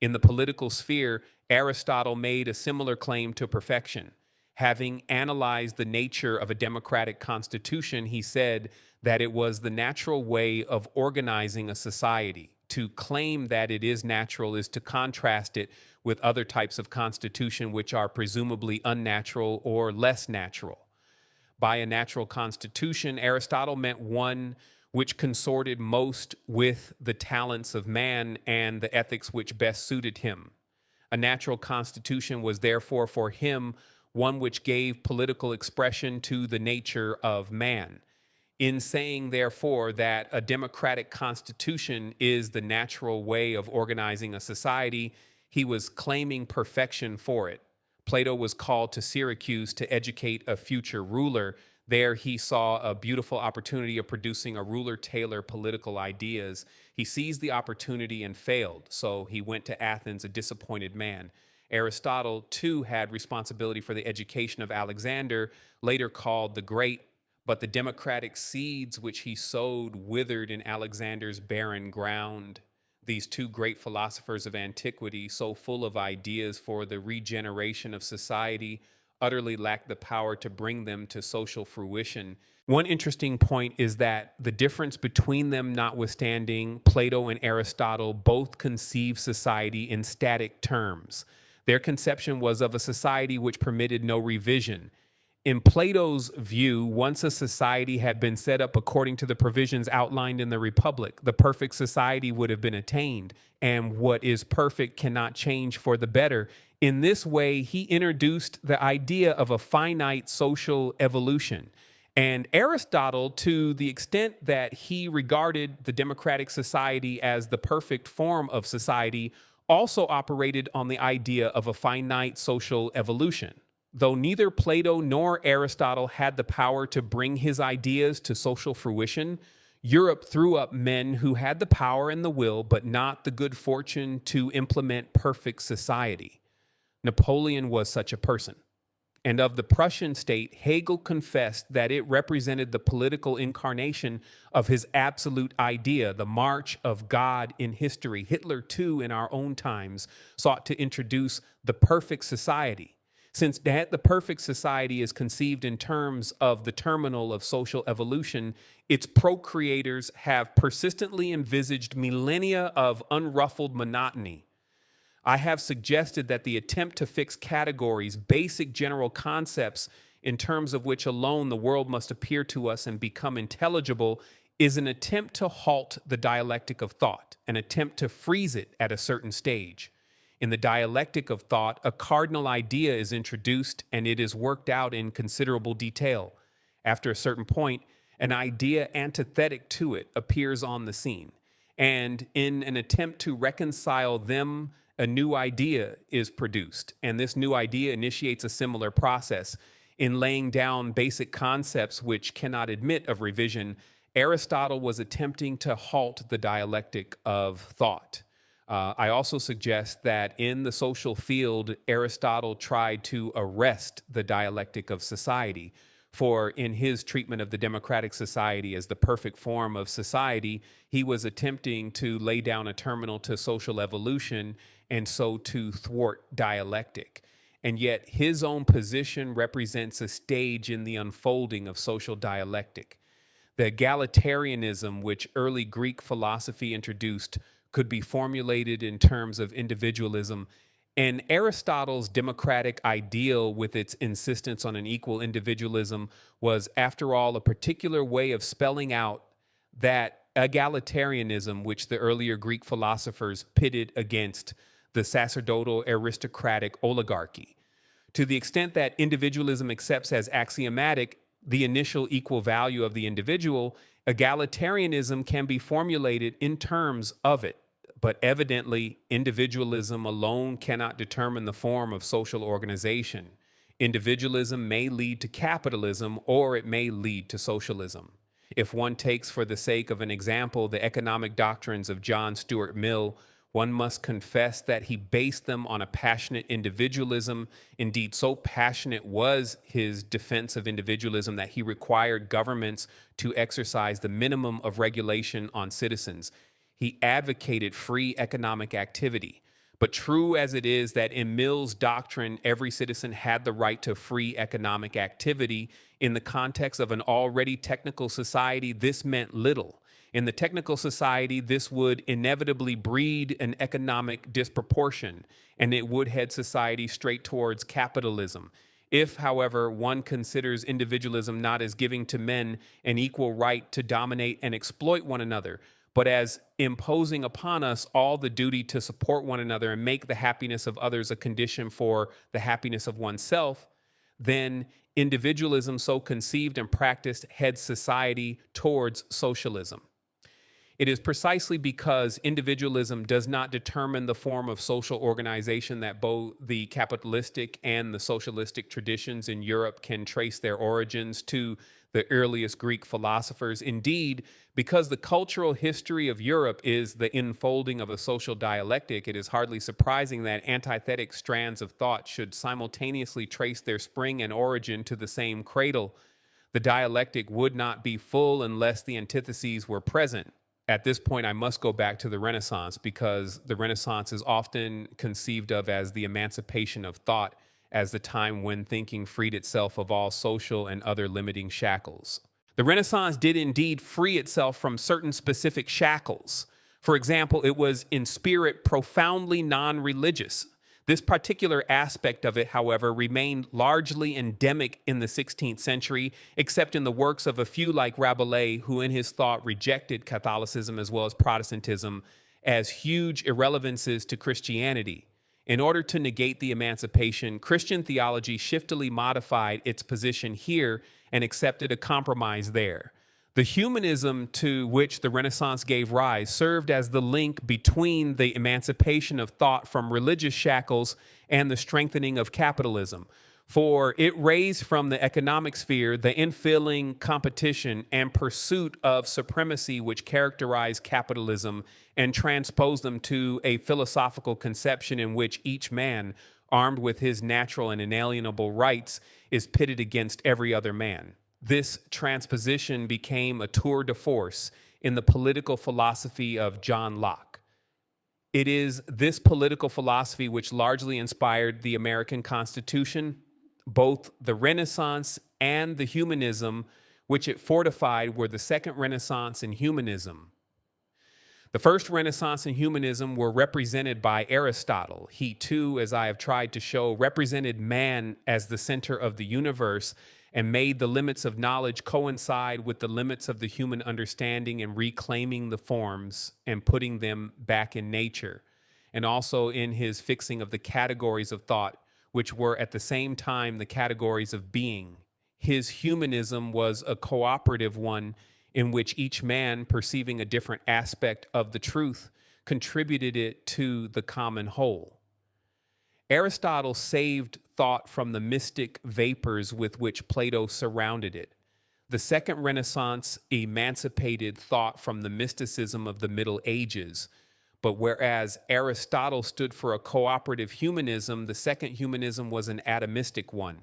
Speaker 1: In the political sphere, Aristotle made a similar claim to perfection. Having analyzed the nature of a democratic constitution, he said that it was the natural way of organizing a society. To claim that it is natural is to contrast it with other types of constitution which are presumably unnatural or less natural. By a natural constitution, Aristotle meant one which consorted most with the talents of man and the ethics which best suited him. A natural constitution was therefore for him one which gave political expression to the nature of man. In saying, therefore, that a democratic constitution is the natural way of organizing a society, he was claiming perfection for it. Plato was called to Syracuse to educate a future ruler. There he saw a beautiful opportunity of producing a ruler-tailor political ideas. He seized the opportunity and failed, so he went to Athens a disappointed man. Aristotle, too, had responsibility for the education of Alexander, later called the Great, but the democratic seeds which he sowed withered in Alexander's barren ground. These two great philosophers of antiquity, so full of ideas for the regeneration of society, utterly lacked the power to bring them to social fruition. One interesting point is that the difference between them notwithstanding, Plato and Aristotle both conceived society in static terms. Their conception was of a society which permitted no revision. In Plato's view, once a society had been set up according to the provisions outlined in the Republic, the perfect society would have been attained, and what is perfect cannot change for the better. In this way, he introduced the idea of a finite social evolution. And Aristotle, to the extent that he regarded the democratic society as the perfect form of society, also operated on the idea of a finite social evolution. Though neither Plato nor Aristotle had the power to bring his ideas to social fruition, Europe threw up men who had the power and the will, but not the good fortune to implement perfect society. Napoleon was such a person. And of the Prussian state, Hegel confessed that it represented the political incarnation of his absolute idea, the march of God in history. Hitler, too, in our own times, sought to introduce the perfect society. Since that the perfect society is conceived in terms of the terminal of social evolution, its procreators have persistently envisaged millennia of unruffled monotony. I have suggested that the attempt to fix categories, basic general concepts, in terms of which alone the world must appear to us and become intelligible, is an attempt to halt the dialectic of thought, an attempt to freeze it at a certain stage. In the dialectic of thought, a cardinal idea is introduced and it is worked out in considerable detail. After a certain point, an idea antithetic to it appears on the scene. And in an attempt to reconcile them, a new idea is produced. And this new idea initiates a similar process. In laying down basic concepts which cannot admit of revision, Aristotle was attempting to halt the dialectic of thought. I also suggest that in the social field, Aristotle tried to arrest the dialectic of society. For in his treatment of the democratic society as the perfect form of society, he was attempting to lay down a terminal to social evolution and so to thwart dialectic. And yet his own position represents a stage in the unfolding of social dialectic. The egalitarianism which early Greek philosophy introduced could be formulated in terms of individualism, and Aristotle's democratic ideal with its insistence on an equal individualism was, after all, a particular way of spelling out that egalitarianism which the earlier Greek philosophers pitted against the sacerdotal aristocratic oligarchy. To the extent that individualism accepts as axiomatic the initial equal value of the individual, egalitarianism can be formulated in terms of it. But evidently, individualism alone cannot determine the form of social organization. Individualism may lead to capitalism, or it may lead to socialism. If one takes for the sake of an example the economic doctrines of John Stuart Mill, one must confess that he based them on a passionate individualism. Indeed, so passionate was his defense of individualism that he required governments to exercise the minimum of regulation on citizens. He advocated free economic activity. But true as it is that in Mill's doctrine, every citizen had the right to free economic activity, in the context of an already technical society, this meant little. In the technical society, this would inevitably breed an economic disproportion, and it would head society straight towards capitalism. If, however, one considers individualism not as giving to men an equal right to dominate and exploit one another, but as imposing upon us all the duty to support one another and make the happiness of others a condition for the happiness of oneself, then individualism so conceived and practiced heads society towards socialism. It is precisely because individualism does not determine the form of social organization that both the capitalistic and the socialistic traditions in Europe can trace their origins to the earliest Greek philosophers. Indeed, because the cultural history of Europe is the unfolding of a social dialectic, it is hardly surprising that antithetic strands of thought should simultaneously trace their spring and origin to the same cradle. The dialectic would not be full unless the antitheses were present. At this point, I must go back to the Renaissance, because the Renaissance is often conceived of as the emancipation of thought, as the time when thinking freed itself of all social and other limiting shackles. The Renaissance did indeed free itself from certain specific shackles. For example, it was in spirit profoundly non-religious. This particular aspect of it, however, remained largely endemic in the 16th century, except in the works of a few like Rabelais, who in his thought rejected Catholicism as well as Protestantism as huge irrelevances to Christianity. In order to negate the emancipation, Christian theology shiftily modified its position here and accepted a compromise there. The humanism to which the Renaissance gave rise served as the link between the emancipation of thought from religious shackles and the strengthening of capitalism, for it raised from the economic sphere the infilling competition and pursuit of supremacy which characterized capitalism and transposed them to a philosophical conception in which each man, armed with his natural and inalienable rights, is pitted against every other man. This transposition became a tour de force in the political philosophy of John Locke. It is this political philosophy which largely inspired the American Constitution, both the Renaissance and the humanism which it fortified were the second Renaissance and humanism. The first Renaissance and humanism were represented by Aristotle. He too, as I have tried to show, represented man as the center of the universe and made the limits of knowledge coincide with the limits of the human understanding and reclaiming the forms and putting them back in nature. And also in his fixing of the categories of thought, which were at the same time the categories of being. His humanism was a cooperative one in which each man, perceiving a different aspect of the truth, contributed it to the common whole. Aristotle saved thought from the mystic vapors with which Plato surrounded it. The Second Renaissance emancipated thought from the mysticism of the Middle Ages. But whereas Aristotle stood for a cooperative humanism, the second humanism was an atomistic one.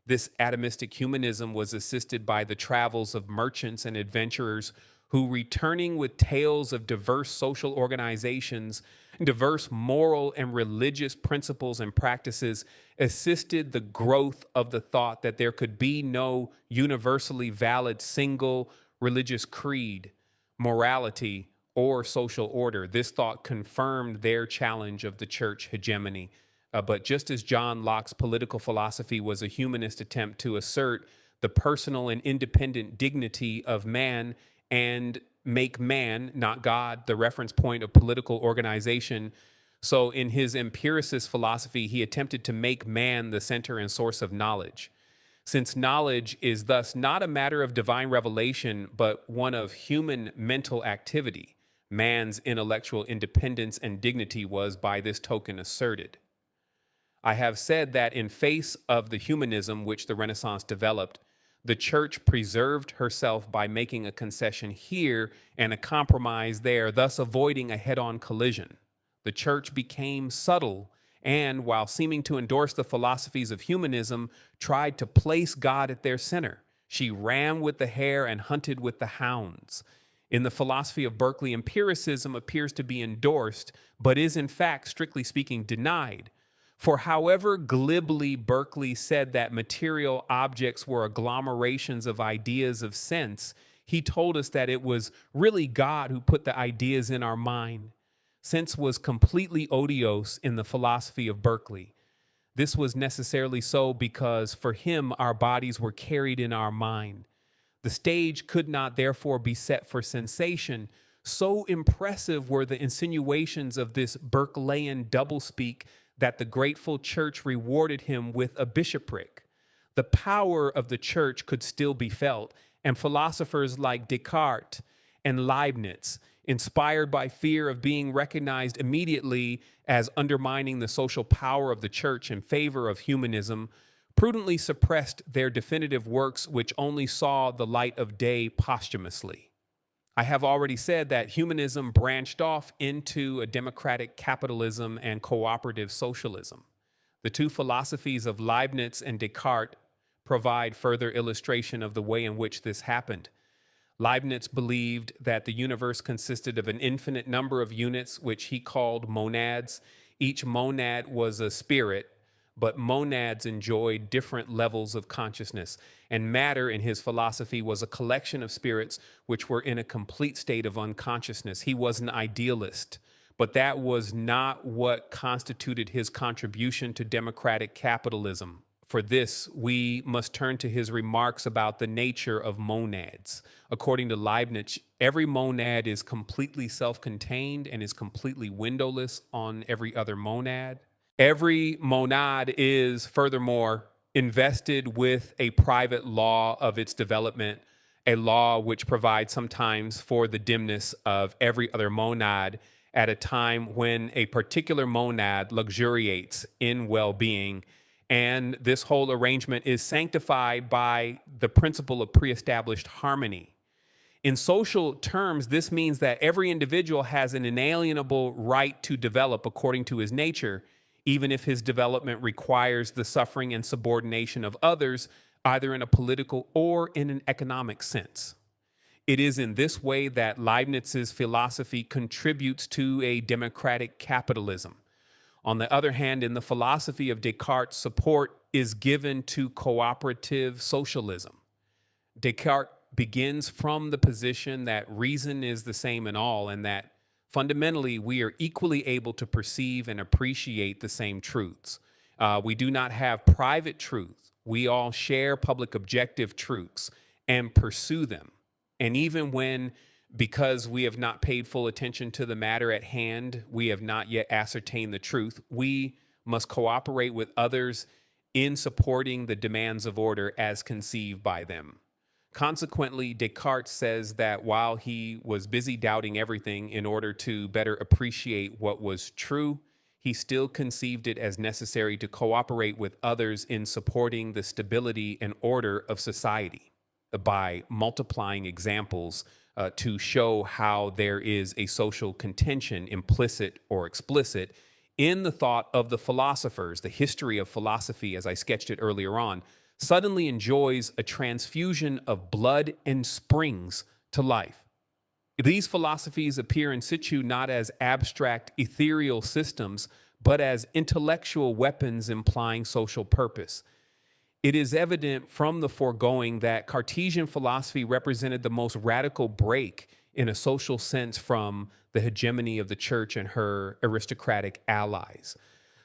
Speaker 1: This atomistic humanism was assisted by the travels of merchants and adventurers who, returning with tales of diverse social organizations, diverse moral and religious principles and practices, assisted the growth of the thought that there could be no universally valid single religious creed, morality, or social order. This thought confirmed their challenge of the church hegemony. But just as John Locke's political philosophy was a humanist attempt to assert the personal and independent dignity of man and make man, not God, the reference point of political organization, so in his empiricist philosophy, he attempted to make man the center and source of knowledge. Since knowledge is thus not a matter of divine revelation, but one of human mental activity, man's intellectual independence and dignity was by this token asserted. I have said that in face of the humanism which the Renaissance developed, the church preserved herself by making a concession here and a compromise there, thus avoiding a head-on collision. The church became subtle and, while seeming to endorse the philosophies of humanism, tried to place God at their center. She ran with the hare and hunted with the hounds. In the philosophy of Berkeley, empiricism appears to be endorsed, but is in fact, strictly speaking, denied. For however glibly Berkeley said that material objects were agglomerations of ideas of sense, he told us that it was really God who put the ideas in our mind. Sense was completely odious in the philosophy of Berkeley. This was necessarily so because for him our bodies were carried in our mind. The stage could not therefore be set for sensation. So impressive were the insinuations of this Berkeleyan doublespeak that the grateful church rewarded him with a bishopric. The power of the church could still be felt, and philosophers like Descartes and Leibniz, inspired by fear of being recognized immediately as undermining the social power of the church in favor of humanism, prudently suppressed their definitive works which only saw the light of day posthumously. I have already said that humanism branched off into a democratic capitalism and cooperative socialism. The two philosophies of Leibniz and Descartes provide further illustration of the way in which this happened. Leibniz believed that the universe consisted of an infinite number of units, which he called monads. Each monad was a spirit, but monads enjoyed different levels of consciousness, and matter in his philosophy was a collection of spirits which were in a complete state of unconsciousness. He was an idealist, but that was not what constituted his contribution to democratic capitalism. For this, we must turn to his remarks about the nature of monads. According to Leibniz, every monad is completely self-contained and is completely windowless on every other monad. Every monad is, furthermore, invested with a private law of its development, a law which provides sometimes for the dimness of every other monad at a time when a particular monad luxuriates in well-being. And this whole arrangement is sanctified by the principle of pre-established harmony. In social terms, this means that every individual has an inalienable right to develop according to his nature, even if his development requires the suffering and subordination of others, either in a political or in an economic sense. It is in this way that Leibniz's philosophy contributes to a democratic capitalism. On the other hand, in the philosophy of Descartes, support is given to cooperative socialism. Descartes begins from the position that reason is the same in all, and that fundamentally, we are equally able to perceive and appreciate the same truths. We do not have private truths. We all share public objective truths and pursue them. And even when, because we have not paid full attention to the matter at hand, we have not yet ascertained the truth, we must cooperate with others in supporting the demands of order as conceived by them. Consequently, Descartes says that while he was busy doubting everything in order to better appreciate what was true, he still conceived it as necessary to cooperate with others in supporting the stability and order of society by multiplying examples to show how there is a social contention, implicit or explicit, in the thought of the philosophers. The history of philosophy, as I sketched it earlier on, suddenly enjoys a transfusion of blood and springs to life. These philosophies appear in situ not as abstract ethereal systems, but as intellectual weapons implying social purpose. It is evident from the foregoing that Cartesian philosophy represented the most radical break in a social sense from the hegemony of the church and her aristocratic allies.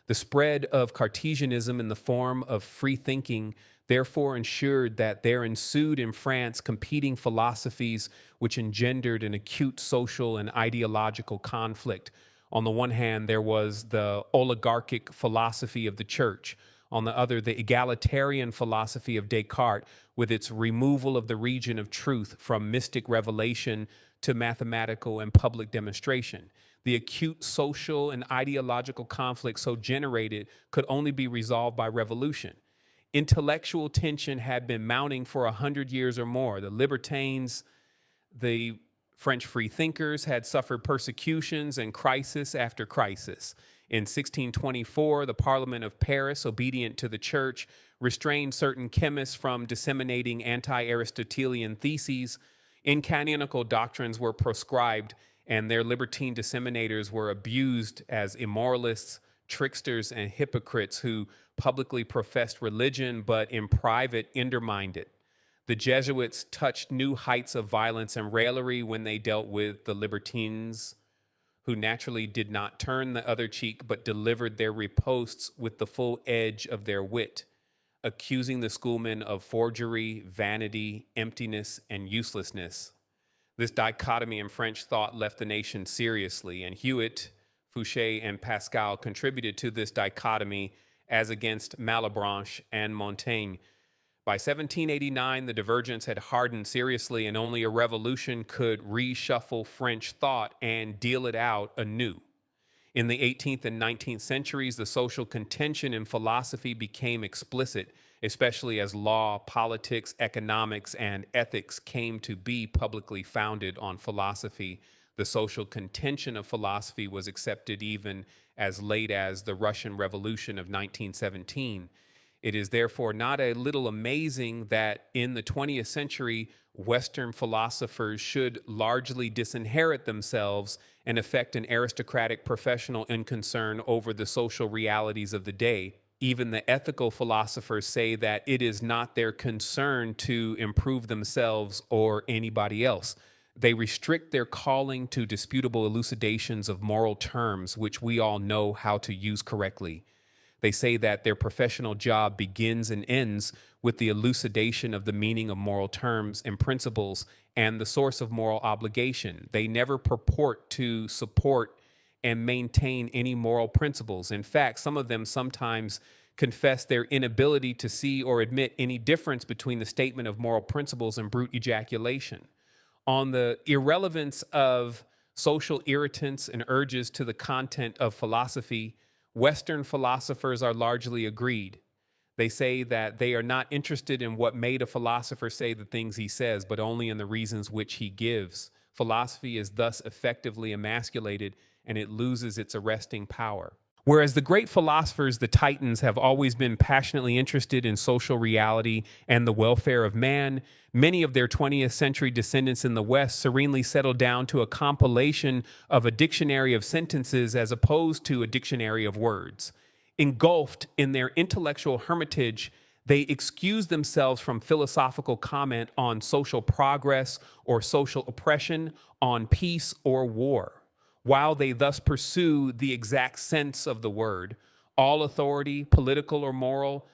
Speaker 1: The spread of Cartesianism in the form of free thinking therefore ensured that there ensued in France competing philosophies which engendered an acute social and ideological conflict. On the one hand, there was the oligarchic philosophy of the church. On the other, the egalitarian philosophy of Descartes, with its removal of the region of truth from mystic revelation to mathematical and public demonstration. The acute social and ideological conflict so generated could only be resolved by revolution. Intellectual tension had been mounting for 100 years or more. The libertines, the French freethinkers, had suffered persecutions and crisis after crisis. In 1624, the Parliament of Paris, obedient to the church, restrained certain chemists from disseminating anti-Aristotelian theses. Incanonical doctrines were proscribed, and their libertine disseminators were abused as immoralists, tricksters, and hypocrites who publicly professed religion but in private undermined it. The Jesuits touched new heights of violence and raillery when they dealt with the libertines, who naturally did not turn the other cheek but delivered their riposts with the full edge of their wit, accusing the schoolmen of forgery, vanity, emptiness, and uselessness. This dichotomy in French thought left the nation seriously, and Hewitt, Fouché, and Pascal contributed to this dichotomy as against Malebranche and Montaigne. By 1789, the divergence had hardened seriously, and only a revolution could reshuffle French thought and deal it out anew. In the 18th and 19th centuries, the social contention in philosophy became explicit, especially as law, politics, economics, and ethics came to be publicly founded on philosophy. The social contention of philosophy was accepted even as late as the Russian Revolution of 1917. It is therefore not a little amazing that in the 20th century, Western philosophers should largely disinherit themselves and affect an aristocratic professional unconcern over the social realities of the day. Even the ethical philosophers say that it is not their concern to improve themselves or anybody else. They restrict their calling to disputable elucidations of moral terms, which we all know how to use correctly. They say that their professional job begins and ends with the elucidation of the meaning of moral terms and principles and the source of moral obligation. They never purport to support and maintain any moral principles. In fact, some of them sometimes confess their inability to see or admit any difference between the statement of moral principles and brute ejaculation. On the irrelevance of social irritants and urges to the content of philosophy, Western philosophers are largely agreed. They say that they are not interested in what made a philosopher say the things he says, but only in the reasons which he gives. Philosophy is thus effectively emasculated, and it loses its arresting power. Whereas the great philosophers, the Titans, have always been passionately interested in social reality and the welfare of man, many of their 20th century descendants in the West serenely settled down to a compilation of a dictionary of sentences as opposed to a dictionary of words. Engulfed in their intellectual hermitage, they excuse themselves from philosophical comment on social progress or social oppression, on peace or war. While they thus pursue the exact sense of the word, all authority, political or moral,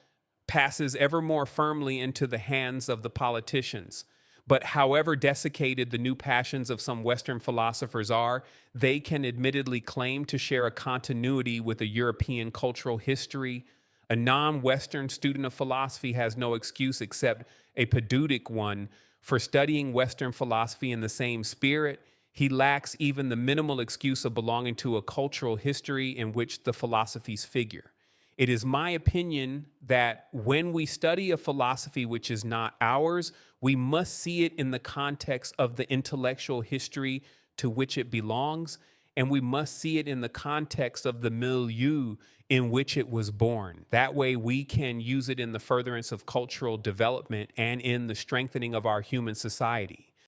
Speaker 1: passes ever more firmly into the hands of the politicians. But however desiccated the new passions of some Western philosophers are, they can admittedly claim to share a continuity with a European cultural history. A non-Western student of philosophy has no excuse except a pedantic one for studying Western philosophy in the same spirit. He lacks even the minimal excuse of belonging to a cultural history in which the philosophies figure. It is my opinion that when we study a philosophy which is not ours, we must see it in the context of the intellectual history to which it belongs, and we must see it in the context of the milieu in which it was born. That way we can use it in the furtherance of cultural development and in the strengthening of our human society.